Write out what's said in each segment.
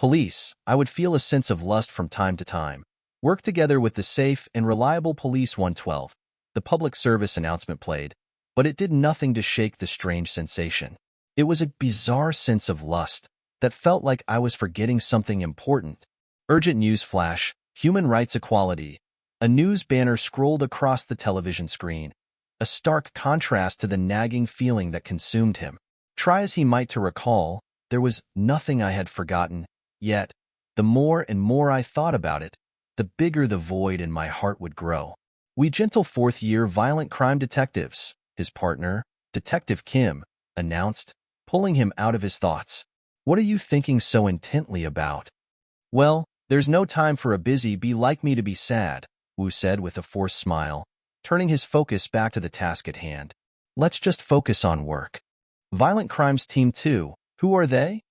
Police, I would feel a sense of lust from time to time. Work together with the safe and reliable Police 112. The public service announcement played, but it did nothing to shake the strange sensation. It was a bizarre sense of lust that felt like I was forgetting something important. Urgent news flash, human rights equality. A news banner scrolled across the television screen, a stark contrast to the nagging feeling that consumed him. Try as he might to recall, there was nothing I had forgotten, yet, the more and more I thought about it, the bigger the void in my heart would grow. We gentle fourth-year violent crime detectives, his partner, Detective Kim, announced, pulling him out of his thoughts. What are you thinking so intently about? Well, there's no time for a busy bee like me to be sad, Wu said with a forced smile, turning his focus back to the task at hand. Let's just focus on work. Violent Crimes Team 2, who are they?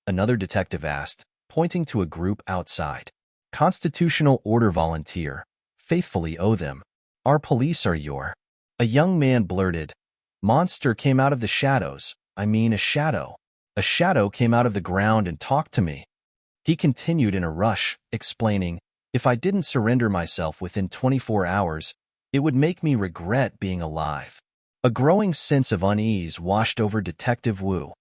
Another detective asked, pointing to a group outside. Constitutional Order Volunteer. Faithfully owe them. Our police are your. A young man blurted. Monster came out of the shadows. I mean a shadow. A shadow came out of the ground and talked to me. He continued in a rush, explaining, if I didn't surrender myself within 24 hours, it would make me regret being alive. A growing sense of unease washed over Detective Wu.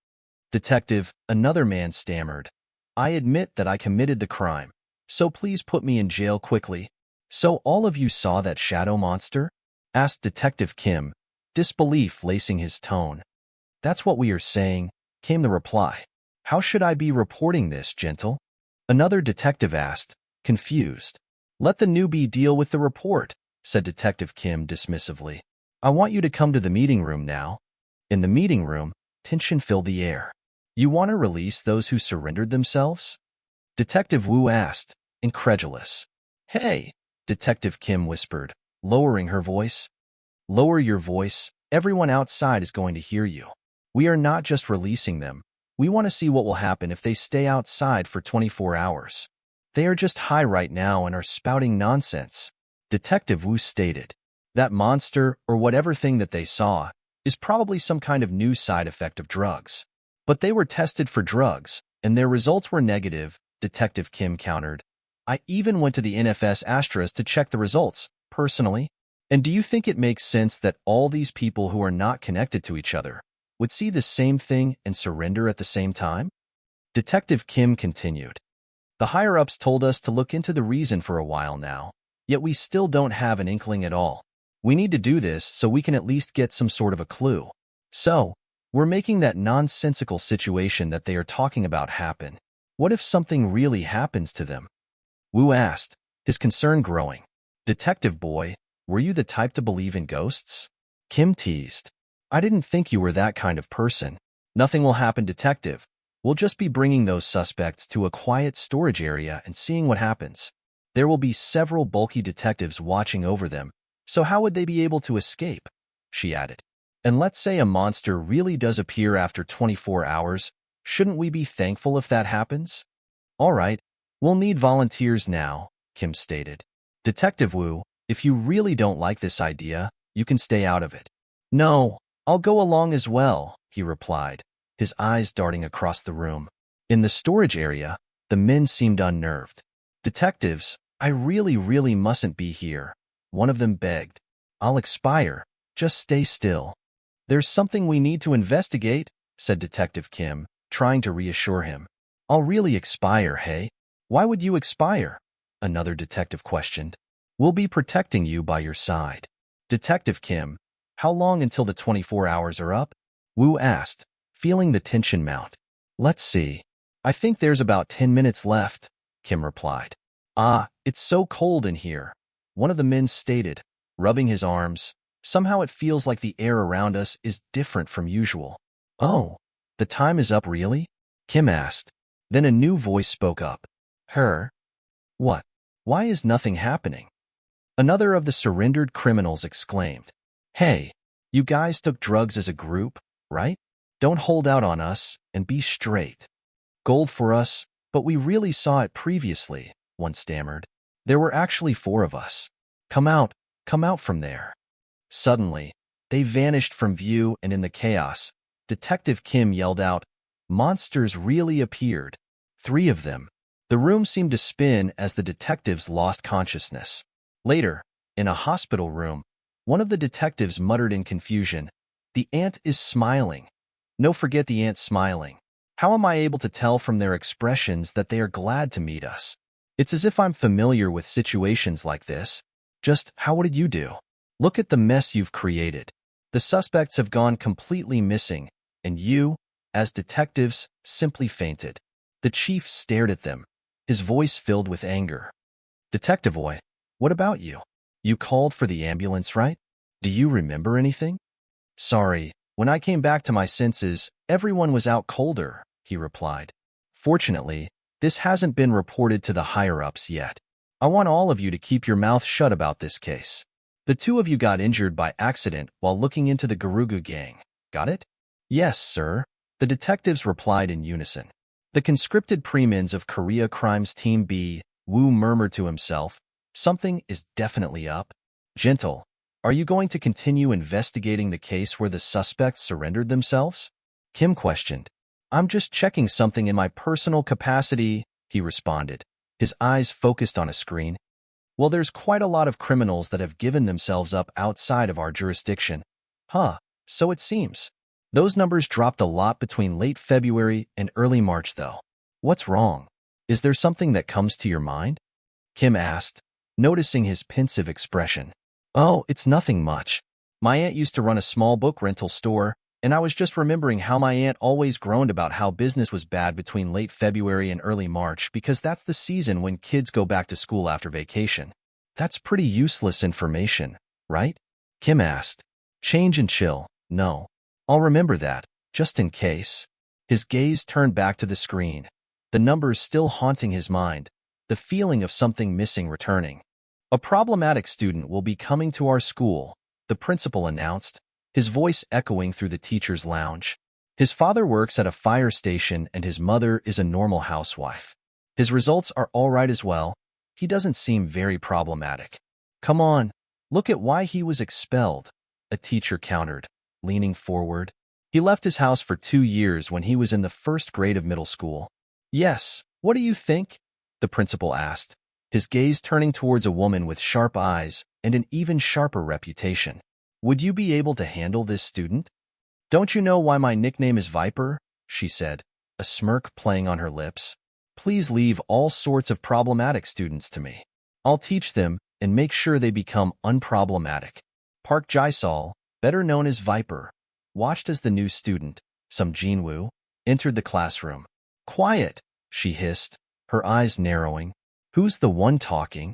Detective, another man stammered. I admit that I committed the crime, so please put me in jail quickly. So all of you saw that shadow monster? Asked Detective Kim, disbelief lacing his tone. That's what we are saying, came the reply. How should I be reporting this, gentle? Another detective asked, confused. Let the newbie deal with the report, said Detective Kim dismissively. I want you to come to the meeting room now. In the meeting room, tension filled the air. You want to release those who surrendered themselves? Detective Wu asked, incredulous. Hey, Detective Kim whispered, lowering her voice. Lower your voice, everyone outside is going to hear you. We are not just releasing them. We want to see what will happen if they stay outside for 24 hours. They are just high right now and are spouting nonsense. Detective Wu stated. That monster, or whatever thing that they saw, is probably some kind of new side effect of drugs. But they were tested for drugs, and their results were negative, Detective Kim countered. I even went to the NFS Astras to check the results, personally. And do you think it makes sense that all these people who are not connected to each other would see the same thing and surrender at the same time? Detective Kim continued. The higher-ups told us to look into the reason for a while now, yet we still don't have an inkling at all. We need to do this so we can at least get some sort of a clue. So, we're making that nonsensical situation that they are talking about happen. What if something really happens to them? Wu asked, his concern growing. Detective boy, were you the type to believe in ghosts? Kim teased. I didn't think you were that kind of person. Nothing will happen, detective. We'll just be bringing those suspects to a quiet storage area and seeing what happens. There will be several bulky detectives watching over them, so how would they be able to escape? She added. And let's say a monster really does appear after 24 hours, shouldn't we be thankful if that happens? All right, we'll need volunteers now, Kim stated. Detective Wu, if you really don't like this idea, you can stay out of it. No, I'll go along as well, he replied, his eyes darting across the room. In the storage area, the men seemed unnerved. Detectives, I really mustn't be here, one of them begged. I'll expire, just stay still. There's something we need to investigate, said Detective Kim, trying to reassure him. I'll really expire, hey? Why would you expire? Another detective questioned. We'll be protecting you by your side. Detective Kim, how long until the 24 hours are up? Wu asked, feeling the tension mount. Let's see. I think there's about 10 minutes left, Kim replied. Ah, it's so cold in here, one of the men stated, rubbing his arms. Somehow it feels like the air around us is different from usual. Oh, the time is up really? Kim asked. Then a new voice spoke up. Her? What? Why is nothing happening? Another of the surrendered criminals exclaimed. Hey, you guys took drugs as a group, right? Don't hold out on us and be straight. Gold for us, but we really saw it previously, one stammered. There were actually 4 of us. Come out from there. Suddenly, they vanished from view, and in the chaos, Detective Kim yelled out, monsters really appeared. 3 of them, The room seemed to spin as the detectives lost consciousness. Later, in a hospital room, one of the detectives muttered in confusion, "The ant is smiling. No, forget the ant smiling. How am I able to tell from their expressions that they are glad to meet us? It's as if I'm familiar with situations like this. Just how would you do? Look at the mess you've created. The suspects have gone completely missing, and you, as detectives, simply fainted." The chief stared at them, his voice filled with anger. "Detective Boy, what about you? You called for the ambulance, right? Do you remember anything?" "Sorry, when I came back to my senses, everyone was out colder," he replied. "Fortunately, this hasn't been reported to the higher-ups yet. I want all of you to keep your mouth shut about this case. The two of you got injured by accident while looking into the Garugu gang. Got it?" "Yes, sir," the detectives replied in unison. The conscripted premins of Korea Crimes Team B, Woo murmured to himself, "Something is definitely up." "Gentle, are you going to continue investigating the case where the suspects surrendered themselves?" Kim questioned. "I'm just checking something in my personal capacity," he responded, his eyes focused on a screen. "Well, there's quite a lot of criminals that have given themselves up outside of our jurisdiction." "Huh, so it seems. Those numbers dropped a lot between late February and early March, though. What's wrong? Is there something that comes to your mind?" Kim asked, noticing his pensive expression. "Oh, it's nothing much. My aunt used to run a small book rental store, and I was just remembering how my aunt always groaned about how business was bad between late February and early March because that's the season when kids go back to school after vacation." "That's pretty useless information, right?" Kim asked. "Change and chill. No. I'll remember that, just in case." His gaze turned back to the screen, the numbers still haunting his mind, the feeling of something missing returning. "A problematic student will be coming to our school," the principal announced, his voice echoing through the teacher's lounge. "His father works at a fire station and his mother is a normal housewife. His results are all right as well. He doesn't seem very problematic." "Come on, look at why he was expelled," a teacher countered, leaning forward. "He left his house for 2 years when he was in the first grade of middle school." "Yes, what do you think?" the principal asked, his gaze turning towards a woman with sharp eyes and an even sharper reputation. "Would you be able to handle this student?" "Don't you know why my nickname is Viper?" she said, a smirk playing on her lips. "Please leave all sorts of problematic students to me. I'll teach them and make sure they become unproblematic." Park Jae-sol, better known as Viper, watched as the new student, Sung Jin-Woo, entered the classroom. "Quiet," she hissed, her eyes narrowing. "Who's the one talking?"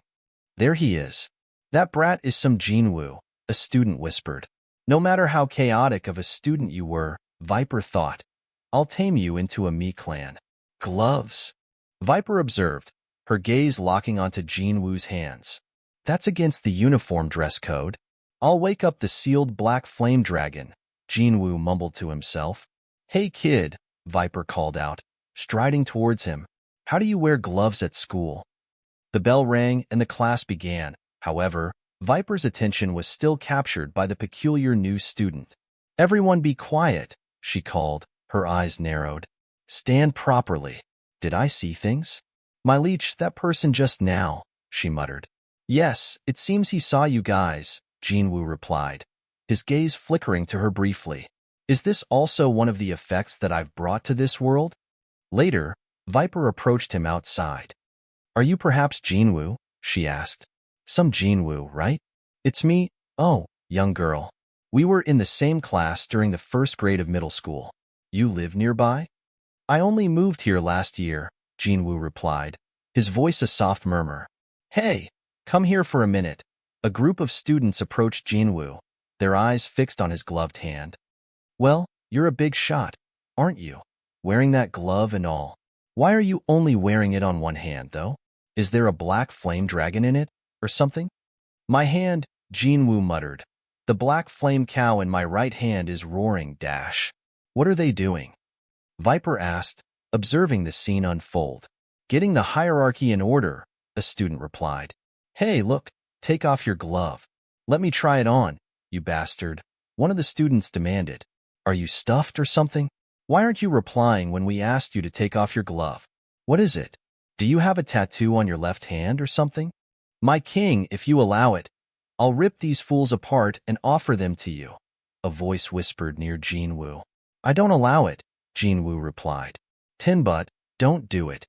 "There he is. That brat is Sung Jin-Woo," a student whispered. "No matter how chaotic of a student you were," Viper thought, "I'll tame you into a me clan." "Gloves," Viper observed, her gaze locking onto Jin-Woo's hands. "That's against the uniform dress code." "I'll wake up the sealed black flame dragon," Jin-Woo mumbled to himself. "Hey kid," Viper called out, striding towards him. "How do you wear gloves at school?" The bell rang and the class began. However, Viper's attention was still captured by the peculiar new student. "Everyone be quiet," she called, her eyes narrowed. "Stand properly. Did I see things?" "My leech, that person just now," she muttered. "Yes, it seems he saw you guys," Jin-Woo replied, his gaze flickering to her briefly. "Is this also one of the effects that I've brought to this world?" Later, Viper approached him outside. "Are you perhaps Jin-Woo?" she asked. "Some Jin-Woo, right?" "It's me. Oh, young girl. We were in the same class during the first grade of middle school. You live nearby?" "I only moved here last year," Jin-Woo replied, his voice a soft murmur. "Hey, come here for a minute." A group of students approached Jin-Woo, their eyes fixed on his gloved hand. "Well, you're a big shot, aren't you? Wearing that glove and all. Why are you only wearing it on one hand, though? Is there a black flame dragon in it, or something?" "My hand," Jin-Woo muttered. "The black flame cow in my right hand is roaring dash." "What are they doing?" Viper asked, observing the scene unfold. "Getting the hierarchy in order," a student replied. "Hey, look, take off your glove. Let me try it on, you bastard," one of the students demanded. "Are you stuffed or something? Why aren't you replying when we asked you to take off your glove? What is it?" Do you have a tattoo on your left hand or something? My king, if you allow it, I'll rip these fools apart and offer them to you, a voice whispered near Jin-Woo. I don't allow it, Jin-Woo replied. But don't do it.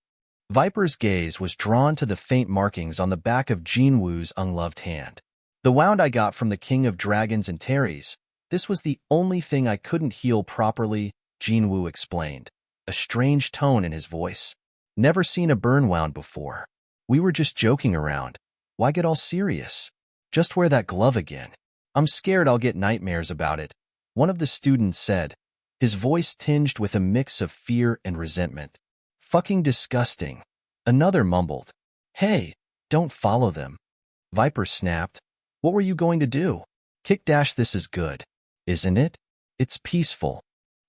Viper's gaze was drawn to the faint markings on the back of Jin-Woo's ungloved hand. The wound I got from the King of Dragons and Terry's. This was the only thing I couldn't heal properly, Jin-Woo explained, a strange tone in his voice. Never seen a burn wound before. We were just joking around. Why get all serious? Just wear that glove again. I'm scared I'll get nightmares about it, one of the students said, his voice tinged with a mix of fear and resentment. Fucking disgusting. Another mumbled. Hey, don't follow them. Viper snapped. What were you going to do? This is good, isn't it? It's peaceful.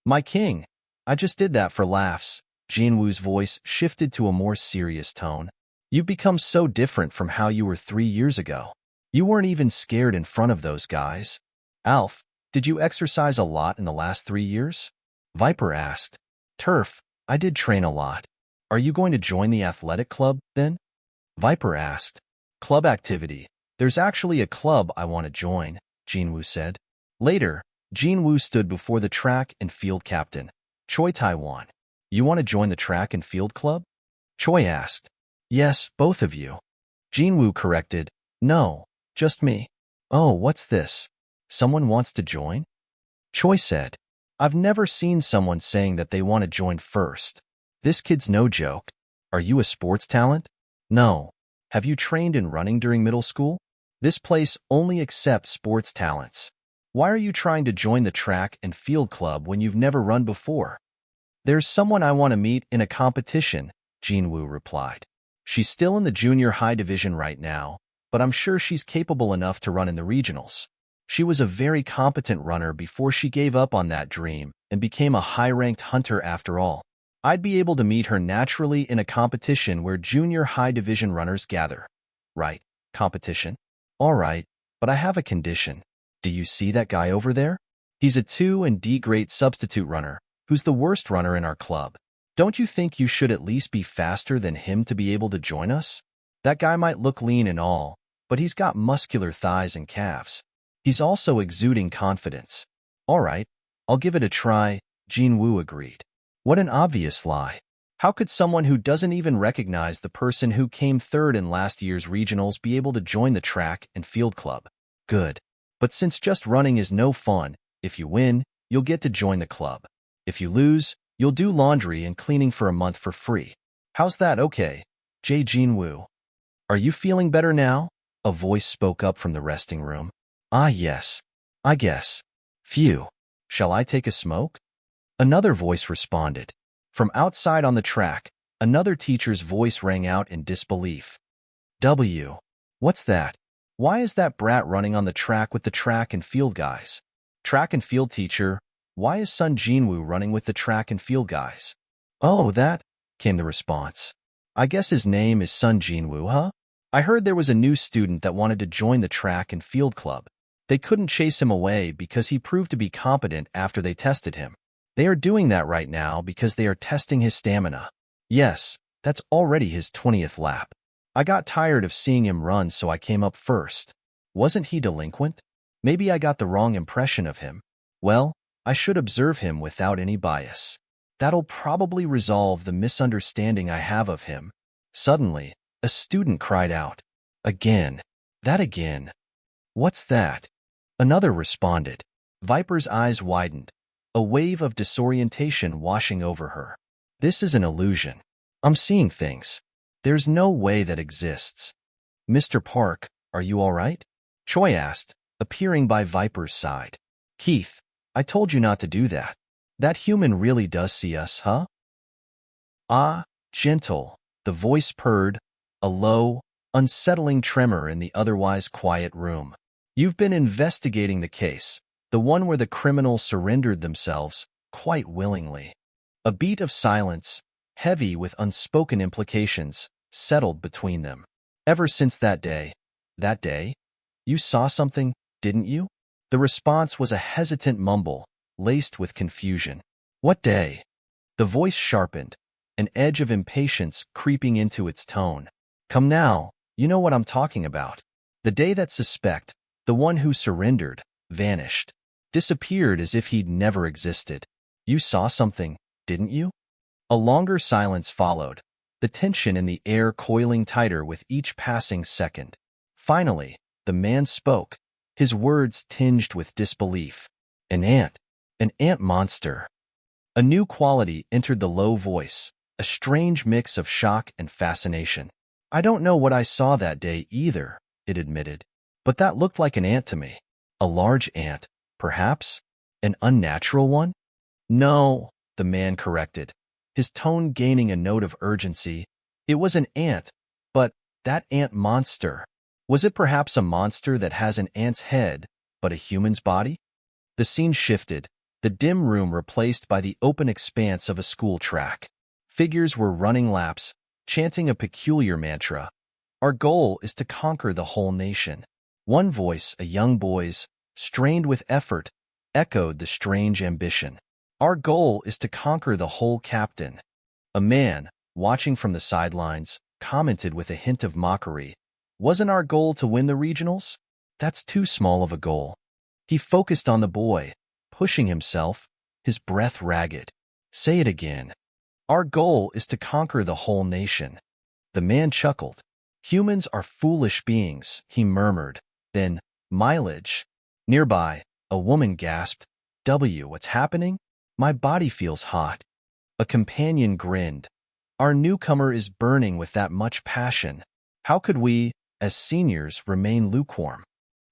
My king, I just did that for laughs. Jin-Woo's voice shifted to a more serious tone. You've become so different from how you were 3 years ago. You weren't even scared in front of those guys. Alf, did you exercise a lot in the last 3 years? Viper asked. Turf, I did train a lot. Are you going to join the athletic club, then? Viper asked. Club activity. There's actually a club I want to join, Jin-Woo said. Later, Jin-Woo stood before the track and field captain, Choi Taiwan. You want to join the track and field club? Choi asked. Yes, both of you. Jin-Woo corrected. No, just me. Oh, what's this? Someone wants to join? Choi said. I've never seen someone saying that they want to join first. This kid's no joke. Are you a sports talent? No. Have you trained in running during middle school? This place only accepts sports talents. Why are you trying to join the track and field club when you've never run before? There's someone I want to meet in a competition, Jin-Woo replied. She's still in the junior high division right now, but I'm sure she's capable enough to run in the regionals. She was a very competent runner before she gave up on that dream and became a high-ranked hunter after all. I'd be able to meet her naturally in a competition where junior high division runners gather. Right, competition? All right, but I have a condition. Do you see that guy over there? He's a 2 and D grade substitute runner, who's the worst runner in our club. Don't you think you should at least be faster than him to be able to join us? That guy might look lean and all, but he's got muscular thighs and calves. He's also exuding confidence. All right, I'll give it a try, Jin-Woo agreed. What an obvious lie. How could someone who doesn't even recognize the person who came third in last year's regionals be able to join the track and field club? Good. But since just running is no fun, if you win, you'll get to join the club. If you lose, you'll do laundry and cleaning for a month for free. How's that okay, Jin-Woo? Are you feeling better now? A voice spoke up from the resting room. Ah, yes. I guess. Phew. Shall I take a smoke? Another voice responded. From outside on the track, another teacher's voice rang out in disbelief. What's that? Why is that brat running on the track with the track and field guys? Track and field teacher, why is Sung Jin-Woo running with the track and field guys? Oh, that, came the response. I guess his name is Sung Jin-Woo, huh? I heard there was a new student that wanted to join the track and field club. They couldn't chase him away because he proved to be competent after they tested him. They are doing that right now because they are testing his stamina. Yes, that's already his 20th lap. I got tired of seeing him run, so I came up first. Wasn't he delinquent? Maybe I got the wrong impression of him. Well, I should observe him without any bias. That'll probably resolve the misunderstanding I have of him. Suddenly, a student cried out. Again. That again. What's that? Another responded. Viper's eyes widened, a wave of disorientation washing over her. This is an illusion. I'm seeing things. There's no way that exists. Mr. Park, are you all right? Choi asked, appearing by Viper's side. Keith, I told you not to do that. That human really does see us, huh? Ah, gentle, the voice purred, a low, unsettling tremor in the otherwise quiet room. You've been investigating the case, the one where the criminals surrendered themselves, quite willingly. A beat of silence, heavy with unspoken implications, settled between them. Ever since that day, you saw something, didn't you? The response was a hesitant mumble, laced with confusion. What day? The voice sharpened, an edge of impatience creeping into its tone. Come now, you know what I'm talking about. The day that suspect, the one who surrendered, vanished, disappeared as if he'd never existed. You saw something, didn't you? A longer silence followed, the tension in the air coiling tighter with each passing second. Finally, the man spoke, his words tinged with disbelief. An ant monster. A new quality entered the low voice, a strange mix of shock and fascination. I don't know what I saw that day either, it admitted, but that looked like an ant to me. A large ant, perhaps? An unnatural one? No, the man corrected, his tone gaining a note of urgency. It was an ant, but that ant monster. Was it perhaps a monster that has an ant's head, but a human's body? The scene shifted, the dim room replaced by the open expanse of a school track. Figures were running laps, chanting a peculiar mantra. Our goal is to conquer the whole nation. One voice, a young boy's, strained with effort, echoed the strange ambition. Our goal is to conquer the whole captain. A man, watching from the sidelines, commented with a hint of mockery. Wasn't our goal to win the regionals? That's too small of a goal. He focused on the boy, pushing himself, his breath ragged. Say it again. Our goal is to conquer the whole nation. The man chuckled. Humans are foolish beings, he murmured. Then, mileage. Nearby, a woman gasped. What's happening? My body feels hot. A companion grinned. Our newcomer is burning with that much passion. How could we, as seniors, remain lukewarm?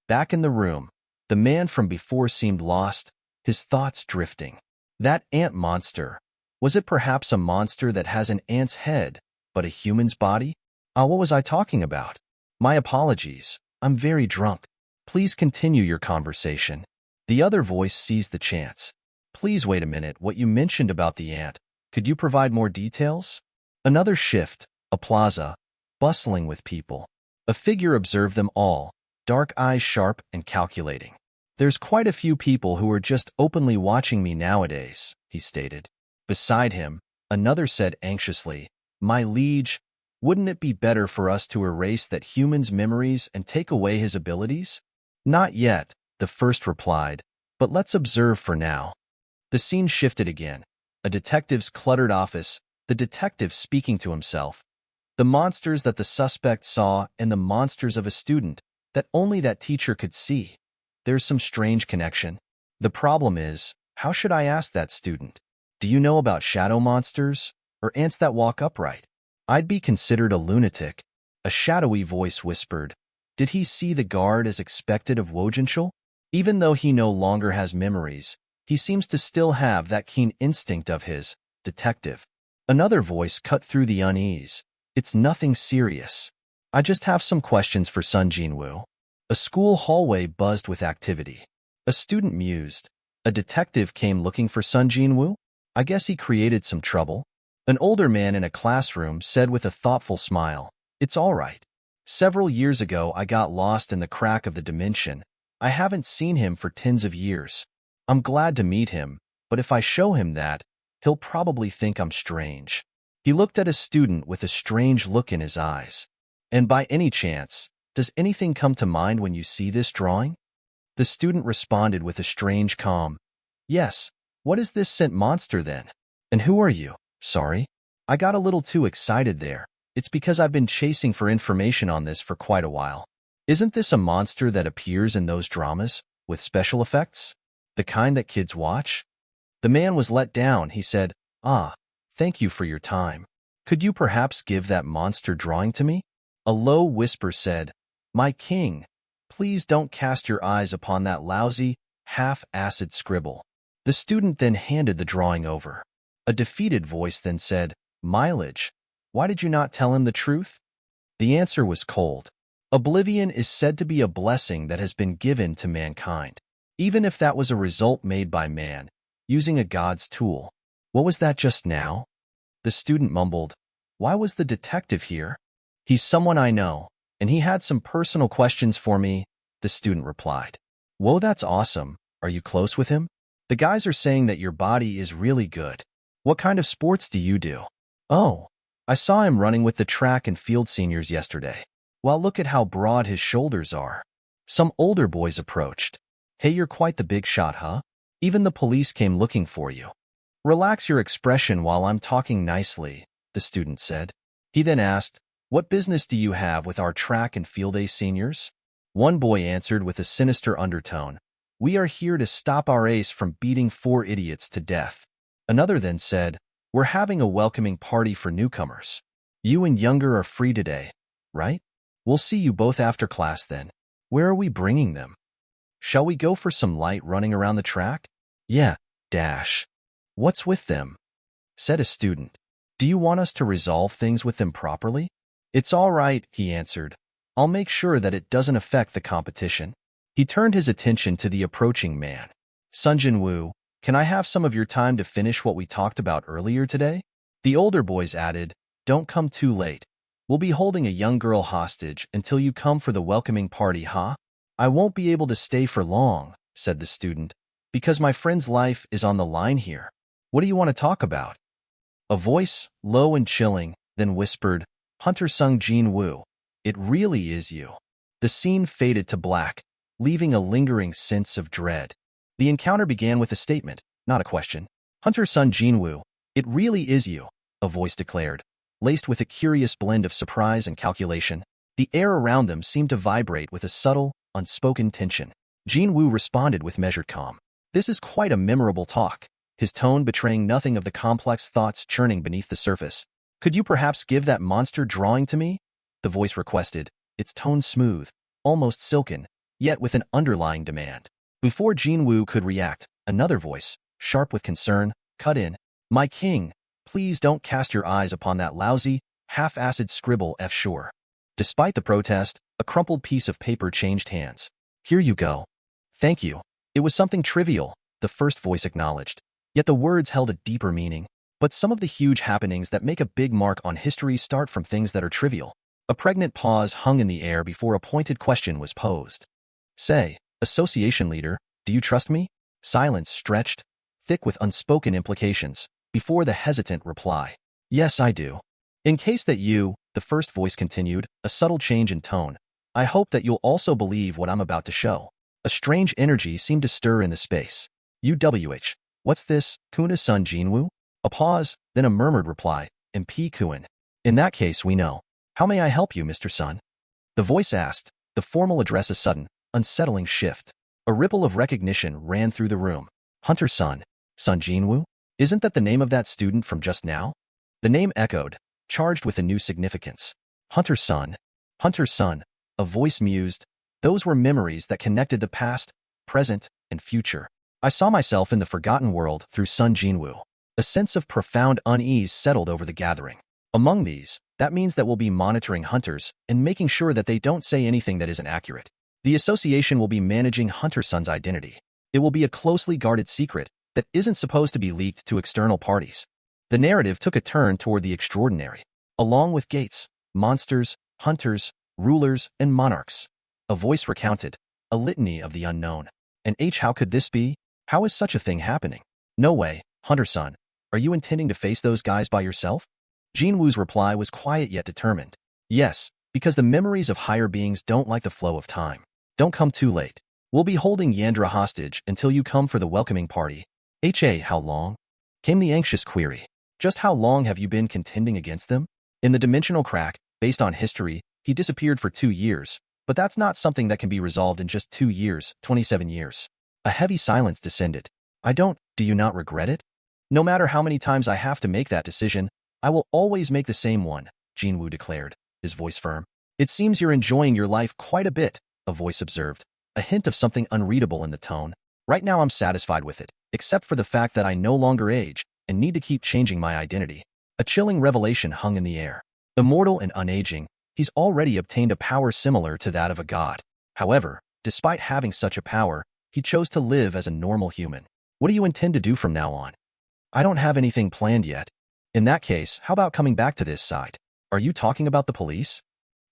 Back in the room, the man from before seemed lost, his thoughts drifting. That ant monster. Was it perhaps a monster that has an ant's head, but a human's body? What was I talking about? My apologies. I'm very drunk. Please continue your conversation. The other voice seized the chance. Please wait a minute. What you mentioned about the ant. Could you provide more details? Another shift, a plaza, bustling with people. A figure observed them all, dark eyes sharp and calculating. There's quite a few people who are just openly watching me nowadays, he stated. Beside him, another said anxiously, My liege, wouldn't it be better for us to erase that human's memories and take away his abilities? Not yet, the first replied, but let's observe for now. The scene shifted again. A detective's cluttered office, the detective speaking to himself. The monsters that the suspect saw and the monsters of a student that only that teacher could see. There's some strange connection. The problem is, how should I ask that student? Do you know about shadow monsters, or ants that walk upright? I'd be considered a lunatic. A shadowy voice whispered. Did he see the guard as expected of Wojenshul? Even though he no longer has memories, he seems to still have that keen instinct of his, detective. Another voice cut through the unease. It's nothing serious. I just have some questions for Sung Jin-Woo. A school hallway buzzed with activity. A student mused. A detective came looking for Sung Jin-Woo? I guess he created some trouble. An older man in a classroom said with a thoughtful smile, It's all right. Several years ago I got lost in the crack of the dimension. I haven't seen him for tens of years. I'm glad to meet him, but if I show him that, he'll probably think I'm strange. He looked at a student with a strange look in his eyes. And by any chance, does anything come to mind when you see this drawing? The student responded with a strange calm. Yes, what is this scent monster then? And who are you? Sorry. I got a little too excited there. It's because I've been chasing for information on this for quite a while. Isn't this a monster that appears in those dramas, with special effects? The kind that kids watch? The man was let down, he said. Thank you for your time. Could you perhaps give that monster drawing to me? A low whisper said, My king, please don't cast your eyes upon that lousy, half-acid scribble. The student then handed the drawing over. A defeated voice then said, Mileage, why did you not tell him the truth? The answer was cold. Oblivion is said to be a blessing that has been given to mankind, even if that was a result made by man, using a god's tool. What was that just now? The student mumbled, Why was the detective here? He's someone I know, and he had some personal questions for me, the student replied. Whoa, that's awesome. Are you close with him? The guys are saying that your body is really good. What kind of sports do you do? Oh, I saw him running with the track and field seniors yesterday. Well, look at how broad his shoulders are. Some older boys approached. Hey, you're quite the big shot, huh? Even the police came looking for you. Relax your expression while I'm talking nicely, the student said. He then asked, what business do you have with our track and field day seniors? One boy answered with a sinister undertone, we are here to stop our ace from beating 4 idiots to death. Another then said, we're having a welcoming party for newcomers. You and Younger are free today, right? We'll see you both after class then. Where are we bringing them? Shall we go for some light running around the track? Yeah, dash. What's with them? Said a student. Do you want us to resolve things with them properly? It's all right, he answered. I'll make sure that it doesn't affect the competition. He turned his attention to the approaching man. Sung Jin-Woo, can I have some of your time to finish what we talked about earlier today? The older boys added, don't come too late. We'll be holding a young girl hostage until you come for the welcoming party, huh? I won't be able to stay for long, said the student, because my friend's life is on the line here. What do you want to talk about? A voice, low and chilling, then whispered, Hunter Sung Jin-Woo, it really is you. The scene faded to black, leaving a lingering sense of dread. The encounter began with a statement, not a question. Hunter Sung Jin-Woo, it really is you, a voice declared, laced with a curious blend of surprise and calculation. The air around them seemed to vibrate with a subtle, unspoken tension. Jin-Woo responded with measured calm. This is quite a memorable talk, his tone betraying nothing of the complex thoughts churning beneath the surface. Could you perhaps give that monster drawing to me? The voice requested, its tone smooth, almost silken, yet with an underlying demand. Before Jin-Woo could react, another voice, sharp with concern, cut in. My king, please don't cast your eyes upon that lousy, half-acid scribble sure. Despite the protest, a crumpled piece of paper changed hands. Here you go. Thank you. It was something trivial, the first voice acknowledged. Yet the words held a deeper meaning. But some of the huge happenings that make a big mark on history start from things that are trivial. A pregnant pause hung in the air before a pointed question was posed. Say, association leader, do you trust me? Silence stretched, thick with unspoken implications, before the hesitant reply. Yes, I do. In case that you, the first voice continued, a subtle change in tone, I hope that you'll also believe what I'm about to show. A strange energy seemed to stir in the space. UWH. What's this, Kuna Sung Jin-Woo? A pause, then a murmured reply, MP Kuan. In that case, we know. How may I help you, Mr. Sun? The voice asked, the formal address a sudden, unsettling shift. A ripple of recognition ran through the room. Hunter Sun. Sung Jin-Woo? Isn't that the name of that student from just now? The name echoed, charged with a new significance. Hunter Sun. Hunter Sun. A voice mused. Those were memories that connected the past, present, and future. I saw myself in the forgotten world through Sung Jin-Woo. A sense of profound unease settled over the gathering. Among these, that means that we'll be monitoring hunters and making sure that they don't say anything that isn't accurate. The association will be managing Hunter Sun's identity. It will be a closely guarded secret that isn't supposed to be leaked to external parties. The narrative took a turn toward the extraordinary. Along with gates, monsters, hunters, rulers, and monarchs. A voice recounted, a litany of the unknown. And how could this be? How is such a thing happening? No way, Hunter Sun. Are you intending to face those guys by yourself? Jin-Woo's reply was quiet yet determined. Yes, because the memories of higher beings don't like the flow of time. Don't come too late. We'll be holding Yandra hostage until you come for the welcoming party. How long? Came the anxious query. Just how long have you been contending against them? In the dimensional crack, based on history, he disappeared for 2 years, but that's not something that can be resolved in just 2 years, 27 years. A heavy silence descended. Do you not regret it? No matter how many times I have to make that decision, I will always make the same one, Jin-Woo declared, his voice firm. It seems you're enjoying your life quite a bit, a voice observed, a hint of something unreadable in the tone. Right now I'm satisfied with it, except for the fact that I no longer age and need to keep changing my identity. A chilling revelation hung in the air. Immortal and unaging, he's already obtained a power similar to that of a god. However, despite having such a power, he chose to live as a normal human. What do you intend to do from now on? I don't have anything planned yet. In that case, how about coming back to this side? Are you talking about the police?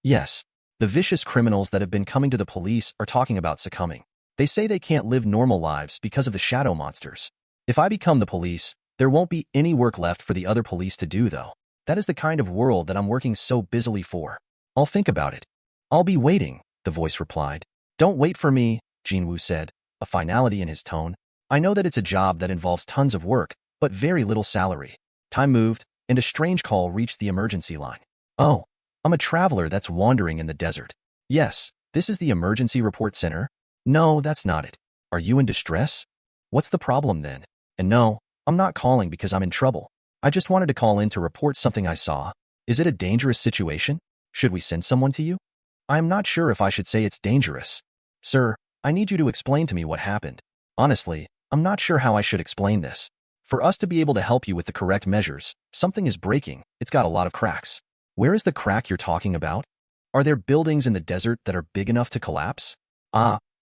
Yes. The vicious criminals that have been coming to the police are talking about succumbing. They say they can't live normal lives because of the shadow monsters. If I become the police, there won't be any work left for the other police to do though. That is the kind of world that I'm working so busily for. I'll think about it. I'll be waiting, the voice replied. Don't wait for me, Jin-Woo said, a finality in his tone. I know that it's a job that involves tons of work, but very little salary. Time moved, and a strange call reached the emergency line. Oh, I'm a traveler that's wandering in the desert. Yes, this is the emergency report center. No, that's not it. Are you in distress? What's the problem then? And no, I'm not calling because I'm in trouble. I just wanted to call in to report something I saw. Is it a dangerous situation? Should we send someone to you? I am not sure if I should say it's dangerous. Sir, I need you to explain to me what happened. Honestly, I'm not sure how I should explain this. For us to be able to help you with the correct measures, something is breaking. It's got a lot of cracks. Where is the crack you're talking about? Are there buildings in the desert that are big enough to collapse?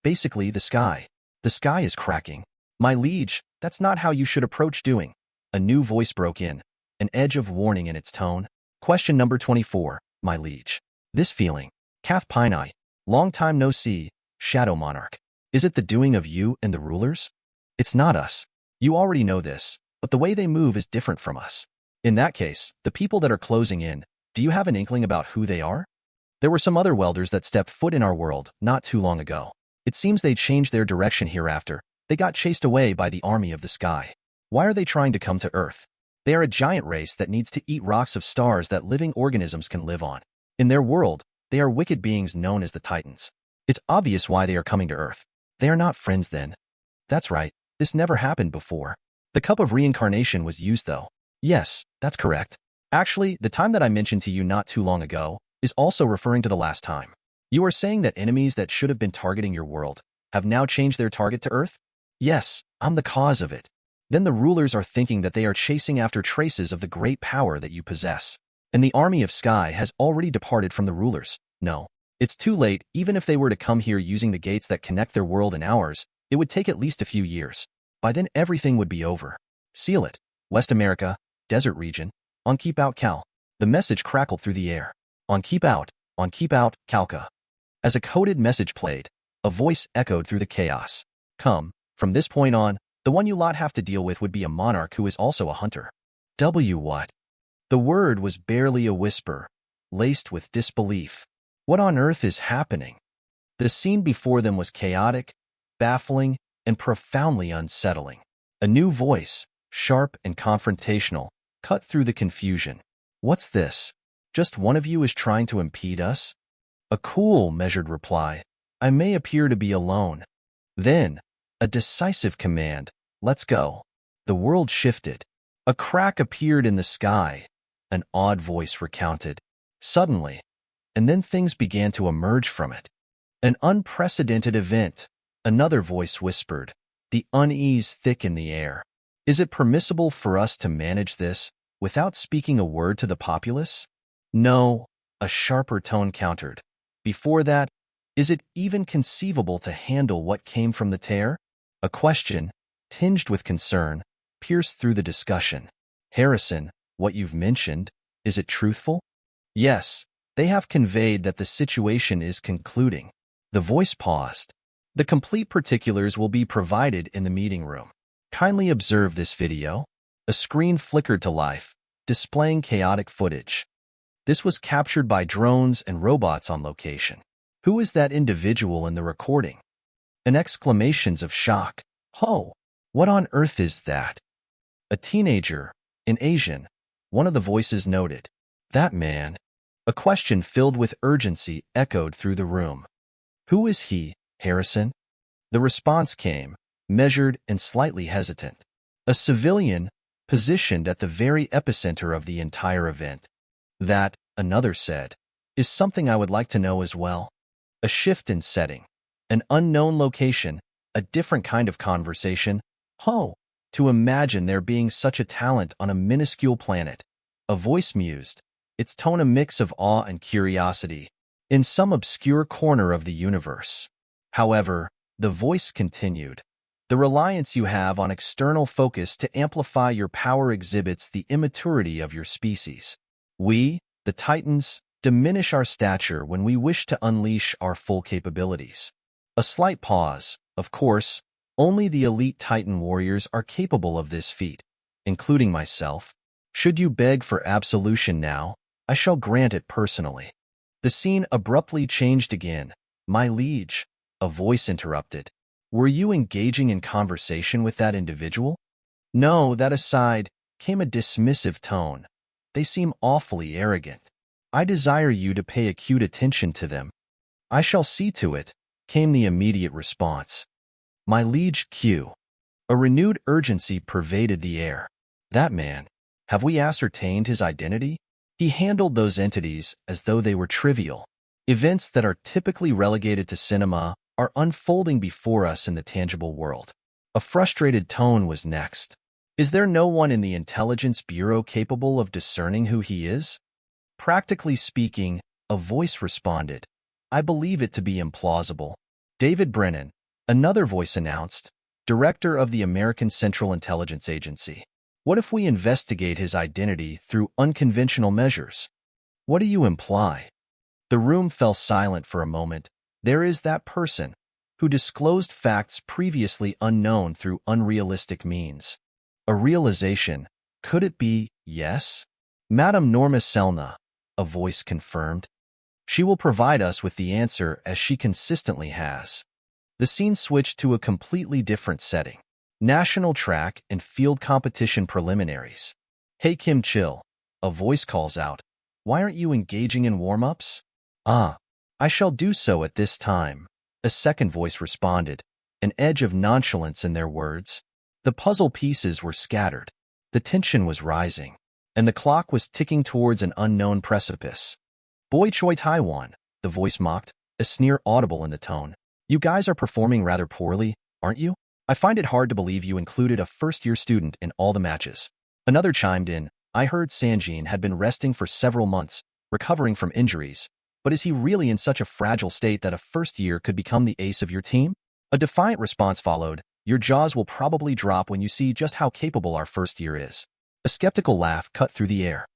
Basically the sky. The sky is cracking. My liege, that's not how you should approach doing. A new voice broke in, an edge of warning in its tone. Question number 24, my liege. This feeling. Kath Pinei. Long time no see, Shadow Monarch. Is it the doing of you and the rulers? It's not us. You already know this, but the way they move is different from us. In that case, the people that are closing in, do you have an inkling about who they are? There were some other welders that stepped foot in our world not too long ago. It seems they changed their direction hereafter. They got chased away by the army of the sky. Why are they trying to come to Earth? They are a giant race that needs to eat rocks of stars that living organisms can live on. In their world, they are wicked beings known as the Titans. It's obvious why they are coming to Earth. They are not friends then. That's right. This never happened before. The cup of reincarnation was used though. Yes, that's correct. Actually, the time that I mentioned to you not too long ago is also referring to the last time. You are saying that enemies that should have been targeting your world have now changed their target to Earth? Yes, I'm the cause of it. Then the rulers are thinking that they are chasing after traces of the great power that you possess. And the army of Sky has already departed from the rulers. No, it's too late. Even if they were to come here using the gates that connect their world and ours, it would take at least a few years. By then everything would be over. Seal it. West America, desert region. On keep out Cal. The message crackled through the air. On keep out, Calca. As a coded message played, a voice echoed through the chaos. Come, from this point on, the one you lot have to deal with would be a monarch who is also a hunter. What? The word was barely a whisper, laced with disbelief. What on earth is happening? The scene before them was chaotic, baffling, and profoundly unsettling. A new voice, sharp and confrontational, cut through the confusion. What's this? Just one of you is trying to impede us? A cool, measured reply. I may appear to be alone. Then, a decisive command. Let's go. The world shifted. A crack appeared in the sky. An odd voice recounted. Suddenly. And then things began to emerge from it. An unprecedented event. Another voice whispered. The unease thick in the air. Is it permissible for us to manage this without speaking a word to the populace? No, a sharper tone countered. Before that, is it even conceivable to handle what came from the tear? A question, tinged with concern, pierced through the discussion. Harrison, what you've mentioned, is it truthful? Yes, they have conveyed that the situation is concluding. The voice paused. The complete particulars will be provided in the meeting room. Kindly observe this video. A screen flickered to life, displaying chaotic footage. This was captured by drones and robots on location. Who is that individual in the recording? And exclamations of shock. Oh, what on earth is that? A teenager, in Asian, one of the voices noted. That man. A question filled with urgency echoed through the room. Who is he, Harrison? The response came, measured and slightly hesitant. A civilian, positioned at the very epicenter of the entire event. That, another said, is something I would like to know as well. A shift in setting. An unknown location, a different kind of conversation. Oh, to imagine there being such a talent on a minuscule planet. A voice mused, its tone a mix of awe and curiosity, in some obscure corner of the universe. However, the voice continued. The reliance you have on external focus to amplify your power exhibits the immaturity of your species. We, the Titans, diminish our stature when we wish to unleash our full capabilities. A slight pause. Of course, only the elite Titan warriors are capable of this feat, including myself. Should you beg for absolution now, I shall grant it personally. The scene abruptly changed again. My liege, a voice interrupted. Were you engaging in conversation with that individual? No, that aside, came a dismissive tone. They seem awfully arrogant. I desire you to pay acute attention to them. I shall see to it, came the immediate response. My liege Q. A renewed urgency pervaded the air. That man, have we ascertained his identity? He handled those entities as though they were trivial. Events that are typically relegated to cinema are unfolding before us in the tangible world. A frustrated tone was next. Is there no one in the Intelligence Bureau capable of discerning who he is? Practically speaking, a voice responded. I believe it to be implausible. David Brennan, another voice announced, director of the American Central Intelligence Agency. What if we investigate his identity through unconventional measures? What do you imply? The room fell silent for a moment. There is that person who disclosed facts previously unknown through unrealistic means. A realization. Could it be, yes? Madame Norma Selna, a voice confirmed. She will provide us with the answer as she consistently has. The scene switched to a completely different setting. National track and field competition preliminaries. Hey Kim Chill, a voice calls out. Why aren't you engaging in warm-ups? I shall do so at this time. A second voice responded, an edge of nonchalance in their words. The puzzle pieces were scattered. The tension was rising, and the clock was ticking towards an unknown precipice. Boy Choi Taiwan, the voice mocked, a sneer audible in the tone. You guys are performing rather poorly, aren't you? I find it hard to believe you included a first-year student in all the matches. Another chimed in. I heard Sanjin had been resting for several months, recovering from injuries. But is he really in such a fragile state that a first year could become the ace of your team? A defiant response followed. Your jaws will probably drop when you see just how capable our first year is. A skeptical laugh cut through the air.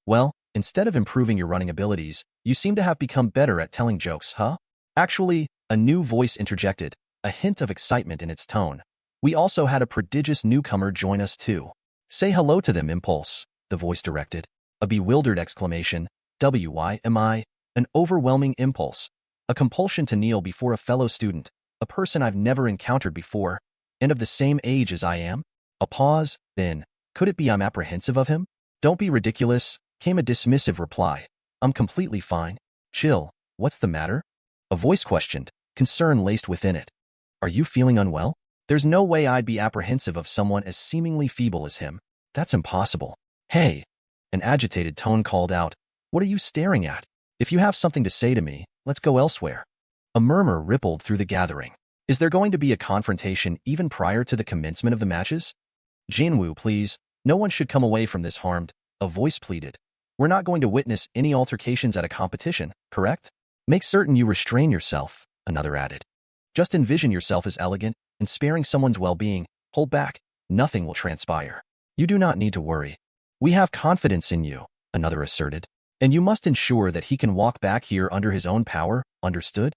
Well, instead of improving your running abilities, you seem to have become better at telling jokes, huh? Actually, a new voice interjected, a hint of excitement in its tone. We also had a prodigious newcomer join us too. Say hello to them, Impulse, the voice directed. A bewildered exclamation. WYMI? An overwhelming impulse, a compulsion to kneel before a fellow student, a person I've never encountered before, and of the same age as I am? A pause, then, could it be I'm apprehensive of him? Don't be ridiculous, came a dismissive reply. I'm completely fine. Chill, what's the matter? A voice questioned, concern laced within it. Are you feeling unwell? There's no way I'd be apprehensive of someone as seemingly feeble as him. That's impossible. Hey! An agitated tone called out. What are you staring at? If you have something to say to me, let's go elsewhere. A murmur rippled through the gathering. Is there going to be a confrontation even prior to the commencement of the matches? Jin-Woo, please, no one should come away from this harmed, a voice pleaded. We're not going to witness any altercations at a competition, correct? Make certain you restrain yourself, another added. Just envision yourself as elegant and sparing someone's well-being. Hold back, nothing will transpire. You do not need to worry. We have confidence in you, another asserted. And you must ensure that he can walk back here under his own power, understood?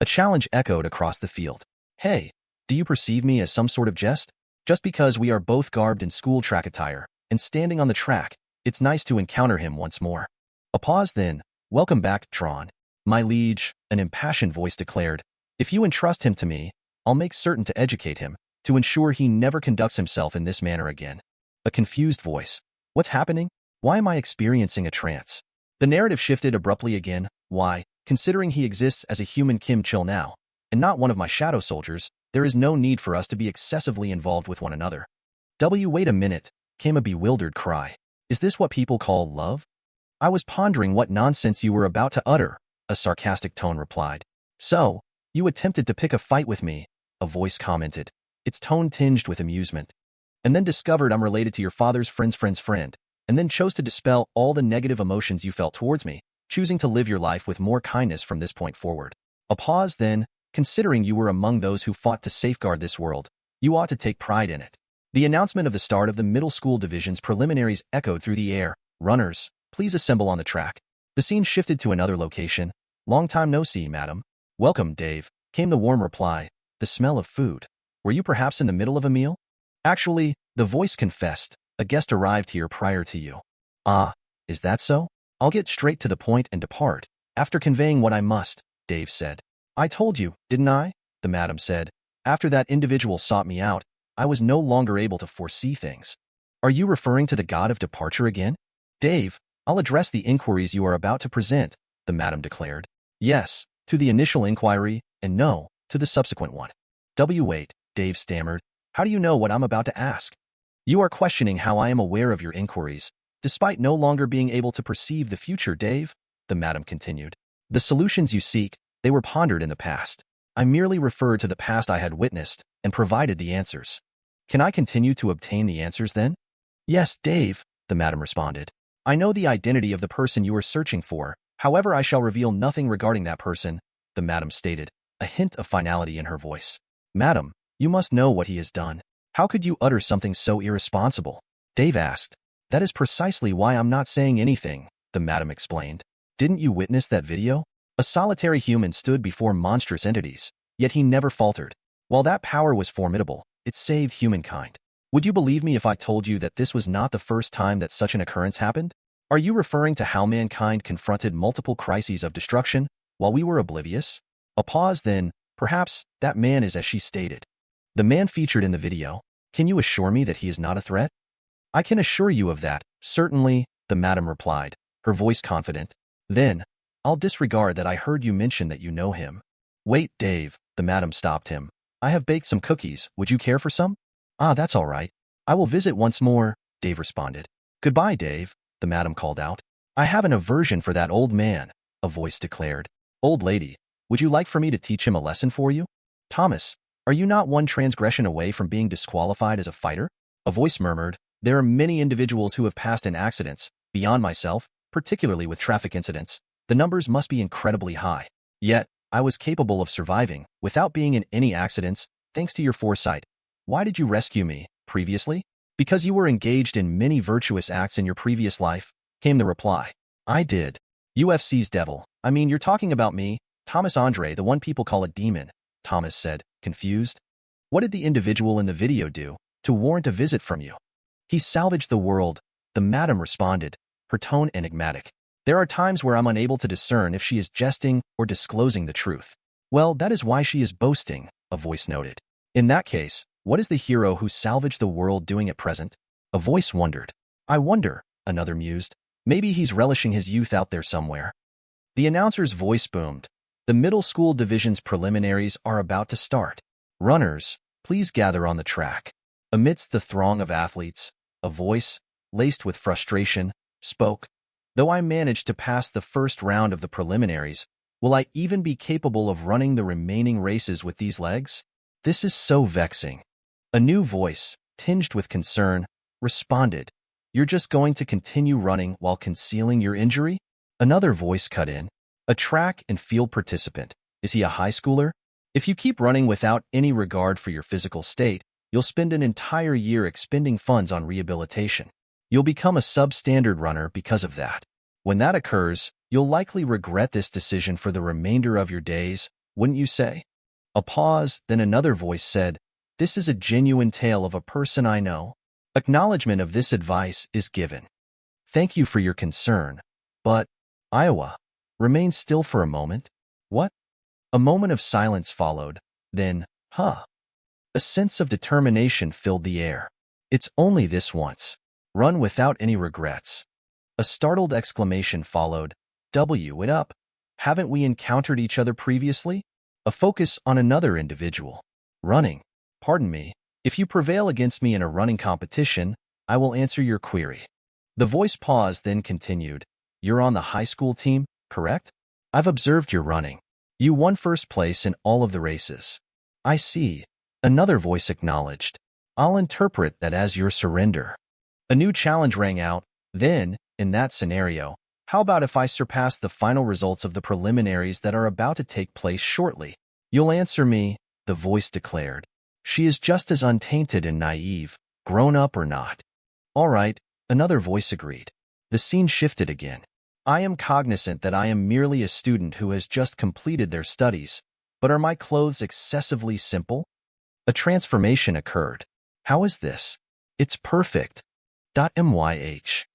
A challenge echoed across the field. Hey, do you perceive me as some sort of jest? Just because we are both garbed in school track attire and standing on the track, it's nice to encounter him once more. A pause then. Welcome back, Tron. My liege, an impassioned voice declared. If you entrust him to me, I'll make certain to educate him, to ensure he never conducts himself in this manner again. A confused voice. What's happening? Why am I experiencing a trance? The narrative shifted abruptly again. Why, considering he exists as a human Kim Chill now, and not one of my shadow soldiers, there is no need for us to be excessively involved with one another. Wait a minute, came a bewildered cry. Is this what people call love? I was pondering what nonsense you were about to utter, a sarcastic tone replied. So, you attempted to pick a fight with me, a voice commented, its tone tinged with amusement. And then discovered I'm related to your father's friend's friend, and then chose to dispel all the negative emotions you felt towards me, choosing to live your life with more kindness from this point forward. A pause then, considering you were among those who fought to safeguard this world, you ought to take pride in it. The announcement of the start of the middle school division's preliminaries echoed through the air. Runners, please assemble on the track. The scene shifted to another location. Long time no see, madam. Welcome, Dave, came the warm reply. The smell of food. Were you perhaps in the middle of a meal? Actually, the voice confessed, a guest arrived here prior to you. Ah, is that so? I'll get straight to the point and depart, after conveying what I must, Dave said. I told you, didn't I? The madam said. After that individual sought me out, I was no longer able to foresee things. Are you referring to the god of departure again? Dave, I'll address the inquiries you are about to present, the madam declared. Yes, to the initial inquiry, and no, to the subsequent one. Wait, Dave stammered. How do you know what I'm about to ask? You are questioning how I am aware of your inquiries, despite no longer being able to perceive the future, Dave, the madam continued. The solutions you seek, they were pondered in the past. I merely referred to the past I had witnessed and provided the answers. Can I continue to obtain the answers then? Yes, Dave, the madam responded. I know the identity of the person you are searching for. However, I shall reveal nothing regarding that person, the madam stated, a hint of finality in her voice. Madam, you must know what he has done. How could you utter something so irresponsible? Dave asked. That is precisely why I'm not saying anything, the madam explained. Didn't you witness that video? A solitary human stood before monstrous entities, yet he never faltered. While that power was formidable, it saved humankind. Would you believe me if I told you that this was not the first time that such an occurrence happened? Are you referring to how mankind confronted multiple crises of destruction while we were oblivious? A pause, then, perhaps, that man is as she stated. The man featured in the video, can you assure me that he is not a threat? I can assure you of that, certainly, the madam replied, her voice confident. Then, I'll disregard that I heard you mention that you know him. Wait, Dave, the madam stopped him. I have baked some cookies, would you care for some? Ah, that's all right. I will visit once more, Dave responded. Goodbye, Dave, the madam called out. I have an aversion for that old man, a voice declared. Old lady, would you like for me to teach him a lesson for you? Thomas, are you not one transgression away from being disqualified as a fighter? A voice murmured. There are many individuals who have passed in accidents, beyond myself, particularly with traffic incidents. The numbers must be incredibly high. Yet, I was capable of surviving, without being in any accidents, thanks to your foresight. Why did you rescue me, previously? Because you were engaged in many virtuous acts in your previous life, came the reply. I did. UFC's devil. I mean, you're talking about me, Thomas Andre, the one people call a demon, Thomas said, confused. What did the individual in the video do to warrant a visit from you? He salvaged the world, the madam responded, her tone enigmatic. There are times where I'm unable to discern if she is jesting or disclosing the truth. Well, that is why she is boasting, a voice noted. In that case, what is the hero who salvaged the world doing at present? A voice wondered. I wonder, another mused. Maybe he's relishing his youth out there somewhere. The announcer's voice boomed. The middle school division's preliminaries are about to start. Runners, please gather on the track. Amidst the throng of athletes, a voice, laced with frustration, spoke. Though I managed to pass the first round of the preliminaries, will I even be capable of running the remaining races with these legs? This is so vexing. A new voice, tinged with concern, responded. You're just going to continue running while concealing your injury? Another voice cut in. A track and field participant. Is he a high schooler? If you keep running without any regard for your physical state, you'll spend an entire year expending funds on rehabilitation. You'll become a substandard runner because of that. When that occurs, you'll likely regret this decision for the remainder of your days, wouldn't you say? A pause, then another voice said, This is a genuine tale of a person I know. Acknowledgement of this advice is given. Thank you for your concern, but, Iowa, remain still for a moment. What? A moment of silence followed, then, A sense of determination filled the air. It's only this once. Run without any regrets. A startled exclamation followed. It up. Haven't we encountered each other previously? A focus on another individual. Running. Pardon me. If you prevail against me in a running competition, I will answer your query. The voice paused, then continued. You're on the high school team, correct? I've observed your running. You won first place in all of the races. I see. Another voice acknowledged. I'll interpret that as your surrender. A new challenge rang out. Then, in that scenario, how about if I surpass the final results of the preliminaries that are about to take place shortly? You'll answer me, the voice declared. She is just as untainted and naive, grown up or not. All right, another voice agreed. The scene shifted again. I am cognizant that I am merely a student who has just completed their studies, but are my clothes excessively simple? A transformation occurred. How is this? It's perfect. MYH.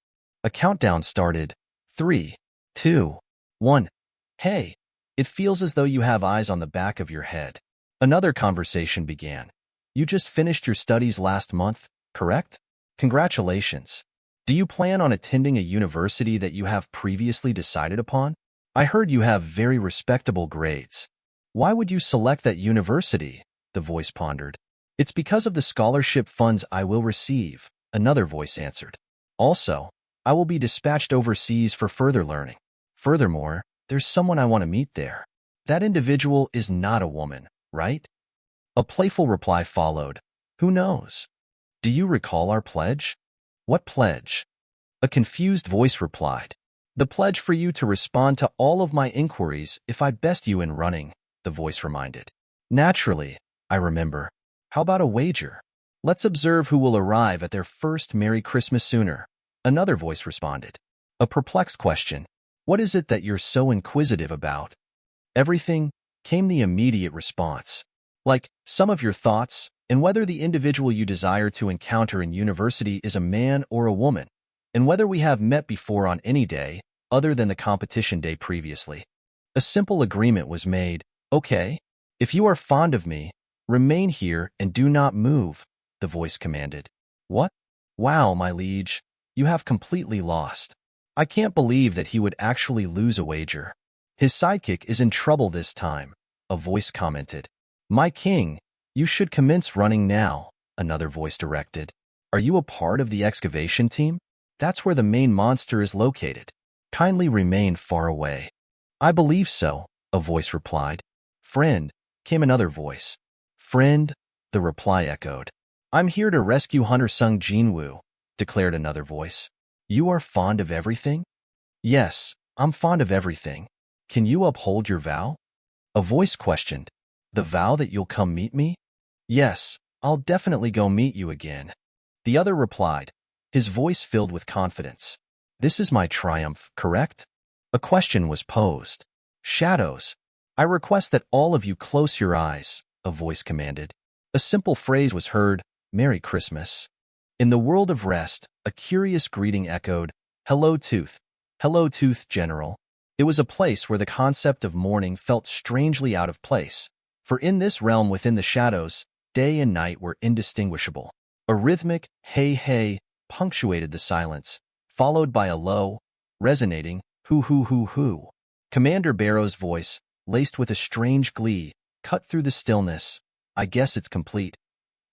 A countdown started. 3, 2, 1. Hey, it feels as though you have eyes on the back of your head. Another conversation began. You just finished your studies last month, correct? Congratulations. Do you plan on attending a university that you have previously decided upon? I heard you have very respectable grades. Why would you select that university? The voice pondered. It's because of the scholarship funds I will receive, another voice answered. Also, I will be dispatched overseas for further learning. Furthermore, there's someone I want to meet there. That individual is not a woman, right? A playful reply followed. Who knows? Do you recall our pledge? What pledge? A confused voice replied. The pledge for you to respond to all of my inquiries if I best you in running, the voice reminded. Naturally, I remember. How about a wager? Let's observe who will arrive at their first Merry Christmas sooner, another voice responded. A perplexed question. What is it that you're so inquisitive about? Everything, came the immediate response. Like, some of your thoughts, and whether the individual you desire to encounter in university is a man or a woman, and whether we have met before on any day, other than the competition day previously. A simple agreement was made. Okay, if you are fond of me, remain here and do not move, the voice commanded. What? Wow, my liege, you have completely lost. I can't believe that he would actually lose a wager. His sidekick is in trouble this time, a voice commented. My king, you should commence running now, another voice directed. Are you a part of the excavation team? That's where the main monster is located. Kindly remain far away. I believe so, a voice replied. Friend, came another voice. Friend, the reply echoed. I'm here to rescue Hunter Sung Jin-Woo, declared another voice. You are fond of everything? Yes, I'm fond of everything. Can you uphold your vow? A voice questioned. The vow that you'll come meet me? Yes, I'll definitely go meet you again. The other replied, his voice filled with confidence. This is my triumph, correct? A question was posed. Shadows, I request that all of you close your eyes, a voice commanded. A simple phrase was heard, Merry Christmas. In the world of rest, a curious greeting echoed, Hello, Tooth, General. It was a place where the concept of mourning felt strangely out of place, for in this realm within the shadows, day and night were indistinguishable. A rhythmic, hey, hey, punctuated the silence, followed by a low, resonating, hoo. Commander Barrow's voice, laced with a strange glee, cut through the stillness. I guess it's complete.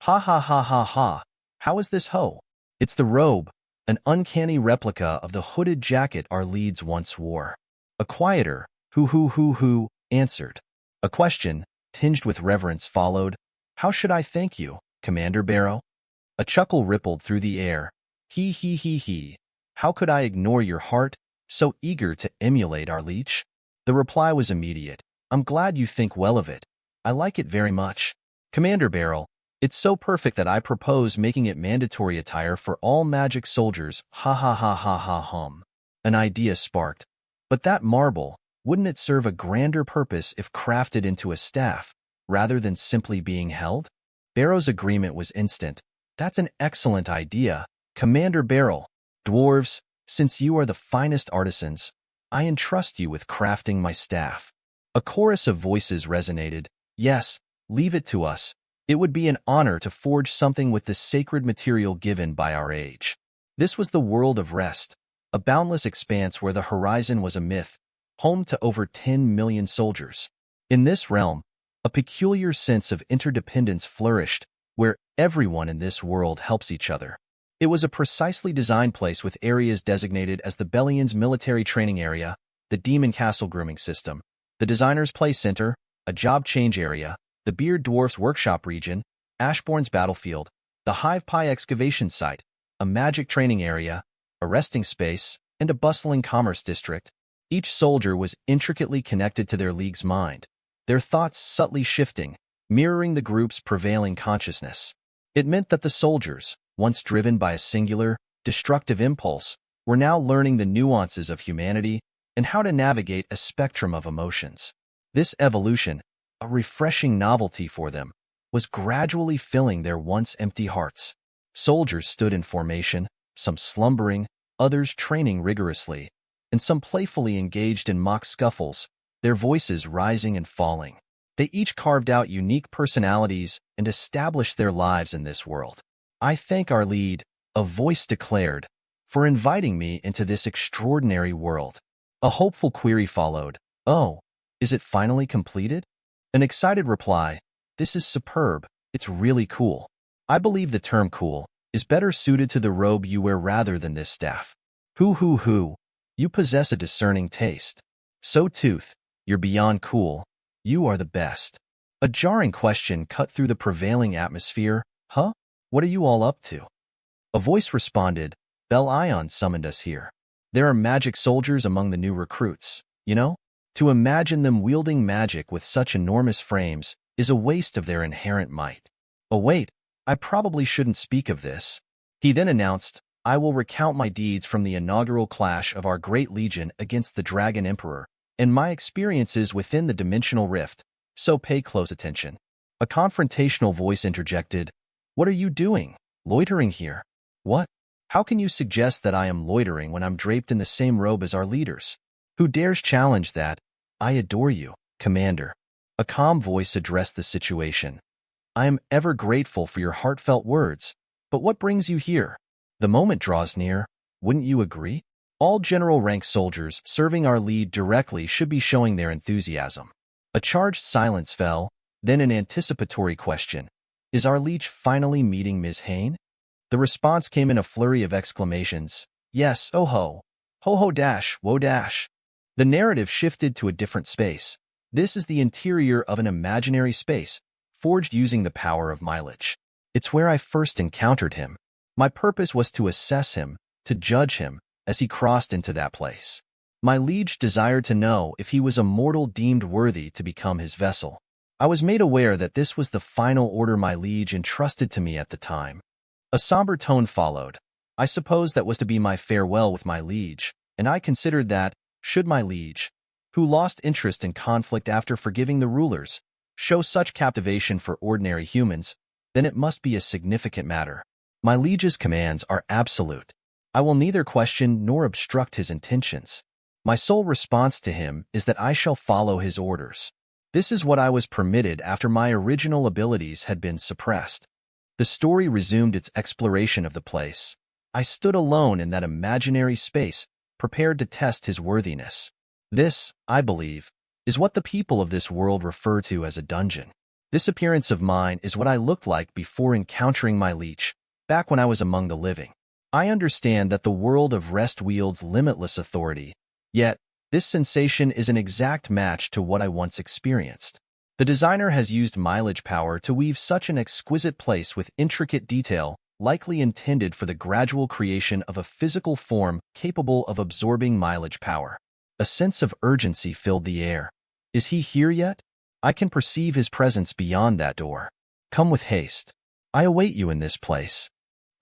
Ha ha ha ha ha. How is this ho? It's the robe, an uncanny replica of the hooded jacket our leads once wore. A quieter, hoo, answered. A question, tinged with reverence, followed. How should I thank you, Commander Barrow? A chuckle rippled through the air. He. How could I ignore your heart, so eager to emulate our leech? The reply was immediate. I'm glad you think well of it. I like it very much. Commander Barrow, it's so perfect that I propose making it mandatory attire for all magic soldiers. Ha hum. An idea sparked. But that marble, wouldn't it serve a grander purpose if crafted into a staff, rather than simply being held? Barrow's agreement was instant. That's an excellent idea, Commander Barrow. Dwarves, since you are the finest artisans, I entrust you with crafting my staff. A chorus of voices resonated. Yes, leave it to us. It would be an honor to forge something with the sacred material given by our age. This was the world of rest, a boundless expanse where the horizon was a myth, home to over 10 million soldiers. In this realm, a peculiar sense of interdependence flourished, where everyone in this world helps each other. It was a precisely designed place with areas designated as the Bellion's military training area, the Demon Castle grooming system, the Designer's Play Center, a job change area, the Beard Dwarf's workshop region, Ashbourne's battlefield, the Hive Pie excavation site, a magic training area, a resting space, and a bustling commerce district. Each soldier was intricately connected to their league's mind, their thoughts subtly shifting, mirroring the group's prevailing consciousness. It meant that the soldiers, once driven by a singular, destructive impulse, were now learning the nuances of humanity and how to navigate a spectrum of emotions. This evolution, a refreshing novelty for them, was gradually filling their once empty hearts. Soldiers stood in formation, some slumbering, others training rigorously, and some playfully engaged in mock scuffles, their voices rising and falling. They each carved out unique personalities and established their lives in this world. I thank our lead, a voice declared, for inviting me into this extraordinary world. A hopeful query followed. Oh, is it finally completed? An excited reply. This is superb. It's really cool. I believe the term cool is better suited to the robe you wear rather than this staff. Hoo. You possess a discerning taste. So tooth, you're beyond cool. You are the best. A jarring question cut through the prevailing atmosphere. Huh? What are you all up to? A voice responded. Bel Ion summoned us here. There are magic soldiers among the new recruits, you know? To imagine them wielding magic with such enormous frames is a waste of their inherent might. Oh wait, I probably shouldn't speak of this. He then announced, I will recount my deeds from the inaugural clash of our great legion against the Dragon Emperor, and my experiences within the dimensional rift, so pay close attention. A confrontational voice interjected, What are you doing? Loitering here? What? How can you suggest that I am loitering when I'm draped in the same robe as our leaders? Who dares challenge that? I adore you, Commander. A calm voice addressed the situation. I am ever grateful for your heartfelt words, but what brings you here? The moment draws near, wouldn't you agree? All general rank soldiers serving our lead directly should be showing their enthusiasm. A charged silence fell, then an anticipatory question. Is our leech finally meeting Ms. Hain? The response came in a flurry of exclamations. Yes, oh ho. Ho ho dash, whoa dash. The narrative shifted to a different space. This is the interior of an imaginary space, forged using the power of mileage. It's where I first encountered him. My purpose was to assess him, to judge him, as he crossed into that place. My liege desired to know if he was a mortal deemed worthy to become his vessel. I was made aware that this was the final order my liege entrusted to me at the time. A somber tone followed. I suppose that was to be my farewell with my liege, and I considered that, should my liege, who lost interest in conflict after forgiving the rulers, show such captivation for ordinary humans, then it must be a significant matter. My liege's commands are absolute. I will neither question nor obstruct his intentions. My sole response to him is that I shall follow his orders. This is what I was permitted after my original abilities had been suppressed. The story resumed its exploration of the place. I stood alone in that imaginary space, prepared to test his worthiness. This, I believe, is what the people of this world refer to as a dungeon. This appearance of mine is what I looked like before encountering my leech, back when I was among the living. I understand that the world of rest wields limitless authority, yet this sensation is an exact match to what I once experienced. The designer has used mileage power to weave such an exquisite place with intricate detail, likely intended for the gradual creation of a physical form capable of absorbing mileage power. A sense of urgency filled the air. Is he here yet? I can perceive his presence beyond that door. Come with haste. I await you in this place.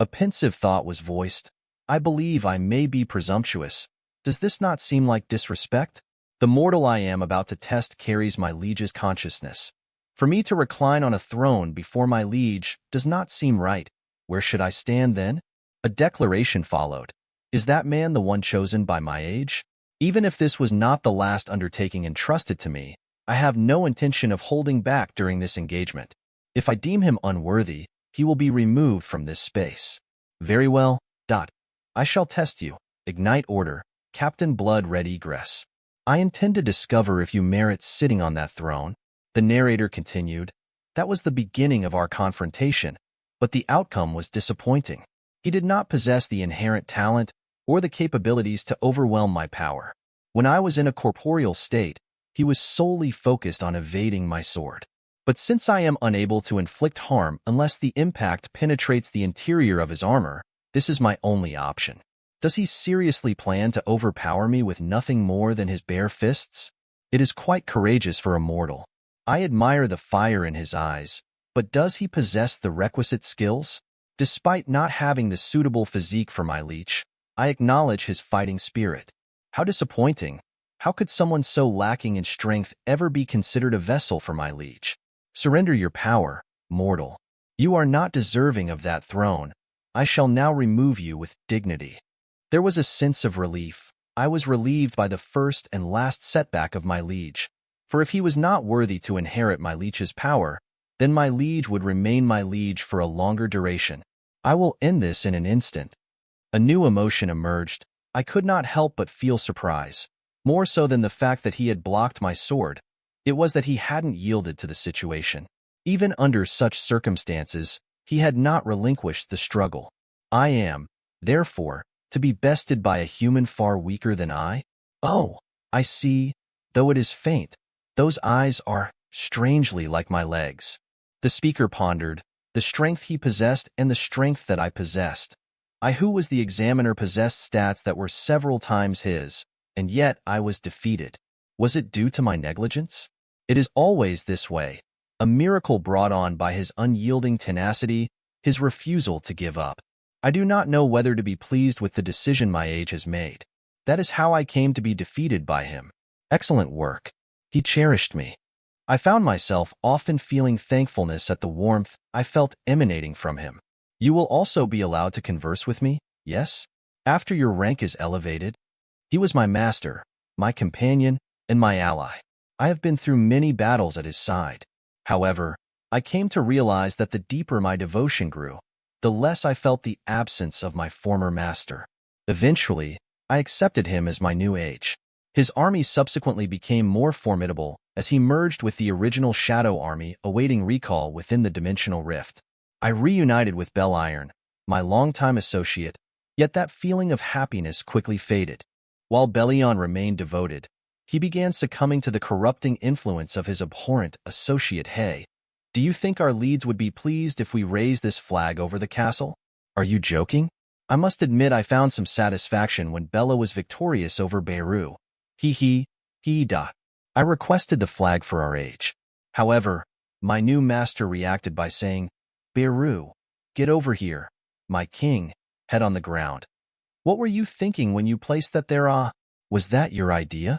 A pensive thought was voiced. I believe I may be presumptuous. Does this not seem like disrespect? The mortal I am about to test carries my liege's consciousness. For me to recline on a throne before my liege does not seem right. Where should I stand then? A declaration followed. Is that man the one chosen by my age? Even if this was not the last undertaking entrusted to me, I have no intention of holding back during this engagement. If I deem him unworthy, he will be removed from this space. Very well. I shall test you. Ignite order. Captain Blood Red Egress. I intend to discover if you merit sitting on that throne. The narrator continued. That was the beginning of our confrontation, but the outcome was disappointing. He did not possess the inherent talent or the capabilities to overwhelm my power. When I was in a corporeal state, he was solely focused on evading my sword. But since I am unable to inflict harm unless the impact penetrates the interior of his armor, this is my only option. Does he seriously plan to overpower me with nothing more than his bare fists? It is quite courageous for a mortal. I admire the fire in his eyes, but does he possess the requisite skills? Despite not having the suitable physique for my leech, I acknowledge his fighting spirit. How disappointing. How could someone so lacking in strength ever be considered a vessel for my leech? Surrender your power, mortal. You are not deserving of that throne. I shall now remove you with dignity. There was a sense of relief. I was relieved by the first and last setback of my liege. For if he was not worthy to inherit my liege's power, then my liege would remain my liege for a longer duration. I will end this in an instant. A new emotion emerged. I could not help but feel surprise. More so than the fact that he had blocked my sword, it was that he hadn't yielded to the situation. Even under such circumstances, he had not relinquished the struggle. I am, therefore, to be bested by a human far weaker than I? Oh, I see. Though it is faint, those eyes are strangely like my legs. The speaker pondered, the strength he possessed and the strength that I possessed. I who was the examiner possessed stats that were several times his, and yet I was defeated. Was it due to my negligence? It is always this way. A miracle brought on by his unyielding tenacity, his refusal to give up. I do not know whether to be pleased with the decision my age has made. That is how I came to be defeated by him. Excellent work. He cherished me. I found myself often feeling thankfulness at the warmth I felt emanating from him. You will also be allowed to converse with me, yes? After your rank is elevated? He was my master, my companion, and my ally. I have been through many battles at his side. However, I came to realize that the deeper my devotion grew, the less I felt the absence of my former master. Eventually, I accepted him as my new age. His army subsequently became more formidable as he merged with the original Shadow Army awaiting recall within the Dimensional Rift. I reunited with Bell Iron, my longtime associate, yet that feeling of happiness quickly faded. While Bellion remained devoted, he began succumbing to the corrupting influence of his abhorrent associate Hay. Do you think our leads would be pleased if we raised this flag over the castle? Are you joking? I must admit I found some satisfaction when Bella was victorious over Beirut. He. I requested the flag for our age. However, my new master reacted by saying, Beirut, get over here, my king, head on the ground. What were you thinking when you placed that there? Was that your idea?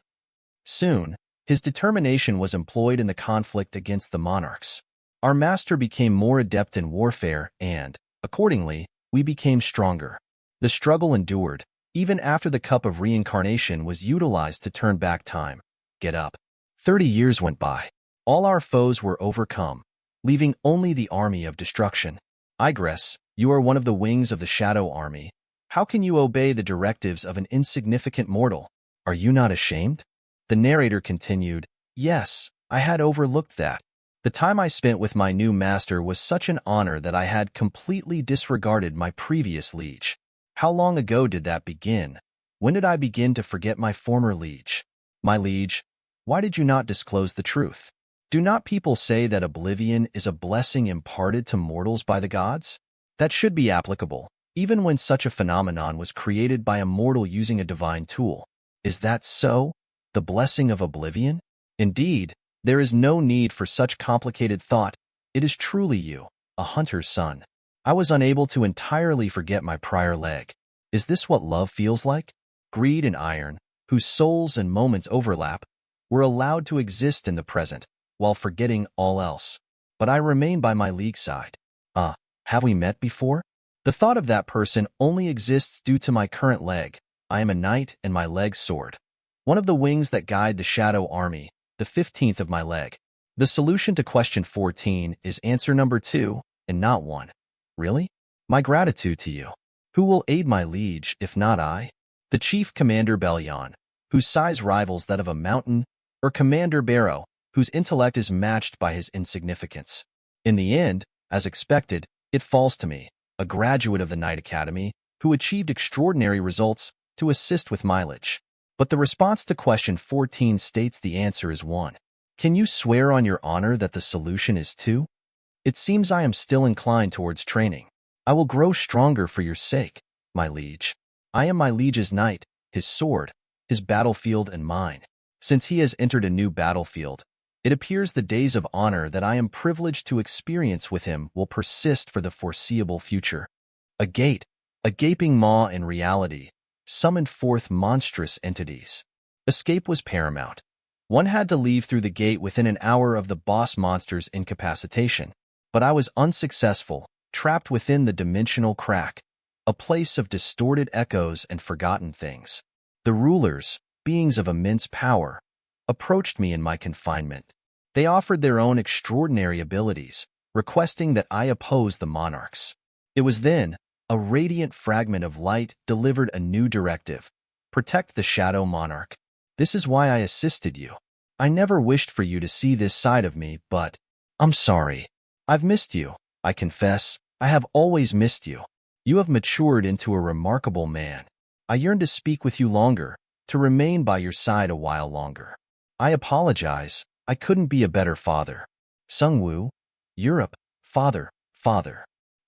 Soon, his determination was employed in the conflict against the monarchs. Our master became more adept in warfare and, accordingly, we became stronger. The struggle endured, even after the cup of reincarnation was utilized to turn back time. Get up. 30 years went by. All our foes were overcome, leaving only the army of destruction. Igress, you are one of the wings of the Shadow Army. How can you obey the directives of an insignificant mortal? Are you not ashamed? The narrator continued, Yes, I had overlooked that. The time I spent with my new master was such an honor that I had completely disregarded my previous liege. How long ago did that begin? When did I begin to forget my former liege? My liege, why did you not disclose the truth? Do not people say that oblivion is a blessing imparted to mortals by the gods? That should be applicable, even when such a phenomenon was created by a mortal using a divine tool. Is that so? The blessing of oblivion? Indeed, there is no need for such complicated thought. It is truly you, a hunter's son. I was unable to entirely forget my prior leg. Is this what love feels like? Greed and iron, whose souls and moments overlap, were allowed to exist in the present, while forgetting all else. But I remain by my league side. Have we met before? The thought of that person only exists due to my current leg. I am a knight and my leg sword. One of the wings that guide the Shadow Army, the 15th of my leg. The solution to question 14 is answer number 2, and not 1. Really? My gratitude to you. Who will aid my liege, if not I? The Chief Commander Bellion, whose size rivals that of a mountain, or Commander Barrow, whose intellect is matched by his insignificance. In the end, as expected, it falls to me, a graduate of the Knight Academy, who achieved extraordinary results, to assist with mileage. But the response to question 14 states the answer is 1. Can you swear on your honor that the solution is 2? It seems I am still inclined towards training. I will grow stronger for your sake, my liege. I am my liege's knight, his sword, his battlefield and mine. Since he has entered a new battlefield, it appears the days of honor that I am privileged to experience with him will persist for the foreseeable future. A gate, a gaping maw in reality, summoned forth monstrous entities. Escape was paramount. One had to leave through the gate within an hour of the boss monster's incapacitation. But I was unsuccessful, trapped within the dimensional crack. a place of distorted echoes and forgotten things. The rulers, beings of immense power, approached me in my confinement. They offered their own extraordinary abilities, requesting that I oppose the monarchs. It was then, a radiant fragment of light delivered a new directive. Protect the shadow monarch. This is why I assisted you. I never wished for you to see this side of me, but I'm sorry. I've missed you. I confess, I have always missed you. You have matured into a remarkable man. I yearn to speak with you longer, to remain by your side a while longer. I apologize. I couldn't be a better father. Sung-woo, Europe, father.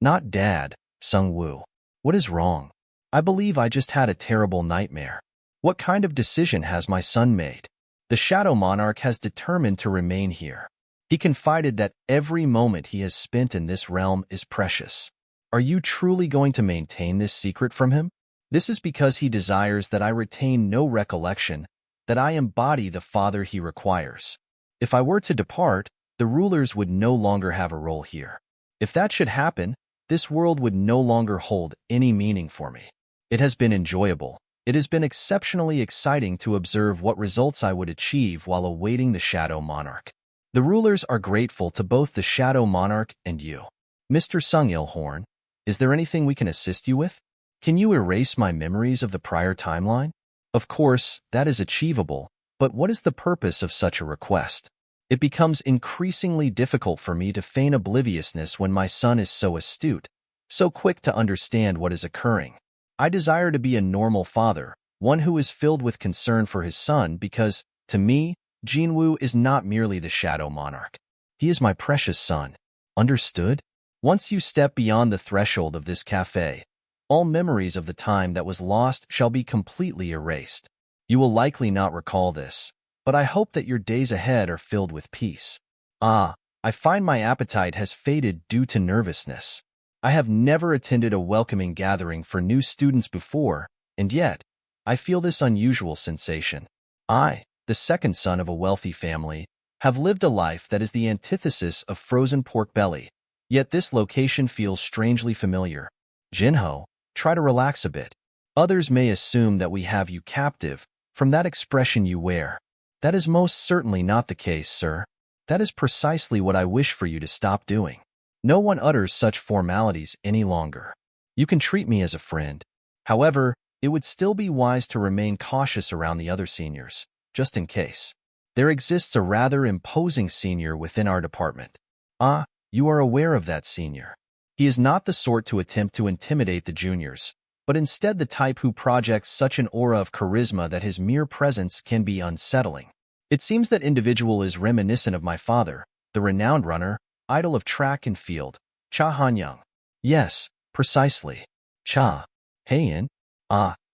Not dad, Sung-woo. What is wrong? I believe I just had a terrible nightmare. What kind of decision has my son made? The Shadow Monarch has determined to remain here. He confided that every moment he has spent in this realm is precious. Are you truly going to maintain this secret from him? This is because he desires that I retain no recollection, that I embody the father he requires. If I were to depart, the rulers would no longer have a role here. If that should happen, this world would no longer hold any meaning for me. It has been enjoyable. It has been exceptionally exciting to observe what results I would achieve while awaiting the Shadow Monarch. The rulers are grateful to both the Shadow Monarch and you. Mr. Sung-Il-horn, is there anything we can assist you with? Can you erase my memories of the prior timeline? Of course, that is achievable, but what is the purpose of such a request? It becomes increasingly difficult for me to feign obliviousness when my son is so astute, so quick to understand what is occurring. I desire to be a normal father, one who is filled with concern for his son because, to me, Jin-Woo is not merely the Shadow Monarch. He is my precious son. Understood? Once you step beyond the threshold of this cafe, all memories of the time that was lost shall be completely erased. You will likely not recall this, but I hope that your days ahead are filled with peace. I find my appetite has faded due to nervousness. I have never attended a welcoming gathering for new students before, and yet, I feel this unusual sensation. I, the second son of a wealthy family, have lived a life that is the antithesis of frozen pork belly, yet this location feels strangely familiar. Jin-ho, try to relax a bit. Others may assume that we have you captive from that expression you wear. That is most certainly not the case, sir. That is precisely what I wish for you to stop doing. No one utters such formalities any longer. You can treat me as a friend. However, it would still be wise to remain cautious around the other seniors, just in case. There exists a rather imposing senior within our department. You are aware of that senior. He is not the sort to attempt to intimidate the juniors, but instead the type who projects such an aura of charisma that his mere presence can be unsettling. It seems that individual is reminiscent of my father, the renowned runner, idol of track and field, Cha Han-young. Yes, precisely. Cha Hae-in?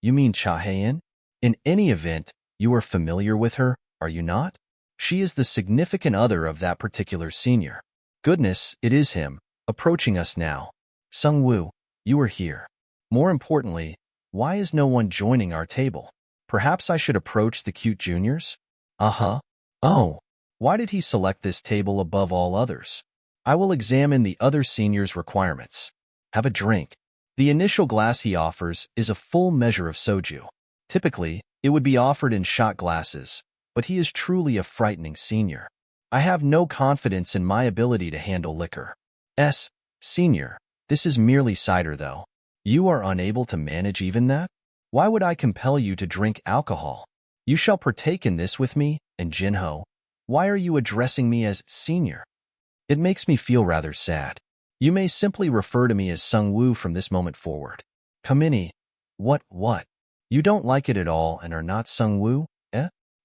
You mean Cha Hae-in? In any event, you are familiar with her, are you not? She is the significant other of that particular senior. Goodness, it is him, approaching us now. Sung-woo, you are here. More importantly, why is no one joining our table? Perhaps I should approach the cute juniors? Oh, why did he select this table above all others? I will examine the other seniors' requirements. Have a drink. The initial glass he offers is a full measure of soju. Typically, it would be offered in shot glasses, but he is truly a frightening senior. I have no confidence in my ability to handle liquor. Senior, this is merely cider though. You are unable to manage even that? Why would I compel you to drink alcohol? You shall partake in this with me, and Jin-ho. Why are you addressing me as senior? It makes me feel rather sad. You may simply refer to me as Sung-woo from this moment forward. Kamini. What? You don't like it at all and are not Sung-woo?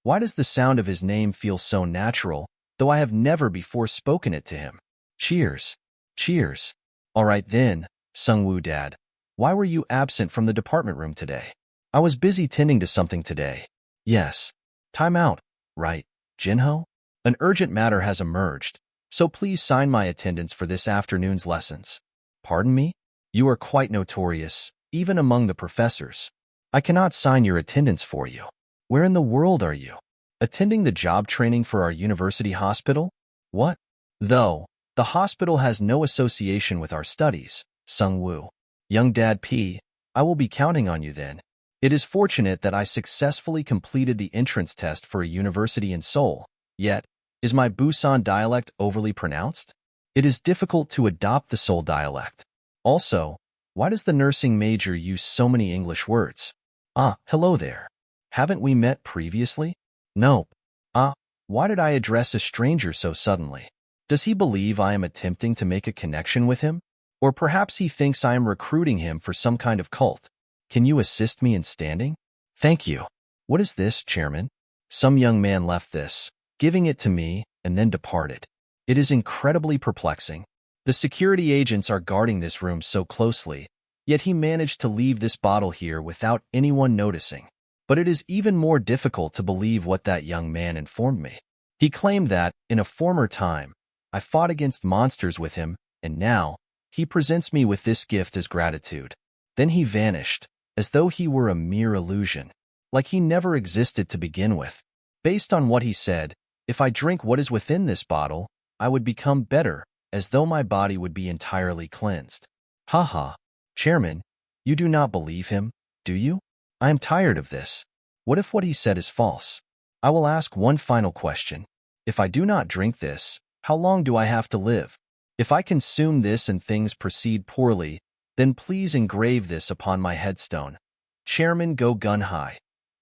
Why does the sound of his name feel so natural, though I have never before spoken it to him? Cheers. Cheers. All right then, Sung-woo dad. Why were you absent from the department room today? I was busy tending to something today. Yes. Time out, right, Jin-ho? An urgent matter has emerged, so please sign my attendance for this afternoon's lessons. Pardon me? You are quite notorious, even among the professors. I cannot sign your attendance for you. Where in the world are you? Attending the job training for our university hospital? What? Though, the hospital has no association with our studies, Sung-woo. Young Dad P, I will be counting on you then. It is fortunate that I successfully completed the entrance test for a university in Seoul. Yet, is my Busan dialect overly pronounced? It is difficult to adopt the Seoul dialect. Also, why does the nursing major use so many English words? Ah, hello there. Haven't we met previously? Nope. Ah, why did I address a stranger so suddenly? Does he believe I am attempting to make a connection with him? Or perhaps he thinks I am recruiting him for some kind of cult. Can you assist me in standing? Thank you. What is this, Chairman? Some young man left this, giving it to me, and then departed. It is incredibly perplexing. The security agents are guarding this room so closely, yet he managed to leave this bottle here without anyone noticing. But it is even more difficult to believe what that young man informed me. He claimed that, in a former time, I fought against monsters with him, and now, he presents me with this gift as gratitude. Then he vanished, as though he were a mere illusion, like he never existed to begin with. Based on what he said, if I drink what is within this bottle, I would become better, as though my body would be entirely cleansed. Haha. Chairman, you do not believe him, do you? I am tired of this. What if what he said is false? I will ask one final question. If I do not drink this, how long do I have to live? If I consume this and things proceed poorly, then please engrave this upon my headstone. Chairman Go Gun High.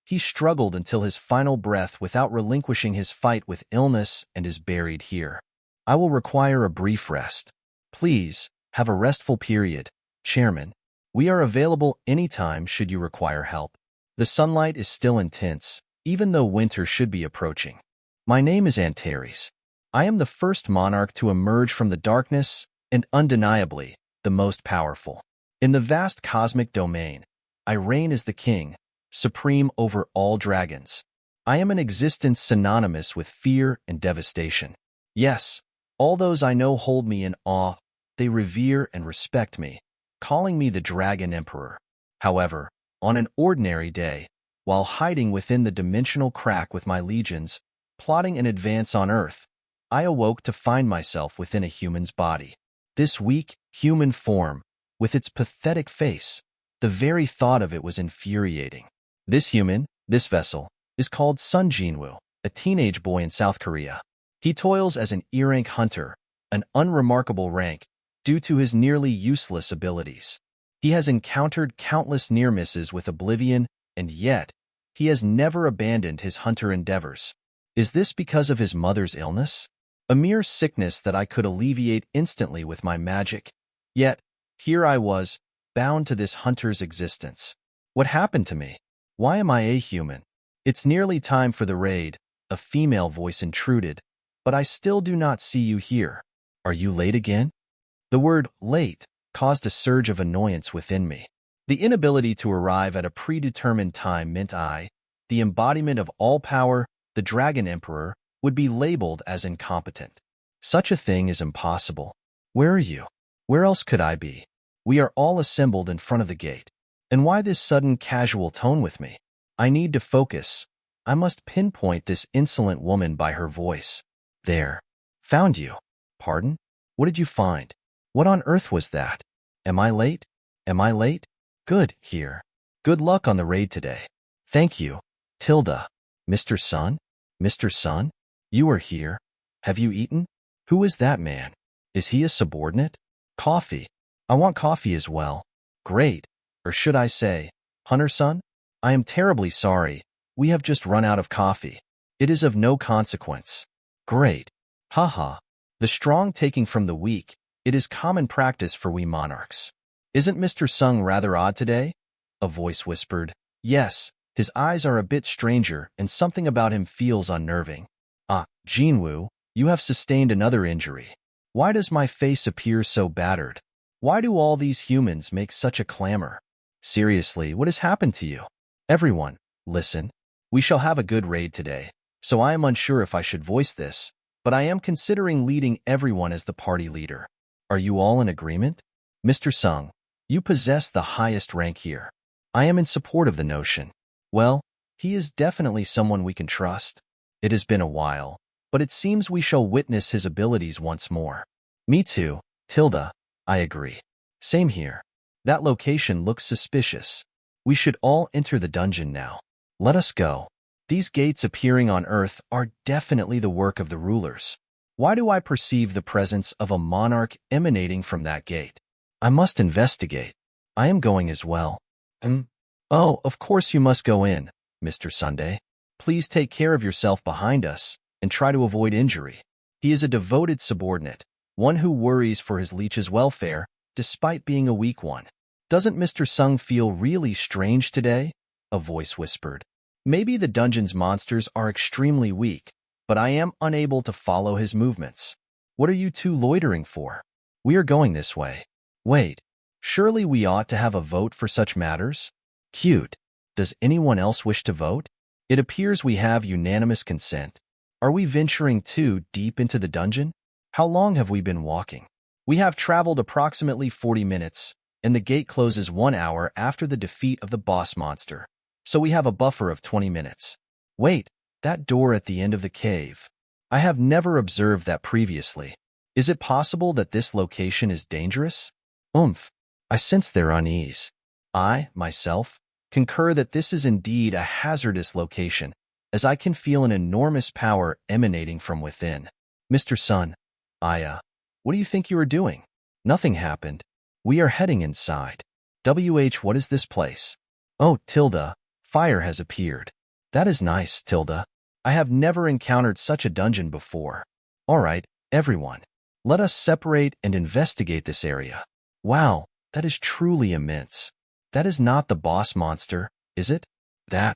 He struggled until his final breath without relinquishing his fight with illness and is buried here. I will require a brief rest. Please, have a restful period, Chairman. We are available anytime should you require help. The sunlight is still intense, even though winter should be approaching. My name is Antares. I am the first monarch to emerge from the darkness and, undeniably, the most powerful. In the vast cosmic domain, I reign as the king, supreme over all dragons. I am an existence synonymous with fear and devastation. Yes, all those I know hold me in awe. They revere and respect me, calling me the Dragon Emperor. However, on an ordinary day, while hiding within the dimensional crack with my legions, plotting an advance on Earth, I awoke to find myself within a human's body. This weak, human form, with its pathetic face, the very thought of it was infuriating. This human, this vessel, is called Sung Jin-Woo, a teenage boy in South Korea. He toils as an E-rank hunter, an unremarkable rank, due to his nearly useless abilities. He has encountered countless near misses with oblivion, and yet, he has never abandoned his hunter endeavors. Is this because of his mother's illness? A mere sickness that I could alleviate instantly with my magic. Yet, here I was, bound to this hunter's existence. What happened to me? Why am I a human? It's nearly time for the raid, a female voice intruded, but I still do not see you here. Are you late again? The word late caused a surge of annoyance within me. The inability to arrive at a predetermined time meant I, the embodiment of all power, the Dragon Emperor, would be labeled as incompetent. Such a thing is impossible. Where are you? Where else could I be? We are all assembled in front of the gate. And why this sudden casual tone with me? I need to focus. I must pinpoint this insolent woman by her voice. There. Found you. Pardon? What did you find? What on earth was that? Am I late? Am I late? Good, here. Good luck on the raid today. Thank you. Tilda. Mr. Sun? Mr. Sun? You are here. Have you eaten? Who is that man? Is he a subordinate? Coffee. I want coffee as well. Great. Or should I say, Hunter-san? I am terribly sorry. We have just run out of coffee. It is of no consequence. Great. Haha. The strong taking from the weak. It is common practice for we monarchs. Isn't Mr. Sung rather odd today? A voice whispered. Yes, his eyes are a bit stranger and something about him feels unnerving. Ah, Jin-Woo, you have sustained another injury. Why does my face appear so battered? Why do all these humans make such a clamor? Seriously, what has happened to you? Everyone, listen. We shall have a good raid today, so I am unsure if I should voice this, but I am considering leading everyone as the party leader. Are you all in agreement? Mr. Sung, you possess the highest rank here. I am in support of the notion. Well, he is definitely someone we can trust. It has been a while, but it seems we shall witness his abilities once more. Me too, Tilda. I agree. Same here. That location looks suspicious. We should all enter the dungeon now. Let us go. These gates appearing on Earth are definitely the work of the rulers. Why do I perceive the presence of a monarch emanating from that gate? I must investigate. I am going as well. Oh, of course you must go in, Mr. Sunday. Please take care of yourself behind us and try to avoid injury. He is a devoted subordinate, one who worries for his leech's welfare despite being a weak one. Doesn't Mr. Sung feel really strange today? A voice whispered. Maybe the dungeon's monsters are extremely weak, but I am unable to follow his movements. What are you two loitering for? We are going this way. Wait, surely we ought to have a vote for such matters? Cute. Does anyone else wish to vote? It appears we have unanimous consent. Are we venturing too deep into the dungeon? How long have we been walking? We have traveled approximately 40 minutes, and the gate closes 1 hour after the defeat of the boss monster. So we have a buffer of 20 minutes. Wait, that door at the end of the cave. I have never observed that previously. Is it possible that this location is dangerous? I sense their unease. I, myself, concur that this is indeed a hazardous location, as I can feel an enormous power emanating from within. Mr. Sun, what do you think you are doing? Nothing happened. We are heading inside. What is this place? Oh, Tilda, fire has appeared. That is nice, Tilda. I have never encountered such a dungeon before. All right, everyone. Let us separate and investigate this area. Wow, that is truly immense. That is not the boss monster, is it? That?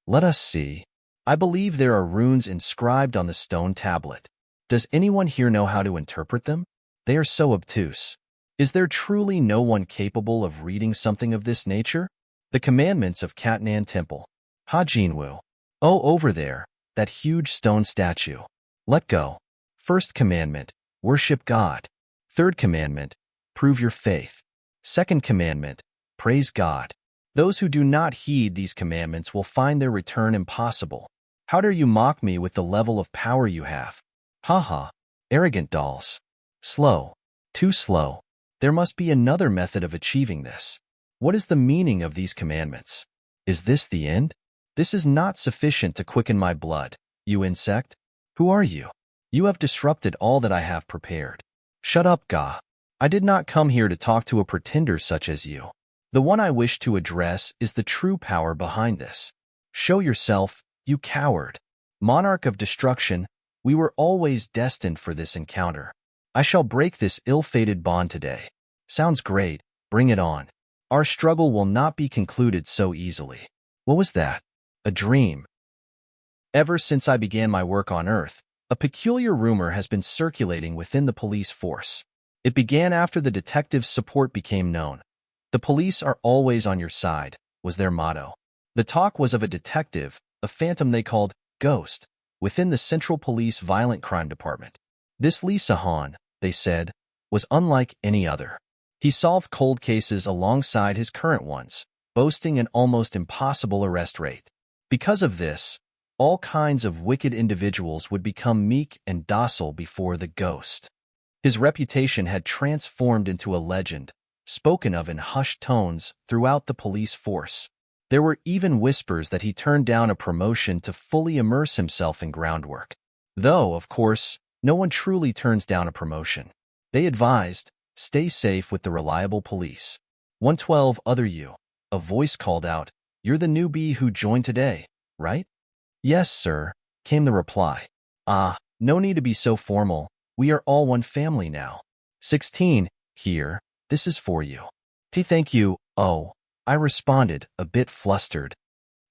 Let us see. I believe there are runes inscribed on the stone tablet. Does anyone here know how to interpret them? They are so obtuse. Is there truly no one capable of reading something of this nature? The commandments of Katnan Temple. Jin-Woo. Oh, over there, that huge stone statue. Let go. First commandment, worship God. Third commandment, prove your faith. Second commandment, praise God. Those who do not heed these commandments will find their return impossible. How dare you mock me with the level of power you have? Arrogant dolls. Slow. Too slow. There must be another method of achieving this. What is the meaning of these commandments? Is this the end? This is not sufficient to quicken my blood, you insect. Who are you? You have disrupted all that I have prepared. Shut up, Ga. I did not come here to talk to a pretender such as you. The one I wish to address is the true power behind this. Show yourself, you coward. Monarch of destruction, we were always destined for this encounter. I shall break this ill-fated bond today. Sounds great, bring it on. Our struggle will not be concluded so easily. What was that? A dream. Ever since I began my work on Earth, a peculiar rumor has been circulating within the police force. It began after the detectives' support became known. The police are always on your side, was their motto. The talk was of a detective, a phantom they called Ghost, within the Central Police Violent Crime Department. This Lee Sahan, they said, was unlike any other. He solved cold cases alongside his current ones, boasting an almost impossible arrest rate. Because of this, all kinds of wicked individuals would become meek and docile before the Ghost. His reputation had transformed into a legend, spoken of in hushed tones throughout the police force. There were even whispers that he turned down a promotion to fully immerse himself in groundwork. Though, of course, no one truly turns down a promotion. They advised, stay safe with the reliable police. 112 other you. A voice called out, you're the newbie who joined today, right? Yes, sir, came the reply. No need to be so formal. We are all one family now. 16, here, this is for you. Thank you, I responded, a bit flustered.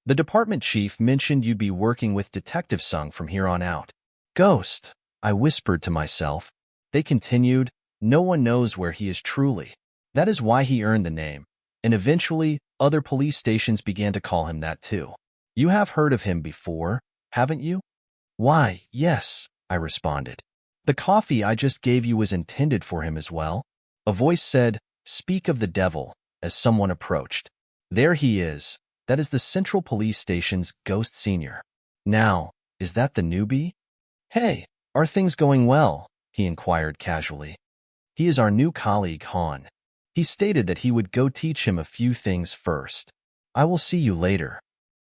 The department chief mentioned you'd be working with Detective Sung from here on out. Ghost, I whispered to myself. They continued, no one knows where he is truly. That is why he earned the name, and eventually other police stations began to call him that too. You have heard of him before, haven't you? Why, yes, I responded. The coffee I just gave you was intended for him as well. A voice said, speak of the devil, as someone approached. There he is. That is the Central Police Station's Ghost Senior. Now, is that the newbie? Hey, are things going well? He inquired casually. He is our new colleague, Han. He stated that he would go teach him a few things first. I will see you later.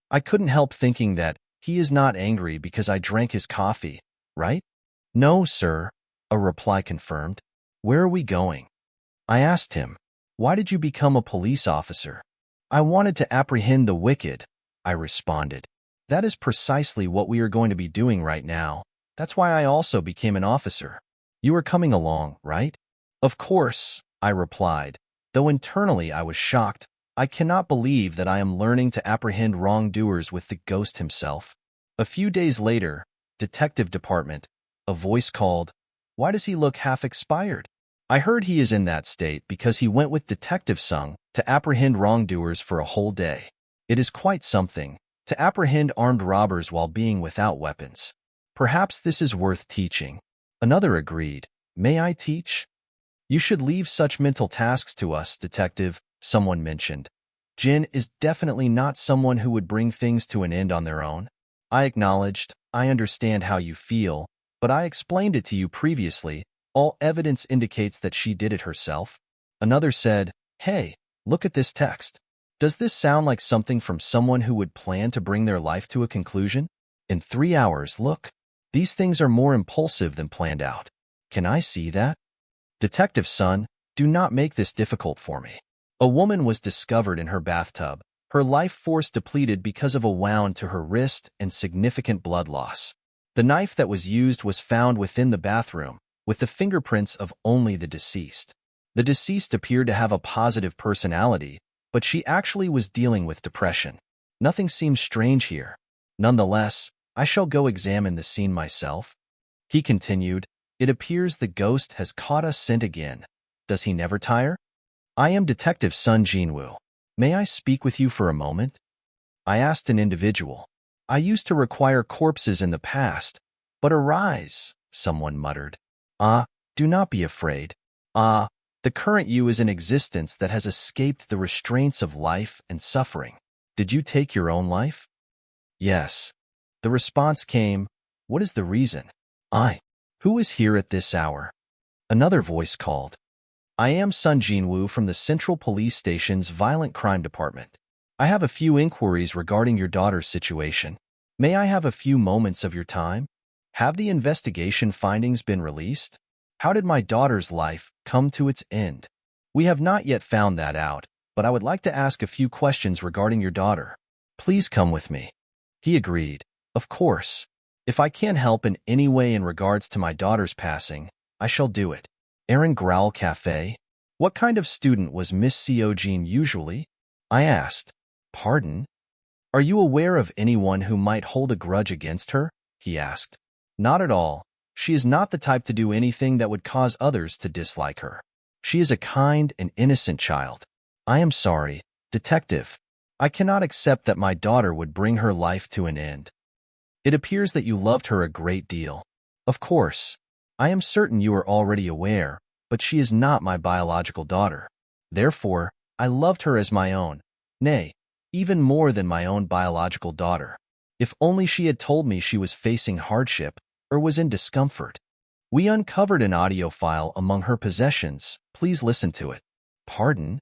I couldn't help thinking that he is not angry because I drank his coffee, right? No, sir, a reply confirmed. Where are we going? I asked him. Why did you become a police officer? I wanted to apprehend the wicked, I responded. That is precisely what we are going to be doing right now. That's why I also became an officer. You are coming along, right? Of course, I replied, though internally I was shocked. I cannot believe that I am learning to apprehend wrongdoers with the ghost himself. A few days later, Detective Department, a voice called, Why does he look half expired? I heard he is in that state because he went with Detective Sung to apprehend wrongdoers for a whole day. It is quite something to apprehend armed robbers while being without weapons. Perhaps this is worth teaching. Another agreed. May I teach? You should leave such mental tasks to us, Detective, someone mentioned. Jin is definitely not someone who would bring things to an end on their own. I acknowledged, I understand how you feel, but I explained it to you previously. All evidence indicates that she did it herself. Another said, Hey, look at this text. Does this sound like something from someone who would plan to bring their life to a conclusion? In 3 hours, look. These things are more impulsive than planned out. Can I see that? Detective Son, do not make this difficult for me. A woman was discovered in her bathtub, her life force depleted because of a wound to her wrist and significant blood loss. The knife that was used was found within the bathroom, with the fingerprints of only the deceased. The deceased appeared to have a positive personality, but she actually was dealing with depression. Nothing seems strange here. Nonetheless, I shall go examine the scene myself. He continued, It appears the ghost has caught us scent again. Does he never tire? I am Detective Sung Jin-Woo. May I speak with you for a moment? I asked an individual. I used to require corpses in the past, but arise, someone muttered. Do not be afraid. The current you is an existence that has escaped the restraints of life and suffering. Did you take your own life? Yes. The response came, What is the reason? Who is here at this hour? Another voice called. I am Sung Jin-Woo from the Central Police Station's Violent Crime Department. I have a few inquiries regarding your daughter's situation. May I have a few moments of your time? Have the investigation findings been released? How did my daughter's life come to its end? We have not yet found that out, but I would like to ask a few questions regarding your daughter. Please come with me. He agreed. Of course. If I can help in any way in regards to my daughter's passing, I shall do it. Aaron Growl Cafe? What kind of student was Miss Seo-jin usually? I asked. Pardon? Are you aware of anyone who might hold a grudge against her? He asked. Not at all. She is not the type to do anything that would cause others to dislike her. She is a kind and innocent child. I am sorry, Detective. I cannot accept that my daughter would bring her life to an end. It appears that you loved her a great deal. Of course. I am certain you are already aware, but she is not my biological daughter. Therefore, I loved her as my own. Nay, even more than my own biological daughter. If only she had told me she was facing hardship or was in discomfort. We uncovered an audio file among her possessions. Please listen to it. Pardon?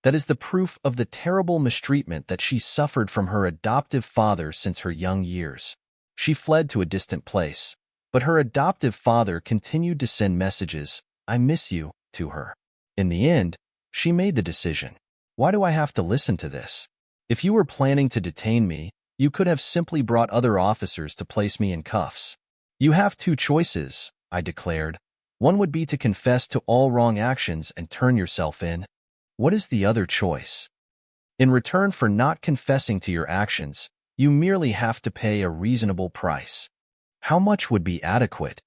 That is the proof of the terrible mistreatment that she suffered from her adoptive father since her young years. She fled to a distant place, but her adoptive father continued to send messages, I miss you, to her. In the end, she made the decision. Why do I have to listen to this? If you were planning to detain me, you could have simply brought other officers to place me in cuffs. You have two choices, I declared. One would be to confess to all wrong actions and turn yourself in. What is the other choice? In return for not confessing to your actions, you merely have to pay a reasonable price. How much would be adequate?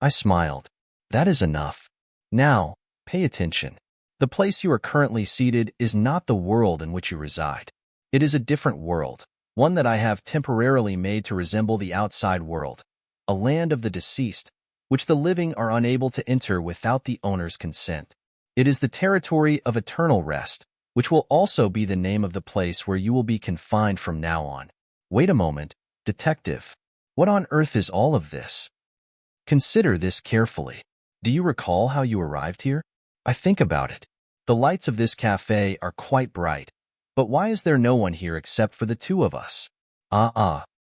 I smiled. That is enough. Now, pay attention. The place you are currently seated is not the world in which you reside. It is a different world, one that I have temporarily made to resemble the outside world, a land of the deceased, which the living are unable to enter without the owner's consent. It is the territory of eternal rest, which will also be the name of the place where you will be confined from now on. Wait a moment, Detective. What on earth is all of this? Consider this carefully. Do you recall how you arrived here? I think about it. The lights of this cafe are quite bright. But why is there no one here except for the two of us?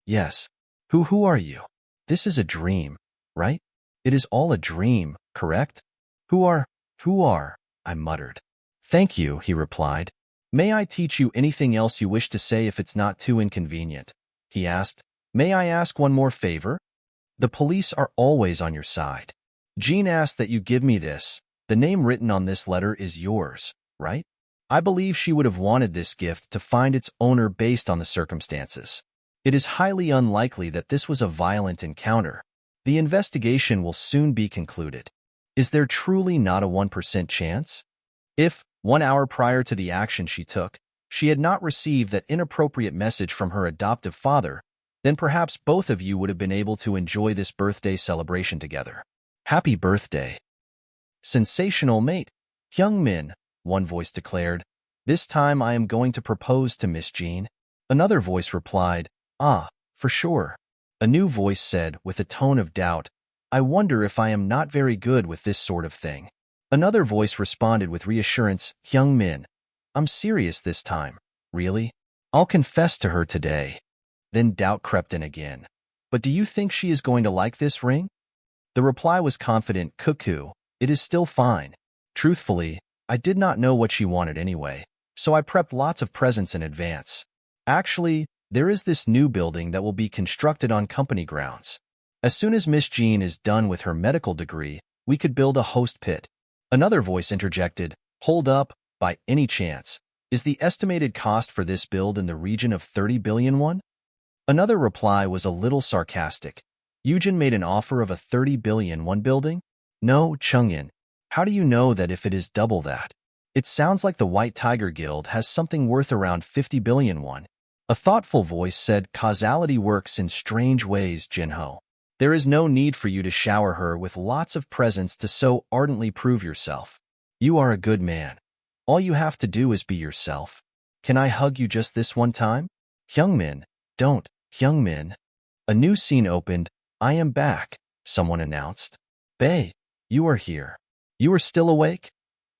Yes. Who are you? This is a dream, right? It is all a dream, correct? Who are, I muttered. Thank you, he replied. May I teach you anything else you wish to say if it's not too inconvenient? He asked. May I ask one more favor? The police are always on your side. Jean asked that you give me this. The name written on this letter is yours, right? I believe she would have wanted this gift to find its owner based on the circumstances. It is highly unlikely that this was a violent encounter. The investigation will soon be concluded. Is there truly not a 1% chance? If, 1 hour prior to the action she took, she had not received that inappropriate message from her adoptive father, then perhaps both of you would have been able to enjoy this birthday celebration together. Happy birthday. Sensational, mate. Hyung-min, one voice declared. This time I am going to propose to Miss Jean. Another voice replied, for sure. A new voice said, with a tone of doubt, I wonder if I am not very good with this sort of thing. Another voice responded with reassurance, Hyung-min, I'm serious this time. Really? I'll confess to her today. Then doubt crept in again. But do you think she is going to like this ring? The reply was confident, Cuckoo, it is still fine. Truthfully, I did not know what she wanted anyway, so I prepped lots of presents in advance. Actually, there is this new building that will be constructed on company grounds. As soon as Miss Jean is done with her medical degree, we could build a host pit. Another voice interjected, Hold up, by any chance, is the estimated cost for this build in the region of 30 billion won? Another reply was a little sarcastic. Yujin made an offer of a 30 billion won building? No, Chungin. How do you know that if it is double that? It sounds like the White Tiger Guild has something worth around 50 billion won. A thoughtful voice said, Causality works in strange ways, Jinho. There is no need for you to shower her with lots of presents to so ardently prove yourself. You are a good man. All you have to do is be yourself. Can I hug you just this one time? Hyung-min, don't, Hyung-min. A new scene opened. I am back, someone announced. Bae, you are here. You are still awake?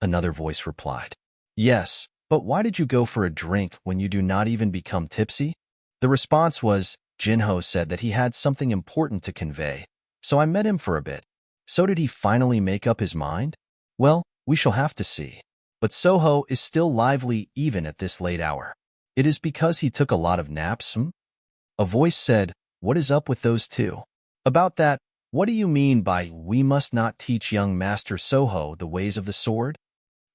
Another voice replied. Yes, but why did you go for a drink when you do not even become tipsy? The response was, Jinho said that he had something important to convey, so I met him for a bit. So did he finally make up his mind? Well, we shall have to see. But Soho is still lively even at this late hour. It is because he took a lot of naps, A voice said, What is up with those two? About that, what do you mean by we must not teach young Master Soho the ways of the sword?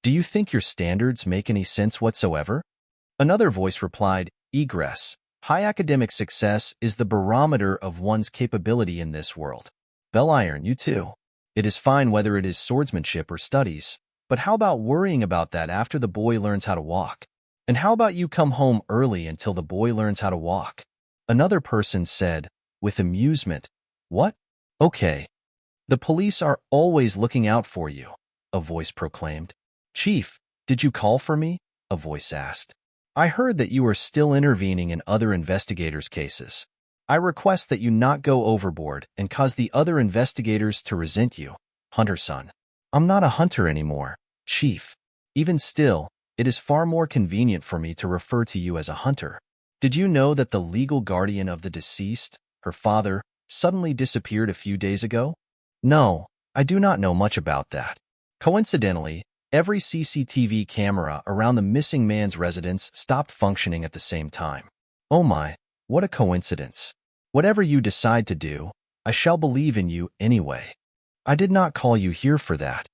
Do you think your standards make any sense whatsoever? Another voice replied, Egress. High academic success is the barometer of one's capability in this world. Bell Iron, you too. It is fine whether it is swordsmanship or studies, but how about worrying about that after the boy learns how to walk? And how about you come home early until the boy learns how to walk? Another person said, with amusement, What? Okay. The police are always looking out for you, a voice proclaimed. Chief, did you call for me? A voice asked. I heard that you are still intervening in other investigators' cases. I request that you not go overboard and cause the other investigators to resent you, Hunter-san. I'm not a hunter anymore, Chief. Even still, it is far more convenient for me to refer to you as a hunter. Did you know that the legal guardian of the deceased, her father, suddenly disappeared a few days ago? No, I do not know much about that. Coincidentally, every CCTV camera around the missing man's residence stopped functioning at the same time. Oh my, what a coincidence. Whatever you decide to do, I shall believe in you anyway. I did not call you here for that.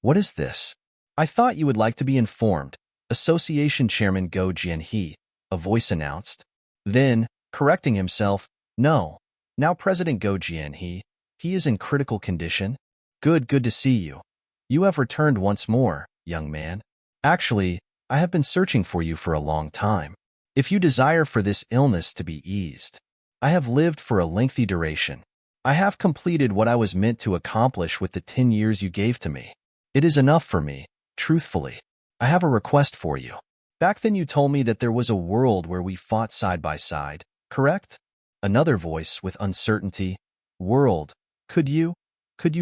What is this? I thought you would like to be informed, Association Chairman Go Jian-hee, a voice announced. Then, correcting himself, no. Now President Go Jian-hee, he is in critical condition. Good to see you. You have returned once more, young man. Actually, I have been searching for you for a long time. If you desire for this illness to be eased, I have lived for a lengthy duration. I have completed what I was meant to accomplish with the 10 years you gave to me. It is enough for me, truthfully. I have a request for you. Back then you told me that there was a world where we fought side by side, correct? Another voice with uncertainty. World. Could you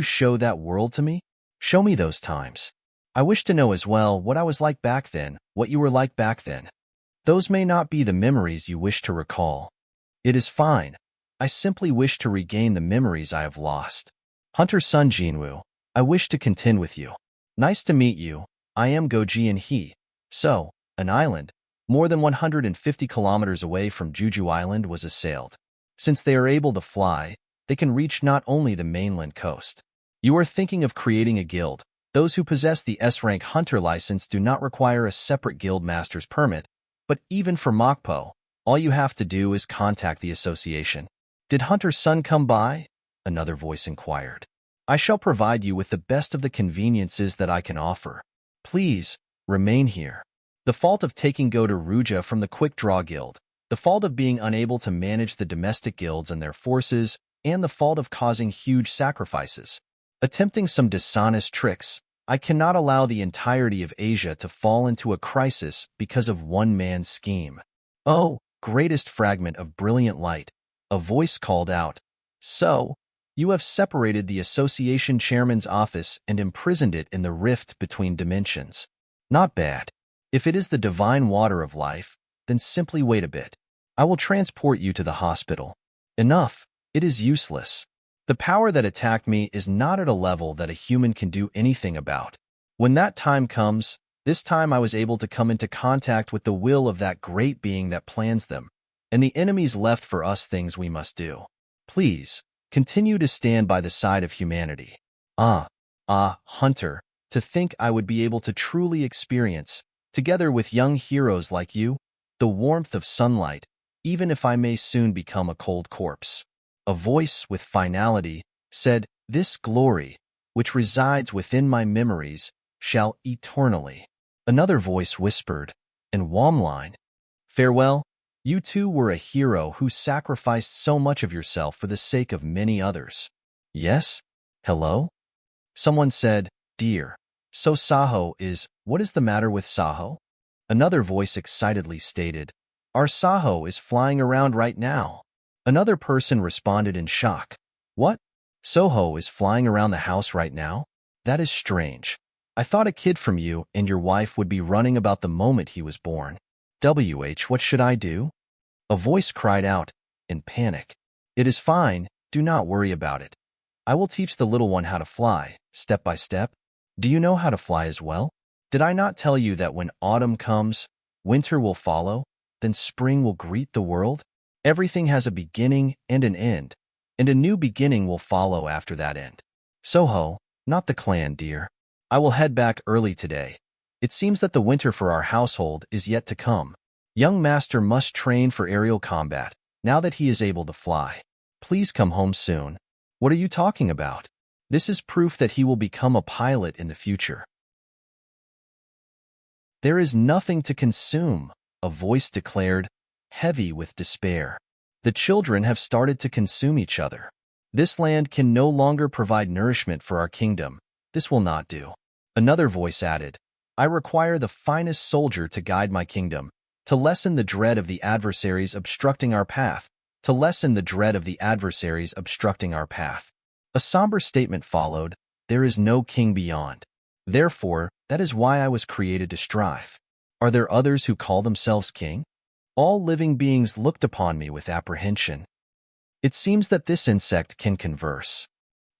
show that world to me? Show me those times. I wish to know as well what I was like back then, what you were like back then. Those may not be the memories you wish to recall. It is fine. I simply wish to regain the memories I have lost. Hunter Sung Jin-Woo, I wish to contend with you. Nice to meet you. I am Goji and he. So, an island, more than 150 kilometers away from Jeju Island, was assailed. Since they are able to fly, they can reach not only the mainland coast. You are thinking of creating a guild. Those who possess the S-rank hunter license do not require a separate guild master's permit, but even for Mokpo, all you have to do is contact the association. Did Hunter Sun come by? Another voice inquired. I shall provide you with the best of the conveniences that I can offer. Please, remain here. The fault of taking Go to Ruja from the Quick Draw Guild, the fault of being unable to manage the domestic guilds and their forces, and the fault of causing huge sacrifices. Attempting some dishonest tricks, I cannot allow the entirety of Asia to fall into a crisis because of one man's scheme. Oh, greatest fragment of brilliant light, a voice called out. So, you have separated the association chairman's office and imprisoned it in the rift between dimensions. Not bad. If it is the divine water of life, then simply wait a bit. I will transport you to the hospital. Enough. It is useless. The power that attacked me is not at a level that a human can do anything about. When that time comes, this time I was able to come into contact with the will of that great being that plans them, and the enemies left for us things we must do. Please, continue to stand by the side of humanity. Hunter, to think I would be able to truly experience, together with young heroes like you, the warmth of sunlight, even if I may soon become a cold corpse. A voice with finality said, this glory, which resides within my memories, shall eternally. Another voice whispered, in Womline, farewell, you too were a hero who sacrificed so much of yourself for the sake of many others. Yes? Hello? Someone said, dear. So Saho is, what is the matter with Saho? Another voice excitedly stated, our Saho is flying around right now. Another person responded in shock. What? Soho is flying around the house right now? That is strange. I thought a kid from you and your wife would be running about the moment he was born. What should I do? A voice cried out, in panic. It is fine, do not worry about it. I will teach the little one how to fly, step by step. Do you know how to fly as well? Did I not tell you that when autumn comes, winter will follow, then spring will greet the world? Everything has a beginning and an end, and a new beginning will follow after that end. Soho, not the clan, dear. I will head back early today. It seems that the winter for our household is yet to come. Young master must train for aerial combat, now that he is able to fly. Please come home soon. What are you talking about? This is proof that he will become a pilot in the future. There is nothing to consume, a voice declared, heavy with despair. The children have started to consume each other. This land can no longer provide nourishment for our kingdom. This will not do. Another voice added, I require the finest soldier to guide my kingdom, to lessen the dread of the adversaries obstructing our path, to lessen the dread of the adversaries obstructing our path. A somber statement followed, there is no king beyond. Therefore, that is why I was created to strive. Are there others who call themselves king? All living beings looked upon me with apprehension. It seems that this insect can converse.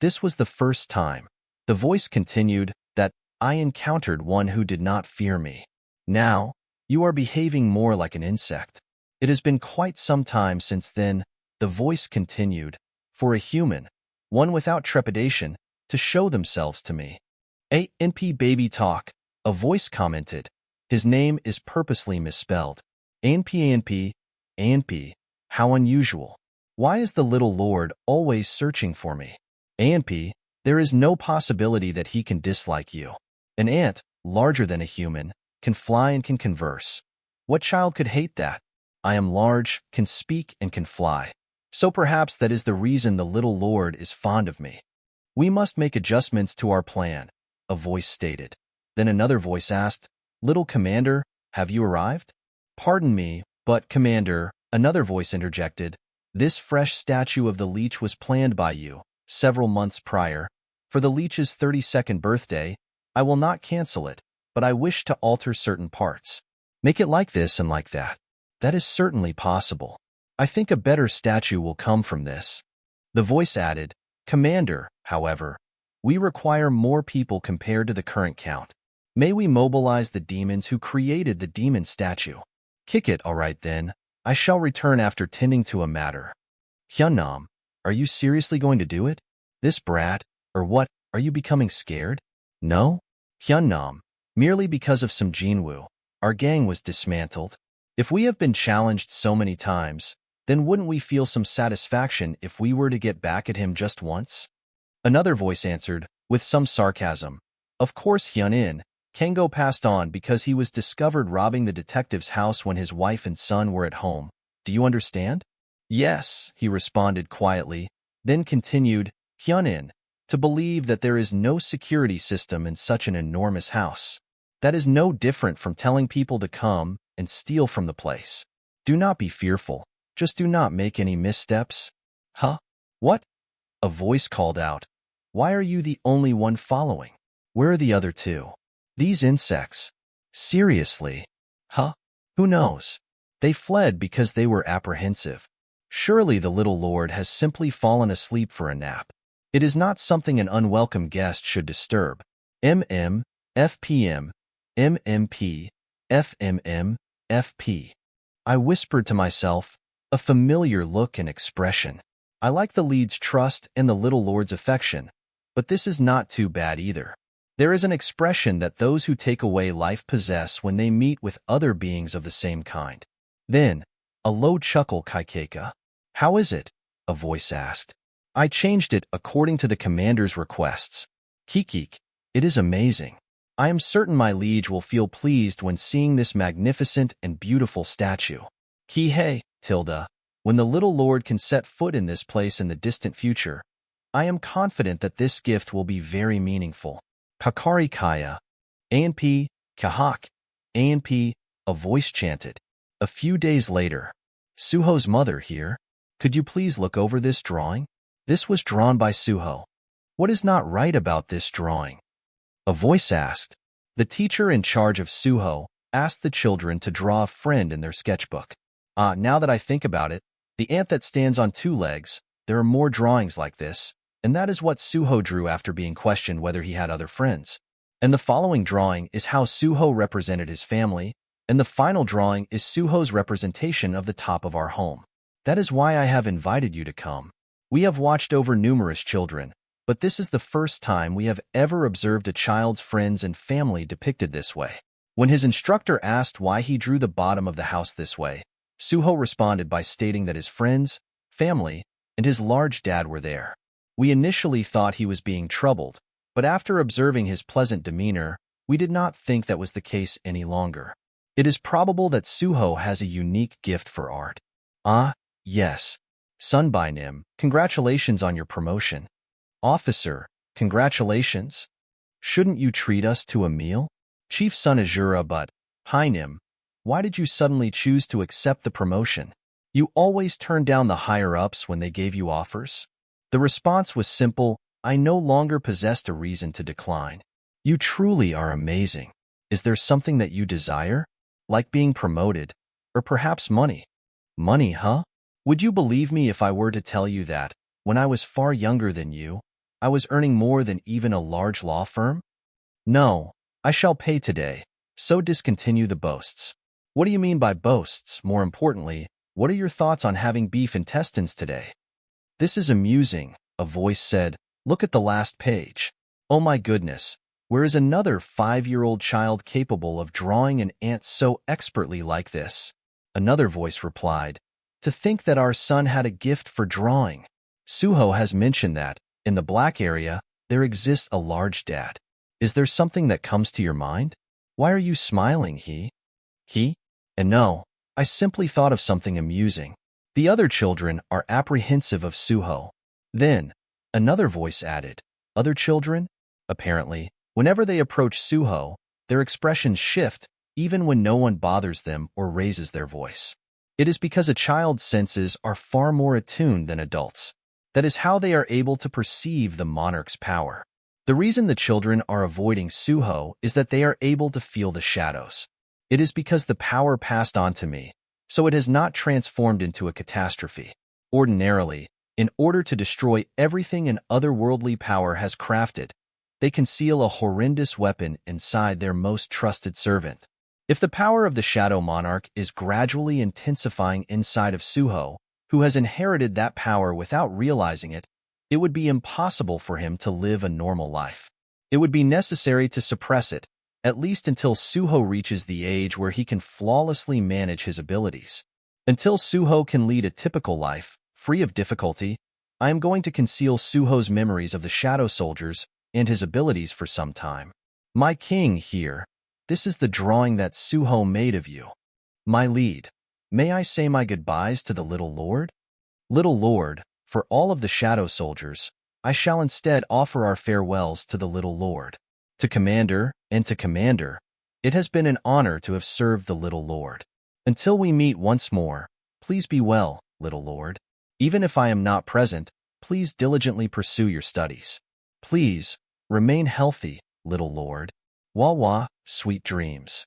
This was the first time, the voice continued, that I encountered one who did not fear me. Now, you are behaving more like an insect. It has been quite some time since then, the voice continued, for a human, one without trepidation, to show themselves to me. ANP baby talk, a voice commented. His name is purposely misspelled. ANP, how unusual. Why is the little lord always searching for me? ANP, there is no possibility that he can dislike you. An ant, larger than a human, can fly and can converse. What child could hate that? I am large, can speak, and can fly. So perhaps that is the reason the little lord is fond of me. We must make adjustments to our plan, a voice stated. Then another voice asked, Little Commander, have you arrived? Pardon me, but Commander, another voice interjected, this fresh statue of the leech was planned by you, several months prior, for the leech's 32nd birthday, I will not cancel it, but I wish to alter certain parts. Make it like this and like that. That is certainly possible. I think a better statue will come from this. The voice added, Commander, however, we require more people compared to the current count. May we mobilize the demons who created the demon statue? Kick it, all right then. I shall return after tending to a matter. Hyunnam, are you seriously going to do it? This brat, or what, are you becoming scared? No? Hyunnam, merely because of Sung Jin-Woo, our gang was dismantled. If we have been challenged so many times, then wouldn't we feel some satisfaction if we were to get back at him just once? Another voice answered, with some sarcasm. Of course Hyun-in. Kango passed on because he was discovered robbing the detective's house when his wife and son were at home. Do you understand? Yes, he responded quietly, then continued, Hyun-in, to believe that there is no security system in such an enormous house. That is no different from telling people to come and steal from the place. Do not be fearful. Just do not make any missteps. Huh? What? A voice called out. Why are you the only one following? Where are the other two? These insects. Seriously? Huh? Who knows? They fled because they were apprehensive. Surely the little lord has simply fallen asleep for a nap. It is not something an unwelcome guest should disturb. FPM, MMP, FP. I whispered to myself, a familiar look and expression. I like the lead's trust and the little lord's affection, but this is not too bad either. There is an expression that those who take away life possess when they meet with other beings of the same kind. Then, a low chuckle Kaikeka. How is it? A voice asked. I changed it according to the commander's requests. Kikik, it is amazing. I am certain my liege will feel pleased when seeing this magnificent and beautiful statue. Kihei, Tilda, when the little lord can set foot in this place in the distant future, I am confident that this gift will be very meaningful. Kakari Kaya, A&P, Kahak, A&P, a voice chanted. A few days later, Suho's mother here. Could you please look over this drawing? This was drawn by Suho. What is not right about this drawing? A voice asked. The teacher in charge of Suho asked the children to draw a friend in their sketchbook. Now that I think about it, the ant that stands on two legs, there are more drawings like this, and that is what Suho drew after being questioned whether he had other friends. And the following drawing is how Suho represented his family, and the final drawing is Suho's representation of the top of our home. That is why I have invited you to come. We have watched over numerous children, but this is the first time we have ever observed a child's friends and family depicted this way. When his instructor asked why he drew the bottom of the house this way, Suho responded by stating that his friends, family, and his large dad were there. We initially thought he was being troubled, but after observing his pleasant demeanor, we did not think that was the case any longer. It is probable that Suho has a unique gift for art. Yes. Sunbainim, congratulations on your promotion. Officer, congratulations. Shouldn't you treat us to a meal? Chief Sun Azura, but, Hainim, why did you suddenly choose to accept the promotion? You always turn down the higher-ups when they gave you offers. The response was simple, I no longer possessed a reason to decline. You truly are amazing. Is there something that you desire? Like being promoted? Or perhaps money? Money, huh? Would you believe me if I were to tell you that, when I was far younger than you, I was earning more than even a large law firm? No, I shall pay today, so discontinue the boasts. What do you mean by boasts? More importantly, what are your thoughts on having beef intestines today? This is amusing, a voice said. Look at the last page. Oh my goodness, where is another 5-year-old child capable of drawing an ant so expertly like this? Another voice replied, to think that our son had a gift for drawing. Suho has mentioned that, in the black area, there exists a large dad. Is there something that comes to your mind? Why are you smiling, he? And no, I simply thought of something amusing. The other children are apprehensive of Suho. Then, another voice added, other children? Apparently, whenever they approach Suho, their expressions shift, even when no one bothers them or raises their voice. It is because a child's senses are far more attuned than adults. That is how they are able to perceive the monarch's power. The reason the children are avoiding Suho is that they are able to feel the shadows. It is because the power passed on to me, so it has not transformed into a catastrophe. Ordinarily, in order to destroy everything an otherworldly power has crafted, they conceal a horrendous weapon inside their most trusted servant. If the power of the Shadow Monarch is gradually intensifying inside of Suho, who has inherited that power without realizing it, it would be impossible for him to live a normal life. It would be necessary to suppress it, at least until Suho reaches the age where he can flawlessly manage his abilities. Until Suho can lead a typical life, free of difficulty, I am going to conceal Suho's memories of the Shadow Soldiers and his abilities for some time. My king, here, this is the drawing that Suho made of you. My lead. May I say my goodbyes to the Little Lord? Little Lord, for all of the Shadow Soldiers, I shall instead offer our farewells to the Little Lord. To Commander, and to Commander, it has been an honor to have served the Little Lord. Until we meet once more, please be well, Little Lord. Even if I am not present, please diligently pursue your studies. Please, remain healthy, Little Lord. Wah-wah, sweet dreams.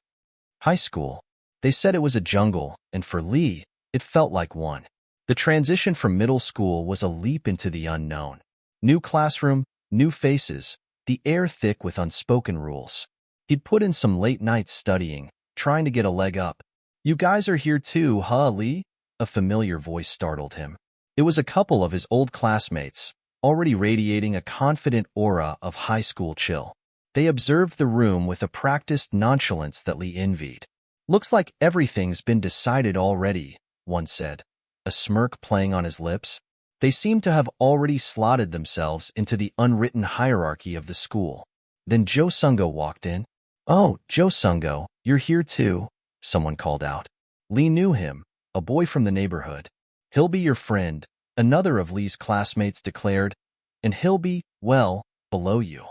High school. They said it was a jungle, and for Lee, it felt like one. The transition from middle school was a leap into the unknown. New classroom, new faces, the air thick with unspoken rules. He'd put in some late nights studying, trying to get a leg up. You guys are here too, huh, Lee? A familiar voice startled him. It was a couple of his old classmates, already radiating a confident aura of high school chill. They observed the room with a practiced nonchalance that Lee envied. Looks like everything's been decided already, one said, a smirk playing on his lips. They seemed to have already slotted themselves into the unwritten hierarchy of the school. Then Jo Sungo walked in. Oh, Jo Sungo, you're here too, someone called out. Lee knew him, a boy from the neighborhood. He'll be your friend, another of Lee's classmates declared, and he'll be, well, below you.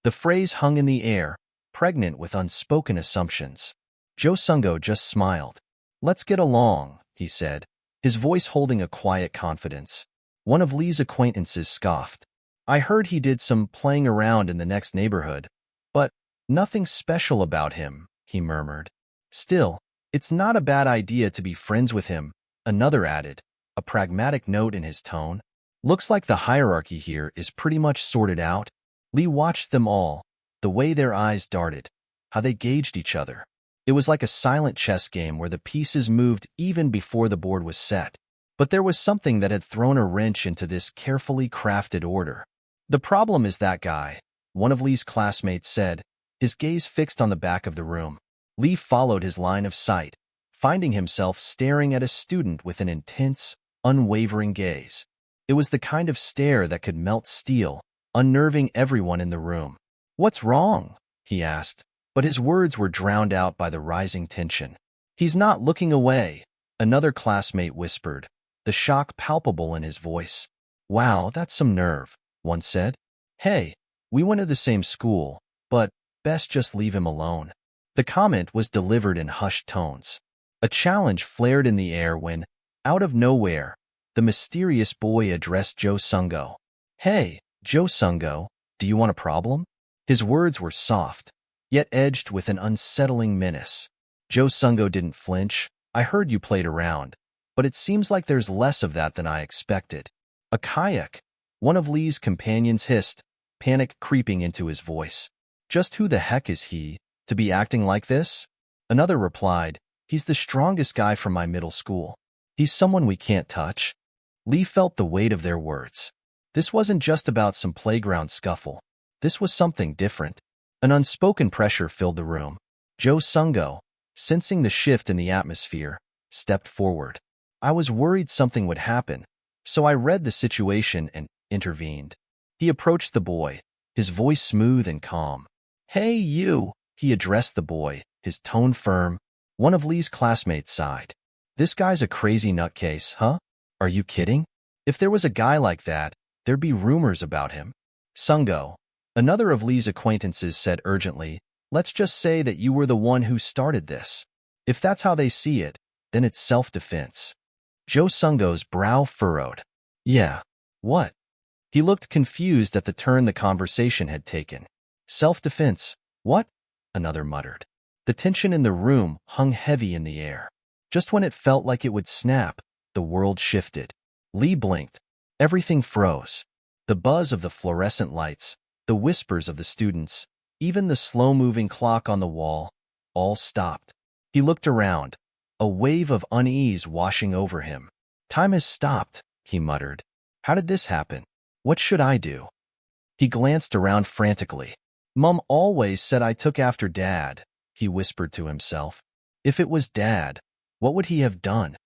The phrase hung in the air, pregnant with unspoken assumptions. Jo Sungo just smiled. Let's get along, he said, his voice holding a quiet confidence. One of Lee's acquaintances scoffed. I heard he did some playing around in the next neighborhood, but nothing special about him, he murmured. Still, it's not a bad idea to be friends with him, another added, a pragmatic note in his tone. Looks like the hierarchy here is pretty much sorted out. Lee watched them all, the way their eyes darted, how they gauged each other. It was like a silent chess game where the pieces moved even before the board was set. But there was something that had thrown a wrench into this carefully crafted order. The problem is that guy, one of Lee's classmates said, his gaze fixed on the back of the room. Lee followed his line of sight, finding himself staring at a student with an intense, unwavering gaze. It was the kind of stare that could melt steel, unnerving everyone in the room. What's wrong? He asked, but his words were drowned out by the rising tension. He's not looking away, another classmate whispered, the shock palpable in his voice. Wow, that's some nerve, one said. Hey, we went to the same school, but best just leave him alone. The comment was delivered in hushed tones. A challenge flared in the air when, out of nowhere, the mysterious boy addressed Jo Sungo. Hey, Jo Sungo, do you want a problem? His words were soft, yet edged with an unsettling menace. Jo Sungo didn't flinch. I heard you played around, but it seems like there's less of that than I expected. A kayak, one of Lee's companions hissed, panic creeping into his voice. Just who the heck is he, to be acting like this? Another replied, he's the strongest guy from my middle school. He's someone we can't touch. Lee felt the weight of their words. This wasn't just about some playground scuffle. This was something different. An unspoken pressure filled the room. Jo Sungo, sensing the shift in the atmosphere, stepped forward. I was worried something would happen, so I read the situation and intervened. He approached the boy, his voice smooth and calm. Hey, you, he addressed the boy, his tone firm. One of Lee's classmates sighed. This guy's a crazy nutcase, huh? Are you kidding? If there was a guy like that, there'd be rumors about him. Sungo, another of Lee's acquaintances said urgently, let's just say that you were the one who started this. If that's how they see it, then it's self-defense. Jo Sungo's brow furrowed. Yeah. What? He looked confused at the turn the conversation had taken. Self-defense. What? Another muttered. The tension in the room hung heavy in the air. Just when it felt like it would snap, the world shifted. Lee blinked. Everything froze. The buzz of the fluorescent lights, the whispers of the students, even the slow-moving clock on the wall, all stopped. He looked around, a wave of unease washing over him. Time has stopped, he muttered. How did this happen? What should I do? He glanced around frantically. Mom always said I took after Dad, he whispered to himself. If it was Dad, what would he have done?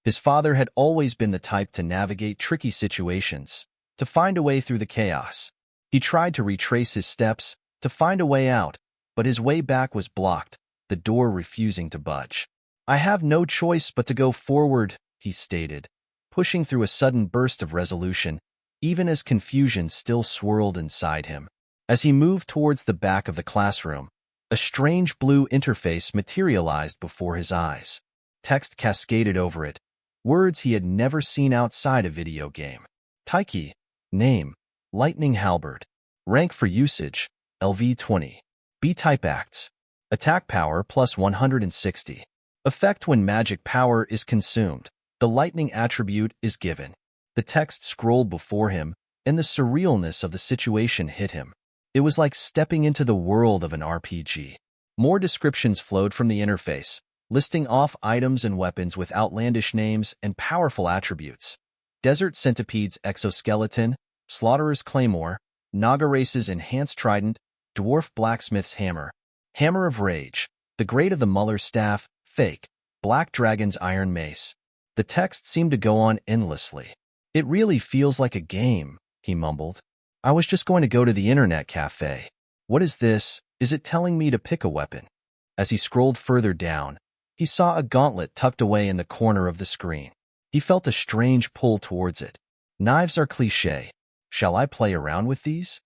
His father had always been the type to navigate tricky situations, to find a way through the chaos. He tried to retrace his steps, to find a way out, but his way back was blocked, the door refusing to budge. I have no choice but to go forward, he stated, pushing through a sudden burst of resolution, even as confusion still swirled inside him. As he moved towards the back of the classroom, a strange blue interface materialized before his eyes. Text cascaded over it, words he had never seen outside a video game. Taiki. Name. Lightning Halberd. Rank for usage. LV20. B-type acts. Attack power plus 160. Effect when magic power is consumed. The lightning attribute is given. The text scrolled before him, and the surrealness of the situation hit him. It was like stepping into the world of an RPG. More descriptions flowed from the interface, listing off items and weapons with outlandish names and powerful attributes. Desert Centipede's exoskeleton, Slaughterer's claymore, Naga Race's enhanced trident, Dwarf Blacksmith's hammer, Hammer of Rage, the Great of the Muller's staff, fake, Black Dragon's iron mace. The text seemed to go on endlessly. It really feels like a game, he mumbled. I was just going to go to the internet cafe. What is this? Is it telling me to pick a weapon? As he scrolled further down, he saw a gauntlet tucked away in the corner of the screen. He felt a strange pull towards it. Knives are cliché. Shall I play around with these?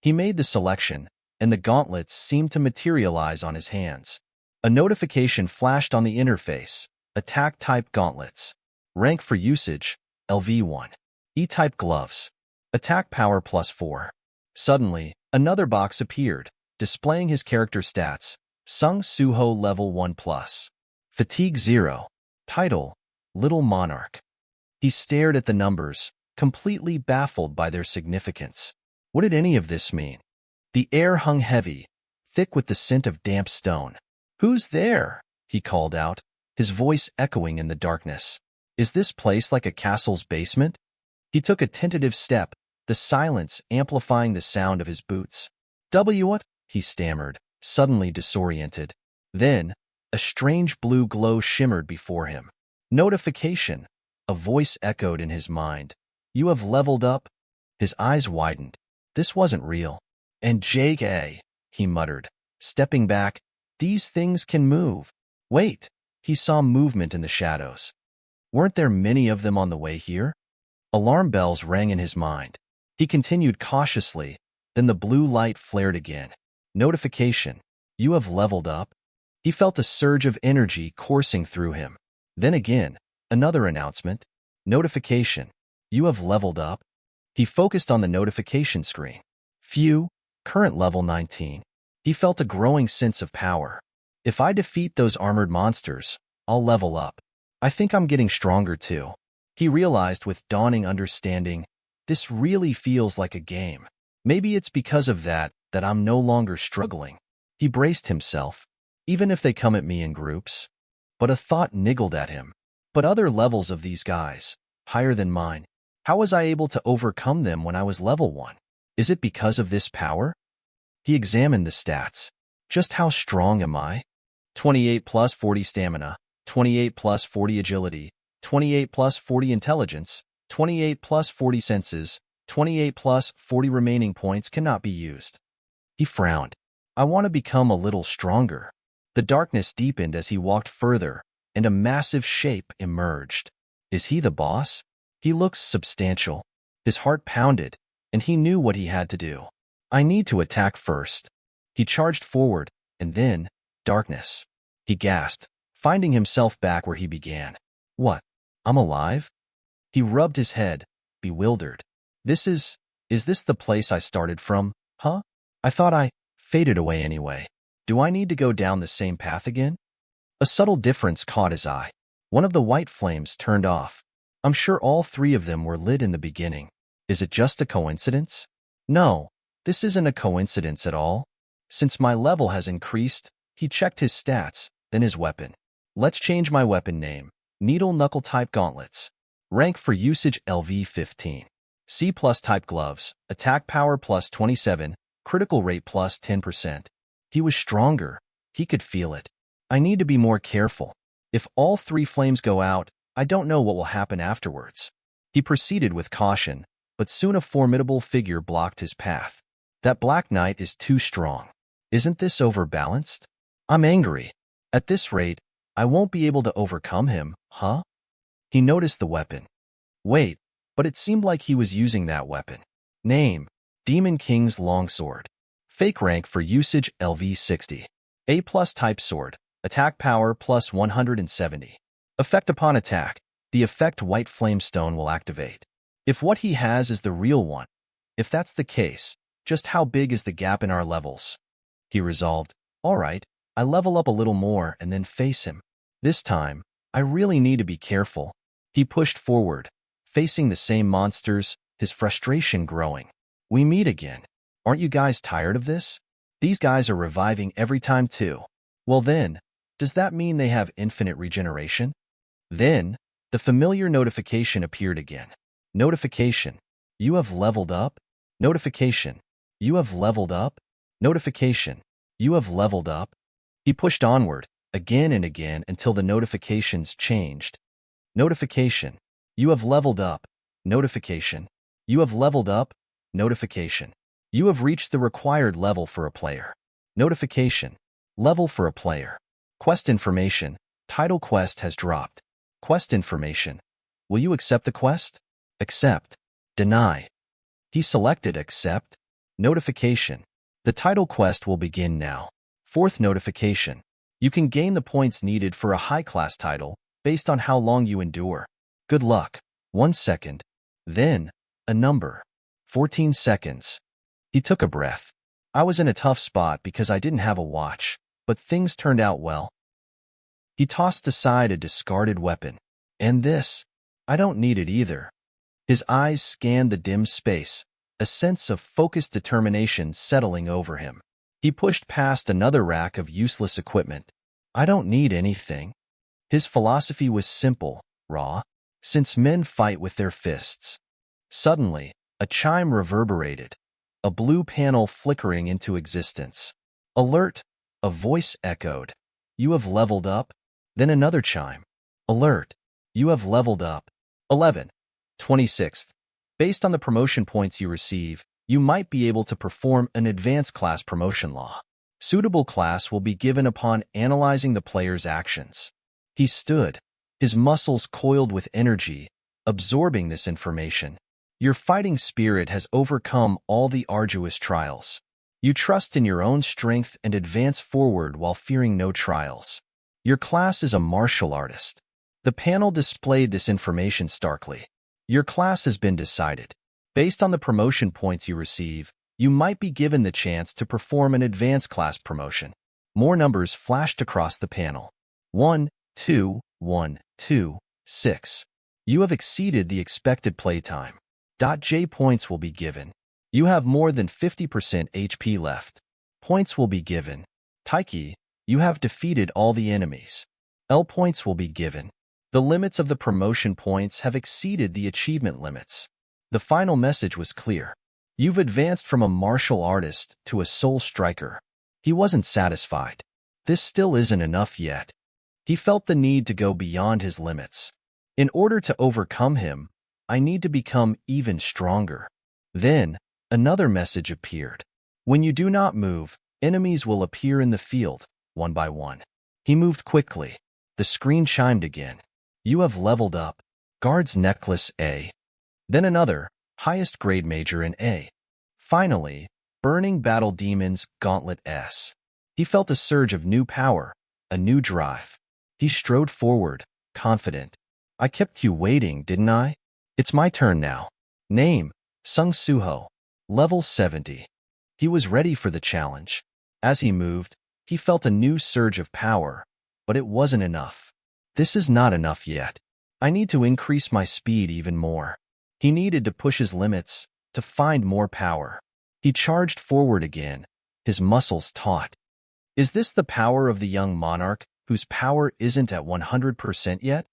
He made the selection, and the gauntlets seemed to materialize on his hands. A notification flashed on the interface. Attack-type gauntlets. Rank for usage, LV1. E-type gloves. Attack power plus 4. Suddenly, another box appeared, displaying his character stats. Sung Jin-Woo level 1+. Fatigue 0. Title, Little Monarch. He stared at the numbers, completely baffled by their significance. What did any of this mean? The air hung heavy, thick with the scent of damp stone. Who's there? He called out, his voice echoing in the darkness. Is this place like a castle's basement? He took a tentative step, the silence amplifying the sound of his boots. What? He stammered, suddenly disoriented. Then, a strange blue glow shimmered before him. Notification. A voice echoed in his mind. You have leveled up? His eyes widened. This wasn't real. And Jake, he muttered, stepping back. These things can move. Wait. He saw movement in the shadows. Weren't there many of them on the way here? Alarm bells rang in his mind. He continued cautiously, then the blue light flared again. Notification. You have leveled up? He felt a surge of energy coursing through him. Then again, another announcement. Notification. You have leveled up? He focused on the notification screen. Phew, current level 19. He felt a growing sense of power. If I defeat those armored monsters, I'll level up. I think I'm getting stronger too. He realized with dawning understanding, this really feels like a game. Maybe it's because of that I'm no longer struggling. He braced himself, even if they come at me in groups. But a thought niggled at him. But other levels of these guys, higher than mine, how was I able to overcome them when I was level 1? Is it because of this power? He examined the stats. Just how strong am I? 28 plus 40 stamina, 28 plus 40 agility, 28 plus 40 intelligence, 28 plus 40 senses, 28 plus 40 remaining points cannot be used. He frowned. I want to become a little stronger. The darkness deepened as he walked further, and a massive shape emerged. Is he the boss? He looks substantial. His heart pounded, and he knew what he had to do. I need to attack first. He charged forward, and then, darkness. He gasped, finding himself back where he began. What? I'm alive? He rubbed his head, bewildered. This is Is this the place I started from? Huh? I thought I faded away anyway. Do I need to go down the same path again? A subtle difference caught his eye. One of the white flames turned off. I'm sure all three of them were lit in the beginning. Is it just a coincidence? No, this isn't a coincidence at all. Since my level has increased, he checked his stats, then his weapon. Let's change my weapon name. Needle Knuckle Type Gauntlets. Rank for usage LV 15. C+ type gloves. Attack power plus 27. Critical rate plus 10%. He was stronger. He could feel it. I need to be more careful. If all three flames go out, I don't know what will happen afterwards. He proceeded with caution, but soon a formidable figure blocked his path. That Black Knight is too strong. Isn't this overbalanced? I'm angry. At this rate, I won't be able to overcome him, huh? He noticed the weapon. Wait, but it seemed like he was using that weapon. Name: Demon King's Longsword. Fake rank for usage LV 60. A+ type sword. Attack power plus 170. Effect upon attack. The effect White Flame Stone will activate. If what he has is the real one, if that's the case, just how big is the gap in our levels? He resolved, all right, I level up a little more and then face him. This time, I really need to be careful. He pushed forward, facing the same monsters, his frustration growing. We meet again. Aren't you guys tired of this? These guys are reviving every time too. Well then, does that mean they have infinite regeneration? Then, the familiar notification appeared again. Notification: You have leveled up? Notification: You have leveled up? Notification: You have leveled up? He pushed onward, again and again until the notifications changed. Notification: You have leveled up. Notification: You have leveled up. Notification: You have reached the required level for a player. Notification: Level for a player. Quest information: Title quest has dropped. Quest information: Will you accept the quest? Accept. Deny. He selected accept. Notification: The title quest will begin now. Fourth notification: You can gain the points needed for a high-class title based on how long you endure. Good luck. 1 second. Then, a number. 14 seconds. He took a breath. I was in a tough spot because I didn't have a watch, but things turned out well. He tossed aside a discarded weapon. And this? I don't need it either. His eyes scanned the dim space, a sense of focused determination settling over him. He pushed past another rack of useless equipment. I don't need anything. His philosophy was simple, raw, since men fight with their fists. Suddenly, a chime reverberated, a blue panel flickering into existence. Alert! A voice echoed. You have leveled up? Then another chime. Alert! You have leveled up. 11. 26th. Based on the promotion points you receive, you might be able to perform an advanced class promotion law. Suitable class will be given upon analyzing the player's actions. He stood, his muscles coiled with energy, absorbing this information. Your fighting spirit has overcome all the arduous trials. You trust in your own strength and advance forward while fearing no trials. Your class is a martial artist. The panel displayed this information starkly. Your class has been decided. Based on the promotion points you receive, you might be given the chance to perform an advanced class promotion. More numbers flashed across the panel. 1, 2, 1, 2, 6. You have exceeded the expected playtime. J points will be given. You have more than 50% HP left. Points will be given. Taiki, you have defeated all the enemies. L points will be given. The limits of the promotion points have exceeded the achievement limits. The final message was clear. You've advanced from a martial artist to a soul striker. He wasn't satisfied. This still isn't enough yet. He felt the need to go beyond his limits. In order to overcome him, I need to become even stronger. Then, another message appeared. When you do not move, enemies will appear in the field, one by one. He moved quickly. The screen chimed again. You have leveled up. Guard's Necklace A. Then another, highest grade major in A. Finally, Burning Battle Demon's Gauntlet S. He felt a surge of new power, a new drive. He strode forward, confident. I kept you waiting, didn't I? It's my turn now. Name: Sung Suho. Level 70. He was ready for the challenge. As he moved, he felt a new surge of power, but it wasn't enough. This is not enough yet. I need to increase my speed even more. He needed to push his limits, to find more power. He charged forward again, his muscles taut. Is this the power of the young monarch, whose power isn't at 100% yet?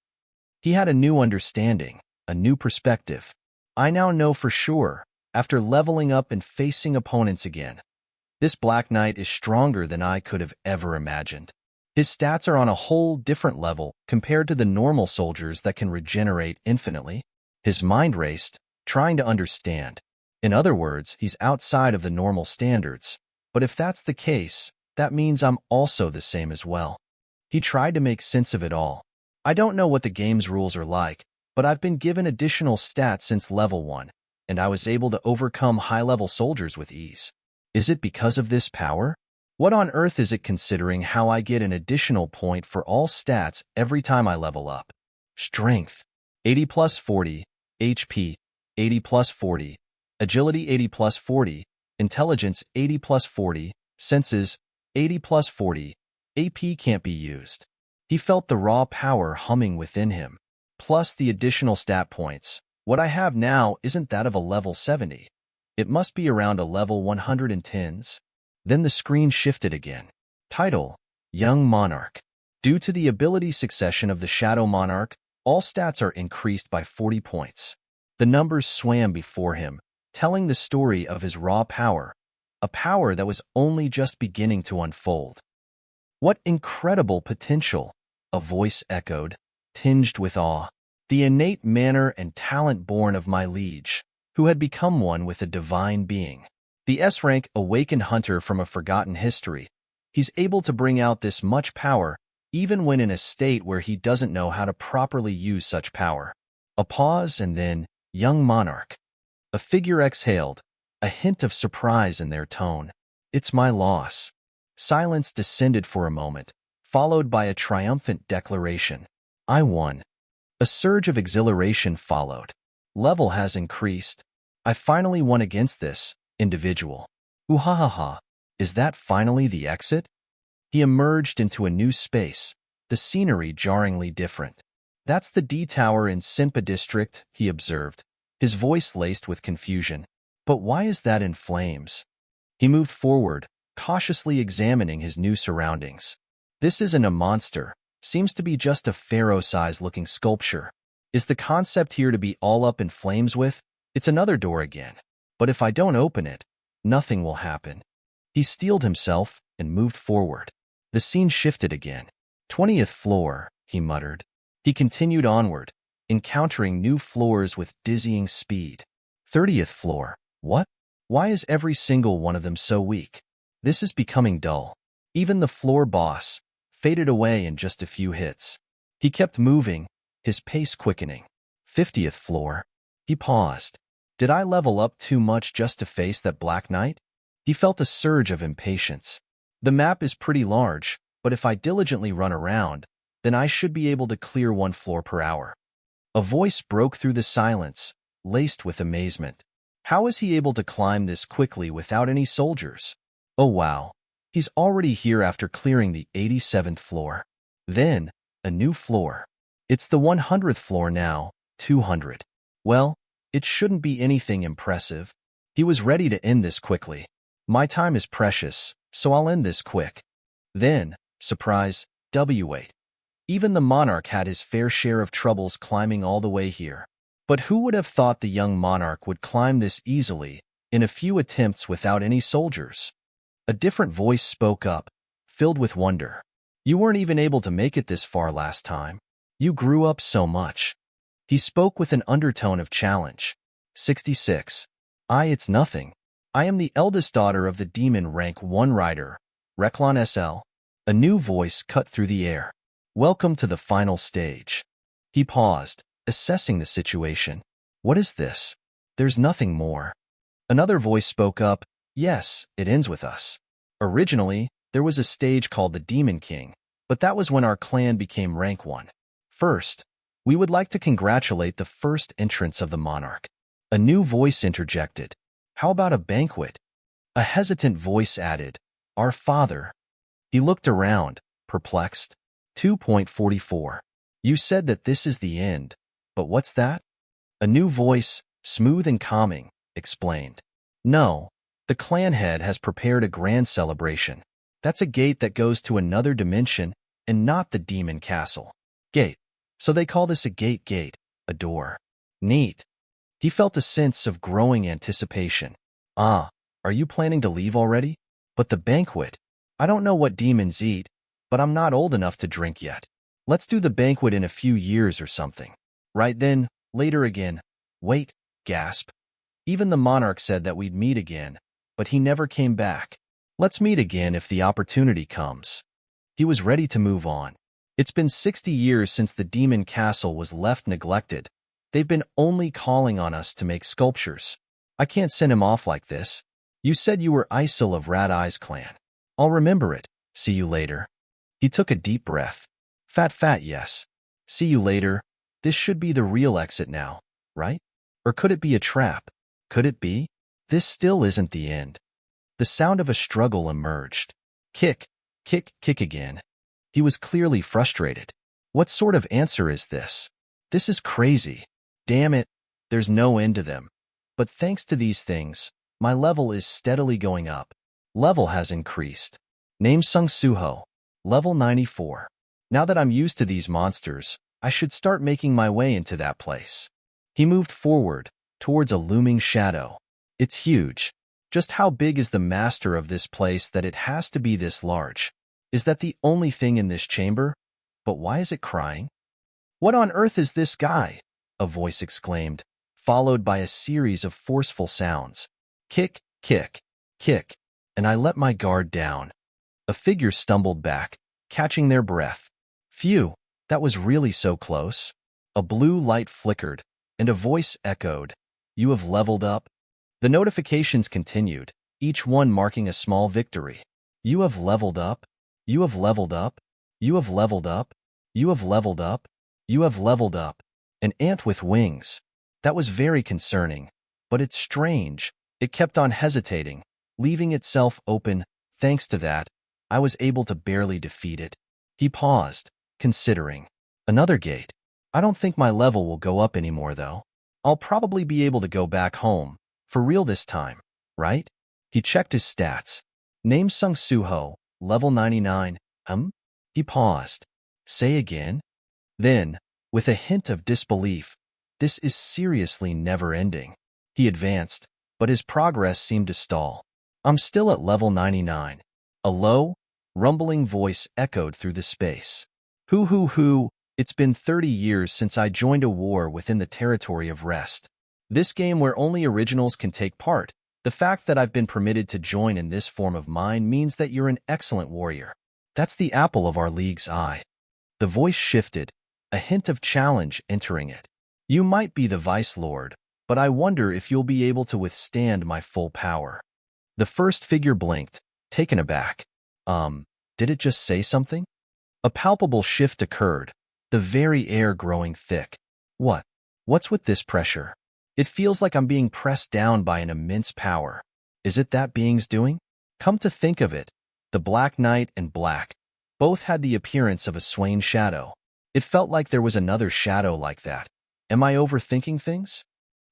He had a new understanding, a new perspective. I now know for sure, after leveling up and facing opponents again. This Black Knight is stronger than I could have ever imagined. His stats are on a whole different level compared to the normal soldiers that can regenerate infinitely. His mind raced, trying to understand. In other words, he's outside of the normal standards. But if that's the case, that means I'm also the same as well. He tried to make sense of it all. I don't know what the game's rules are like, but I've been given additional stats since level 1, and I was able to overcome high-level soldiers with ease. Is it because of this power? What on earth is it considering how I get an additional point for all stats every time I level up? Strength, 80 plus 40, HP, 80 plus 40, Agility 80 plus 40, Intelligence 80 plus 40, Senses 80 plus 40, AP can't be used. He felt the raw power humming within him. Plus the additional stat points. What I have now isn't that of a level 70. It must be around a level 110s. Then the screen shifted again. Title, Young Monarch. Due to the ability succession of the Shadow Monarch, all stats are increased by 40 points. The numbers swam before him, telling the story of his raw power, a power that was only just beginning to unfold. What incredible potential, a voice echoed, tinged with awe. The innate manner and talent born of my liege, who had become one with a divine being. The S-rank awakened hunter from a forgotten history. He's able to bring out this much power, even when in a state where he doesn't know how to properly use such power. A pause and then, young monarch. A figure exhaled, a hint of surprise in their tone. It's my loss. Silence descended for a moment, followed by a triumphant declaration. I won. A surge of exhilaration followed. Level has increased. I finally won against this individual. Ooh ha ha ha. Is that finally the exit? He emerged into a new space, the scenery jarringly different. That's the D Tower in Sinpa district, he observed, his voice laced with confusion. But why is that in flames? He moved forward, cautiously examining his new surroundings. This isn't a monster, seems to be just a pharaoh-sized looking sculpture. Is the concept here to be all up in flames with? It's another door again. But if I don't open it, nothing will happen. He steeled himself and moved forward. The scene shifted again. 20th floor, he muttered. He continued onward, encountering new floors with dizzying speed. 30th floor. What? Why is every single one of them so weak? This is becoming dull. Even the floor boss faded away in just a few hits. He kept moving, his pace quickening. 50th floor. He paused. Did I level up too much just to face that Black Knight? He felt a surge of impatience. The map is pretty large, but if I diligently run around, then I should be able to clear 1 floor per hour. A voice broke through the silence, laced with amazement. How is he able to climb this quickly without any soldiers? Oh wow, he's already here after clearing the 87th floor. Then, a new floor. It's the 100th floor now, 200. Well, it shouldn't be anything impressive. He was ready to end this quickly. My time is precious, so I'll end this quick. Then, surprise, W8. Even the monarch had his fair share of troubles climbing all the way here. But who would have thought the young monarch would climb this easily, in a few attempts without any soldiers? A different voice spoke up, filled with wonder. You weren't even able to make it this far last time. You grew up so much. He spoke with an undertone of challenge. 66. It's nothing. I am the eldest daughter of the demon rank 1 rider, Reclon SL. A new voice cut through the air. Welcome to the final stage. He paused, assessing the situation. What is this? There's nothing more. Another voice spoke up. Yes, it ends with us. Originally, there was a stage called the Demon King, but that was when our clan became rank 1. First, we would like to congratulate the first entrance of the monarch. A new voice interjected. How about a banquet? A hesitant voice added, Our Father. He looked around, perplexed. 2.44. You said that this is the end, but what's that? A new voice, smooth and calming, explained. No, the clan head has prepared a grand celebration. That's a gate that goes to another dimension and not the demon castle. Gate. So they call this a gate, a door. Neat. He felt a sense of growing anticipation. Ah, are you planning to leave already? But the banquet. I don't know what demons eat, but I'm not old enough to drink yet. Let's do the banquet in a few years or something. Right then, later again. Wait, gasp. Even the monarch said that we'd meet again, but he never came back. Let's meet again if the opportunity comes. He was ready to move on. It's been 60 years since the demon castle was left neglected. They've been only calling on us to make sculptures. I can't send him off like this. You said you were Isil of Rat Eye's clan. I'll remember it. See you later. He took a deep breath. Fat, yes. See you later. This should be the real exit now, right? Or could it be a trap? Could it be? This still isn't the end. The sound of a struggle emerged. Kick again. He was clearly frustrated. What sort of answer is this? This is crazy. Damn it, there's no end to them. But thanks to these things, my level is steadily going up. Level has increased. Name Sung Jin-Woo. Level 94. Now that I'm used to these monsters, I should start making my way into that place. He moved forward, towards a looming shadow. It's huge. Just how big is the master of this place that it has to be this large? Is that the only thing in this chamber? But why is it crying? What on earth is this guy? A voice exclaimed, followed by a series of forceful sounds. Kick, and I let my guard down. A figure stumbled back, catching their breath. Phew, that was really so close. A blue light flickered, and a voice echoed, You have leveled up? The notifications continued, each one marking a small victory. You have leveled up? You have leveled up? You have leveled up? You have leveled up? You have leveled up. An ant with wings. That was very concerning, but it's strange. It kept on hesitating, leaving itself open. Thanks to that, I was able to barely defeat it. He paused, considering. Another gate. I don't think my level will go up anymore, though. I'll probably be able to go back home. For real this time, right? He checked his stats. Name Sung Jin-Woo, level 99. He paused. Say again? Then, with a hint of disbelief, this is seriously never-ending. He advanced, but his progress seemed to stall. I'm still at level 99. A low, rumbling voice echoed through the space. Hoo, it's been 30 years since I joined a war within the territory of rest. This game where only originals can take part. The fact that I've been permitted to join in this form of mine means that you're an excellent warrior. That's the apple of our league's eye. The voice shifted, a hint of challenge entering it. You might be the Vice Lord, but I wonder if you'll be able to withstand my full power. The first figure blinked, taken aback. Did it just say something? A palpable shift occurred, the very air growing thick. What's with this pressure? It feels like I'm being pressed down by an immense power. Is it that being's doing? Come to think of it, the Black Knight and Black both had the appearance of a swaying shadow. It felt like there was another shadow like that. Am I overthinking things?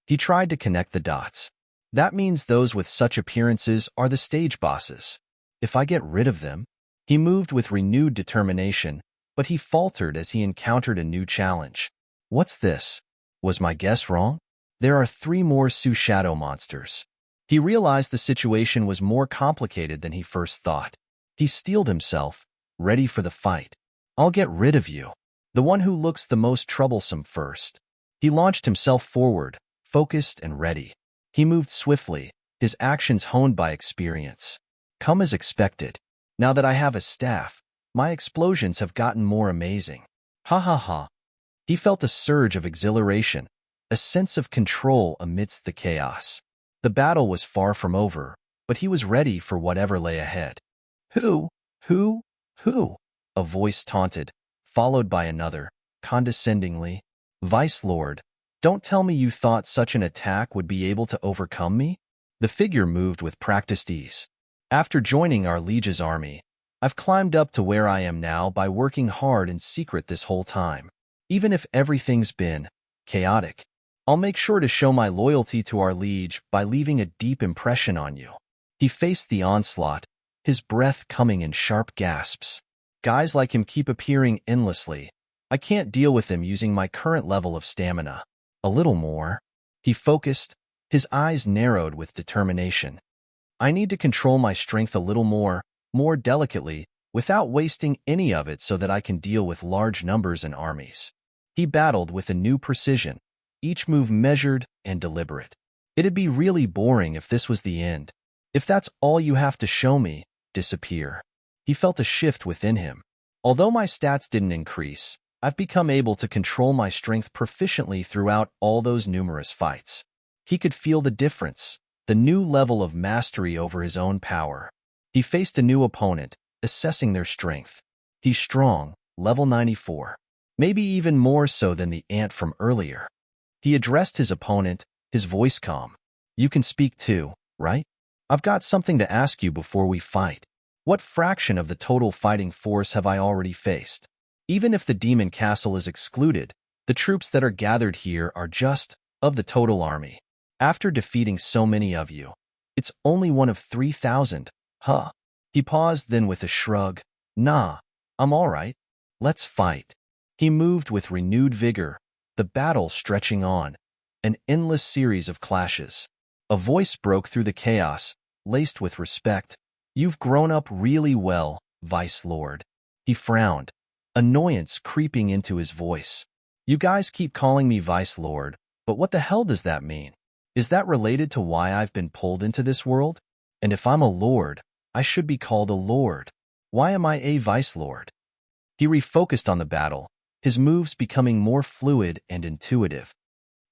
He tried to connect the dots. That means those with such appearances are the stage bosses. If I get rid of them, he moved with renewed determination, but he faltered as he encountered a new challenge. What's this? Was my guess wrong? There are 3 more Su Shadow monsters. He realized the situation was more complicated than he first thought. He steeled himself, ready for the fight. I'll get rid of you. The one who looks the most troublesome first. He launched himself forward, focused and ready. He moved swiftly, his actions honed by experience. Come as expected. Now that I have a staff, my explosions have gotten more amazing. Ha. He felt a surge of exhilaration, a sense of control amidst the chaos. The battle was far from over, but he was ready for whatever lay ahead. Who? A voice taunted, followed by another, condescendingly. Vice Lord, don't tell me you thought such an attack would be able to overcome me? The figure moved with practiced ease. After joining our liege's army, I've climbed up to where I am now by working hard in secret this whole time. Even if everything's been chaotic, I'll make sure to show my loyalty to our liege by leaving a deep impression on you. He faced the onslaught, his breath coming in sharp gasps. Guys like him keep appearing endlessly. I can't deal with them using my current level of stamina. A little more. He focused, his eyes narrowed with determination. I need to control my strength a little more delicately, without wasting any of it so that I can deal with large numbers and armies. He battled with a new precision, each move measured and deliberate. It'd be really boring if this was the end. If that's all you have to show me, disappear. He felt a shift within him. Although my stats didn't increase, I've become able to control my strength proficiently throughout all those numerous fights. He could feel the difference, the new level of mastery over his own power. He faced a new opponent, assessing their strength. He's strong, level 94. Maybe even more so than the ant from earlier. He addressed his opponent, his voice calm. You can speak too, right? I've got something to ask you before we fight. What fraction of the total fighting force have I already faced? Even if the demon castle is excluded, the troops that are gathered here are just of the total army. After defeating so many of you, it's only one of 3,000, huh? He paused, then with a shrug, nah, I'm all right. Let's fight. He moved with renewed vigor, the battle stretching on, an endless series of clashes. A voice broke through the chaos, laced with respect. You've grown up really well, Vice Lord. He frowned, annoyance creeping into his voice. You guys keep calling me Vice Lord, but what the hell does that mean? Is that related to why I've been pulled into this world? And if I'm a lord, I should be called a lord. Why am I a Vice Lord? He refocused on the battle, his moves becoming more fluid and intuitive.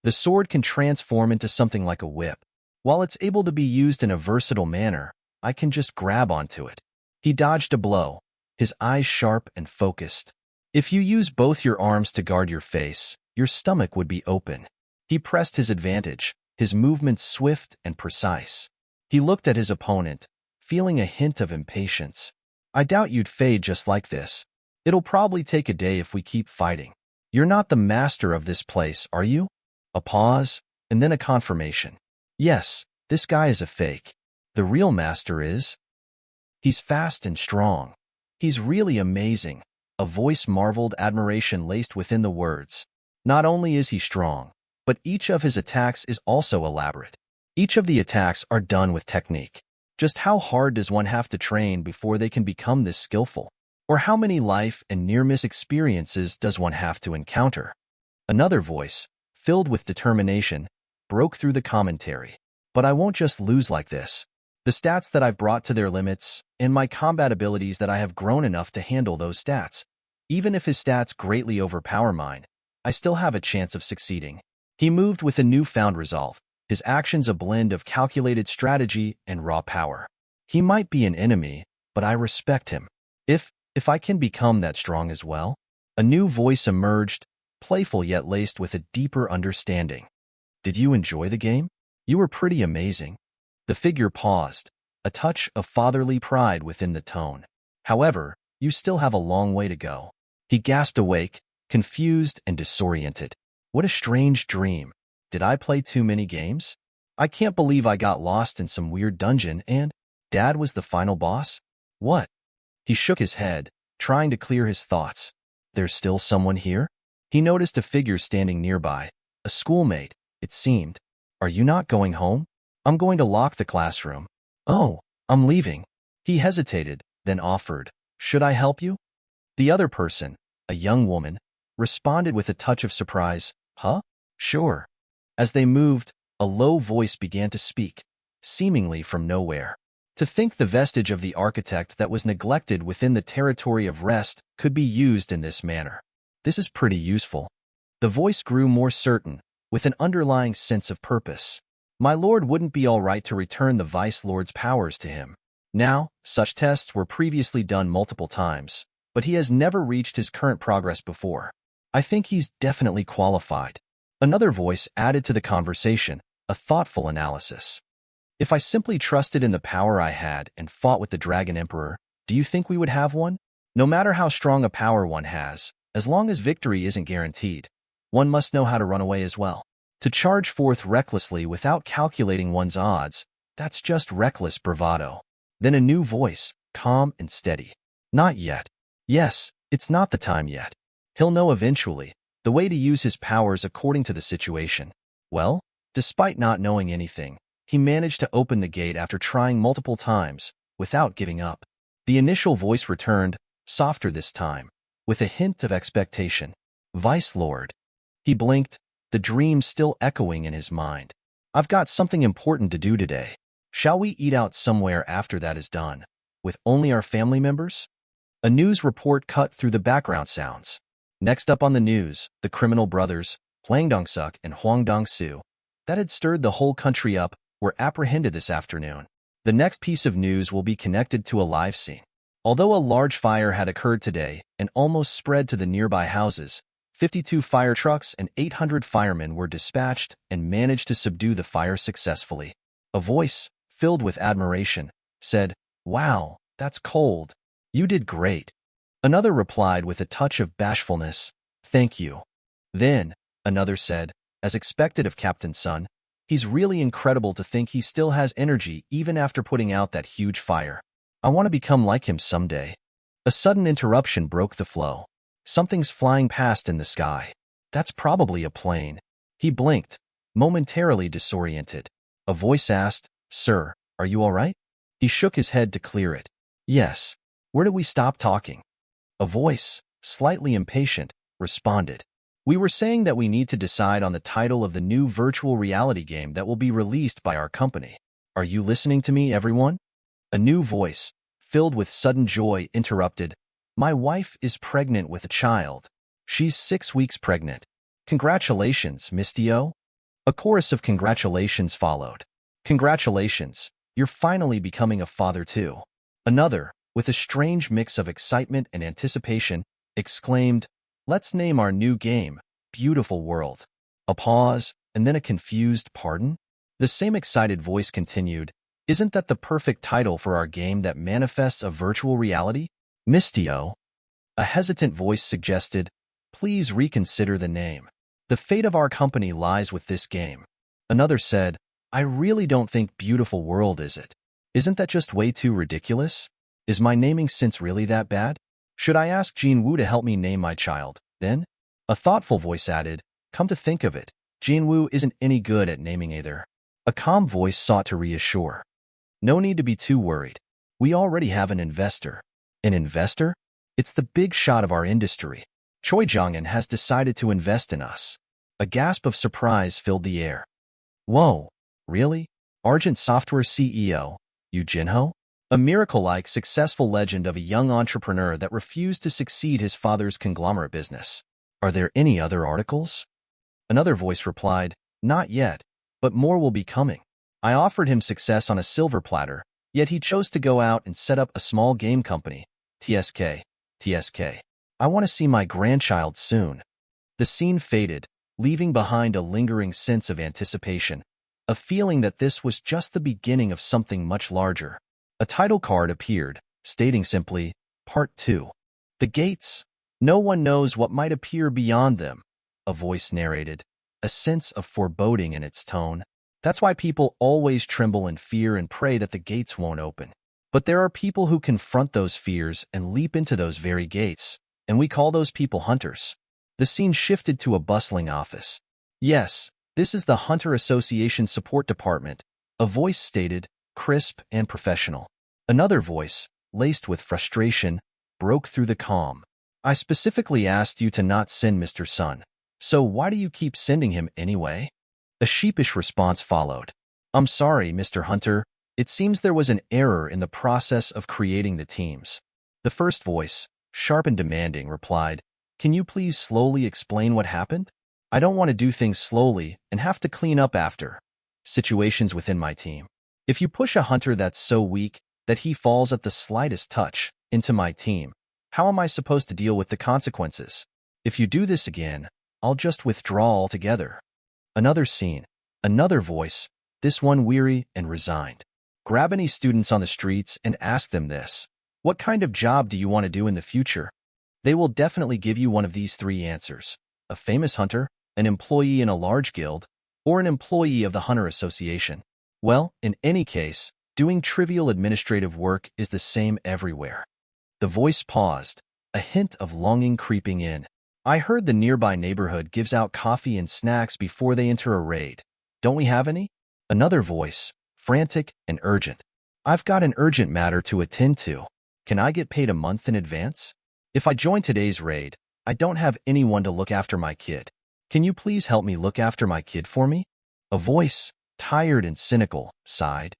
The sword can transform into something like a whip. While it's able to be used in a versatile manner, I can just grab onto it. He dodged a blow, his eyes sharp and focused. If you use both your arms to guard your face, your stomach would be open. He pressed his advantage, his movements swift and precise. He looked at his opponent, feeling a hint of impatience. I doubt you'd fade just like this. It'll probably take a day if we keep fighting. You're not the master of this place, are you? A pause, and then a confirmation. Yes, this guy is a fake. The real master is. He's fast and strong. He's really amazing. A voice marveled admiration laced within the words. Not only is he strong, but each of his attacks is also elaborate. Each of the attacks are done with technique. Just how hard does one have to train before they can become this skillful? Or how many life and near-miss experiences does one have to encounter? Another voice, filled with determination, broke through the commentary. But I won't just lose like this. The stats that I've brought to their limits, and my combat abilities that I have grown enough to handle those stats. Even if his stats greatly overpower mine, I still have a chance of succeeding. He moved with a newfound resolve, his actions a blend of calculated strategy and raw power. He might be an enemy, but I respect him. If I can become that strong as well. A new voice emerged, playful yet laced with a deeper understanding. Did you enjoy the game? You were pretty amazing. The figure paused, a touch of fatherly pride within the tone. However, you still have a long way to go. He gasped awake, confused and disoriented. What a strange dream. Did I play too many games? I can't believe I got lost in some weird dungeon and Dad was the final boss? What? He shook his head, trying to clear his thoughts. There's still someone here? He noticed a figure standing nearby, a schoolmate, it seemed. Are you not going home? I'm going to lock the classroom. Oh, I'm leaving. He hesitated, then offered. Should I help you? The other person, a young woman, responded with a touch of surprise. Huh? Sure. As they moved, a low voice began to speak, seemingly from nowhere. To think the vestige of the architect that was neglected within the territory of rest could be used in this manner. This is pretty useful. The voice grew more certain, with an underlying sense of purpose. My lord wouldn't be all right to return the Vice Lord's powers to him. Now, such tests were previously done multiple times, but he has never reached his current progress before. I think he's definitely qualified. Another voice added to the conversation, a thoughtful analysis. If I simply trusted in the power I had and fought with the Dragon Emperor, do you think we would have one? No matter how strong a power one has, as long as victory isn't guaranteed, one must know how to run away as well. To charge forth recklessly without calculating one's odds, that's just reckless bravado. Then a new voice, calm and steady. Not yet. Yes, it's not the time yet. He'll know eventually, the way to use his powers according to the situation. Well, despite not knowing anything, he managed to open the gate after trying multiple times, without giving up. The initial voice returned, softer this time, with a hint of expectation. Vice Lord. He blinked, the dream still echoing in his mind. I've got something important to do today. Shall we eat out somewhere after that is done? With only our family members? A news report cut through the background sounds. Next up on the news, the criminal brothers, Hwang Dong-suk and Hwang Dong-soo, that had stirred the whole country up, were apprehended this afternoon. The next piece of news will be connected to a live scene. Although a large fire had occurred today and almost spread to the nearby houses, 52 fire trucks and 800 firemen were dispatched and managed to subdue the fire successfully. A voice, filled with admiration, said, "Wow, that's cold. You did great." Another replied with a touch of bashfulness, "Thank you." Then, another said, as expected of Captain Sun, "He's really incredible to think he still has energy even after putting out that huge fire. I want to become like him someday." A sudden interruption broke the flow. Something's flying past in the sky. That's probably a plane. He blinked, momentarily disoriented. A voice asked, "Sir, are you all right?" He shook his head to clear it. "Yes. Where did we stop talking?" A voice, slightly impatient, responded. "We were saying that we need to decide on the title of the new virtual reality game that will be released by our company. Are you listening to me, everyone?" A new voice, filled with sudden joy, interrupted. "My wife is pregnant with a child. She's 6 weeks pregnant. Congratulations, Miss Dio." A chorus of congratulations followed. "Congratulations, you're finally becoming a father too." Another, with a strange mix of excitement and anticipation, exclaimed, "Let's name our new game, Beautiful World." A pause, and then a confused pardon? The same excited voice continued, "Isn't that the perfect title for our game that manifests a virtual reality? Mistio?" A hesitant voice suggested, "Please reconsider the name. The fate of our company lies with this game." Another said, "I really don't think Beautiful World is it. Isn't that just way too ridiculous? Is my naming sense really that bad? Should I ask Jin-Woo to help me name my child, then?" A thoughtful voice added, "Come to think of it, Jin-Woo isn't any good at naming either." A calm voice sought to reassure. "No need to be too worried. We already have an investor." "An investor? It's the big shot of our industry. Choi Jong-un has decided to invest in us." A gasp of surprise filled the air. "Whoa, really? Argent Software CEO, Yu Jin-ho? A miracle-like successful legend of a young entrepreneur that refused to succeed his father's conglomerate business. Are there any other articles?" Another voice replied, "Not yet, but more will be coming. I offered him success on a silver platter, yet he chose to go out and set up a small game company. TSK. I want to see my grandchild soon." The scene faded, leaving behind a lingering sense of anticipation, a feeling that this was just the beginning of something much larger. A title card appeared, stating simply, Part 2. The Gates. No one knows what might appear beyond them, a voice narrated, a sense of foreboding in its tone. That's why people always tremble in fear and pray that the gates won't open. But there are people who confront those fears and leap into those very gates, and we call those people hunters. The scene shifted to a bustling office. "Yes, this is the Hunter Association Support Department," a voice stated, crisp and professional. Another voice, laced with frustration, broke through the calm. "I specifically asked you to not send Mr. Sun. So why do you keep sending him anyway?" A sheepish response followed. "I'm sorry, Mr. Hunter. It seems there was an error in the process of creating the teams." The first voice, sharp and demanding, replied, "Can you please slowly explain what happened? I don't want to do things slowly and have to clean up after situations within my team. If you push a hunter that's so weak that he falls at the slightest touch into my team, how am I supposed to deal with the consequences? If you do this again, I'll just withdraw altogether." Another scene, another voice, This one weary and resigned. Grab any students on the streets and ask them this. What kind of job do you want to do in the future? They will definitely give you one of these three answers. A famous hunter, an employee in a large guild, or an employee of the Hunter Association. Well, in any case, doing trivial administrative work is the same everywhere. The voice paused, a hint of longing creeping in. I heard the nearby neighborhood gives out coffee and snacks before they enter a raid. Don't we have any? Another voice, frantic and urgent. I've got an urgent matter to attend to. Can I get paid a month in advance? If I join today's raid, I don't have anyone to look after my kid. Can you please help me look after my kid for me? A voice, tired and cynical, sighed.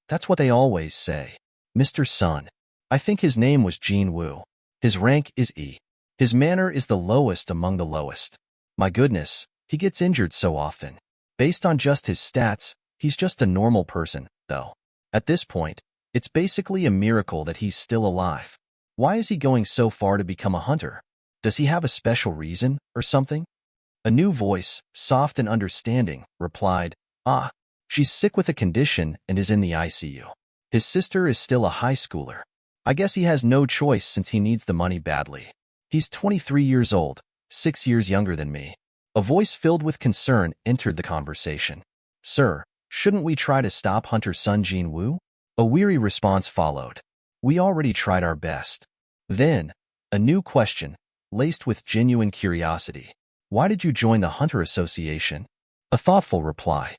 That's what they always say. Mr. Sun. I think his name was Jin-Woo. His rank is E. His manner is the lowest among the lowest. My goodness, he gets injured so often. Based on just his stats, he's just a normal person, though. At this point, it's basically a miracle that he's still alive. Why is he going so far to become a hunter? Does he have a special reason or something? A new voice, soft and understanding, replied, she's sick with a condition and is in the ICU. His sister is still a high schooler. I guess he has no choice since he needs the money badly. He's 23 years old, 6 years younger than me. A voice filled with concern entered the conversation. Sir, shouldn't we try to stop Hunter Sung Jin-Woo? A weary response followed. We already tried our best. Then, a new question, laced with genuine curiosity. Why did you join the Hunter Association? A thoughtful reply.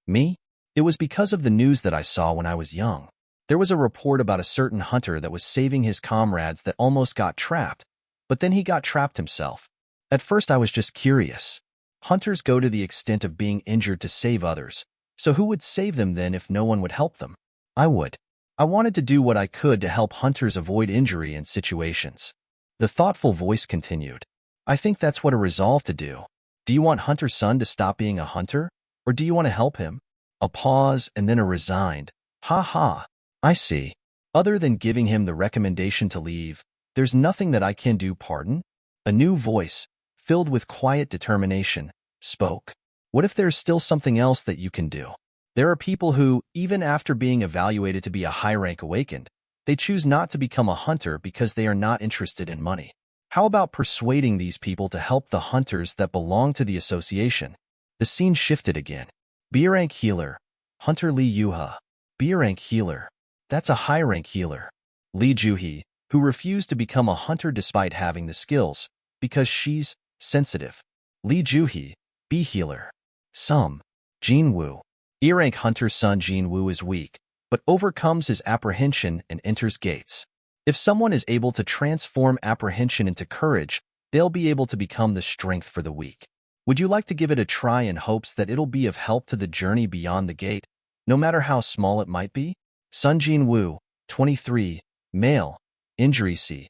Me? It was because of the news that I saw when I was young. There was a report about a certain hunter that was saving his comrades that almost got trapped, but then he got trapped himself. At first I was just curious. Hunters go to the extent of being injured to save others, so who would save them then if no one would help them? I would. I wanted to do what I could to help hunters avoid injury in situations. The thoughtful voice continued. I think that's what a resolve to do. Do you want Hunter Sun to stop being a hunter? Or do you want to help him? A pause and then a resigned, ha ha, I see. Other than giving him the recommendation to leave, there's nothing that I can do, pardon? A new voice, filled with quiet determination, spoke. What if there's still something else that you can do? There are people who, even after being evaluated to be a high rank awakened, they choose not to become a hunter because they are not interested in money. How about persuading these people to help the hunters that belong to the association? The scene shifted again. B-rank healer, Hunter Lee Yuha. B-rank healer. That's a high-rank healer. Lee Juhee, who refused to become a hunter despite having the skills, because she's sensitive. Lee Juhee, B healer. Some. Jin-Woo. E-rank hunter Sung Jin-Woo is weak, but overcomes his apprehension and enters gates. If someone is able to transform apprehension into courage, they'll be able to become the strength for the weak. Would you like to give it a try in hopes that it'll be of help to the journey beyond the gate, no matter how small it might be? Sung Jin-Woo, 23, male. Injury C.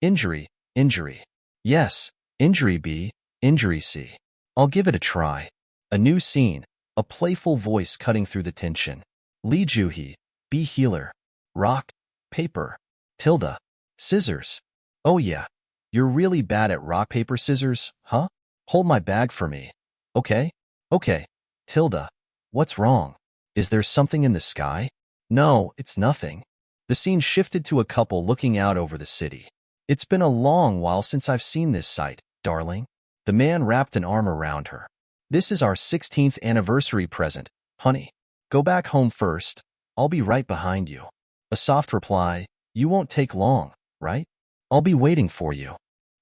Injury, injury. Yes, injury B, injury C. I'll give it a try. A new scene, a playful voice cutting through the tension. Lee Juhee, B healer. Rock, paper, tilde, scissors. Oh yeah, you're really bad at rock, paper, scissors, huh? Hold my bag for me. Okay? Okay. Tilde. What's wrong? Is there something in the sky? No, it's nothing. The scene shifted to a couple looking out over the city. It's been a long while since I've seen this sight, darling. The man wrapped an arm around her. This is our 16th anniversary present, honey. Go back home first. I'll be right behind you. A soft reply. You won't take long, right? I'll be waiting for you.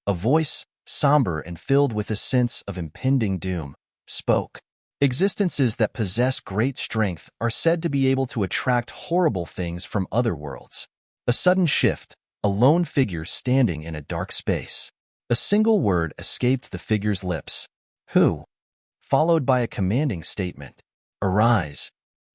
A voice, somber and filled with a sense of impending doom, spoke. Existences that possess great strength are said to be able to attract horrible things from other worlds. A sudden shift, a lone figure standing in a dark space. A single word escaped the figure's lips. Who? Followed by a commanding statement. Arise.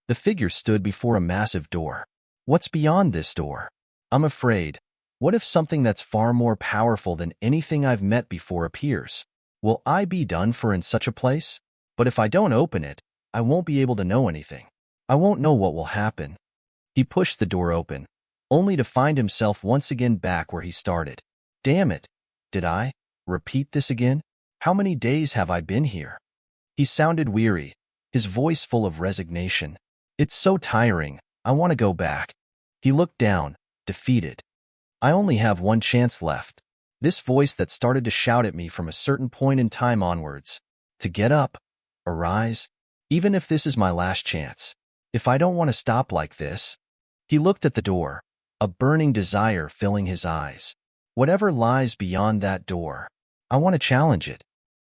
The figure stood before a massive door. What's beyond this door? I'm afraid. What if something that's far more powerful than anything I've met before appears? Will I be done for in such a place? But if I don't open it, I won't be able to know anything. I won't know what will happen. He pushed the door open, only to find himself once again back where he started. Damn it. Did I repeat this again? How many days have I been here? He sounded weary, his voice full of resignation. It's so tiring. I want to go back. He looked down, defeated. I only have one chance left. This voice that started to shout at me from a certain point in time onwards. To get up, arise, even if this is my last chance. If I don't want to stop like this. He looked at the door, a burning desire filling his eyes. Whatever lies beyond that door, I want to challenge it.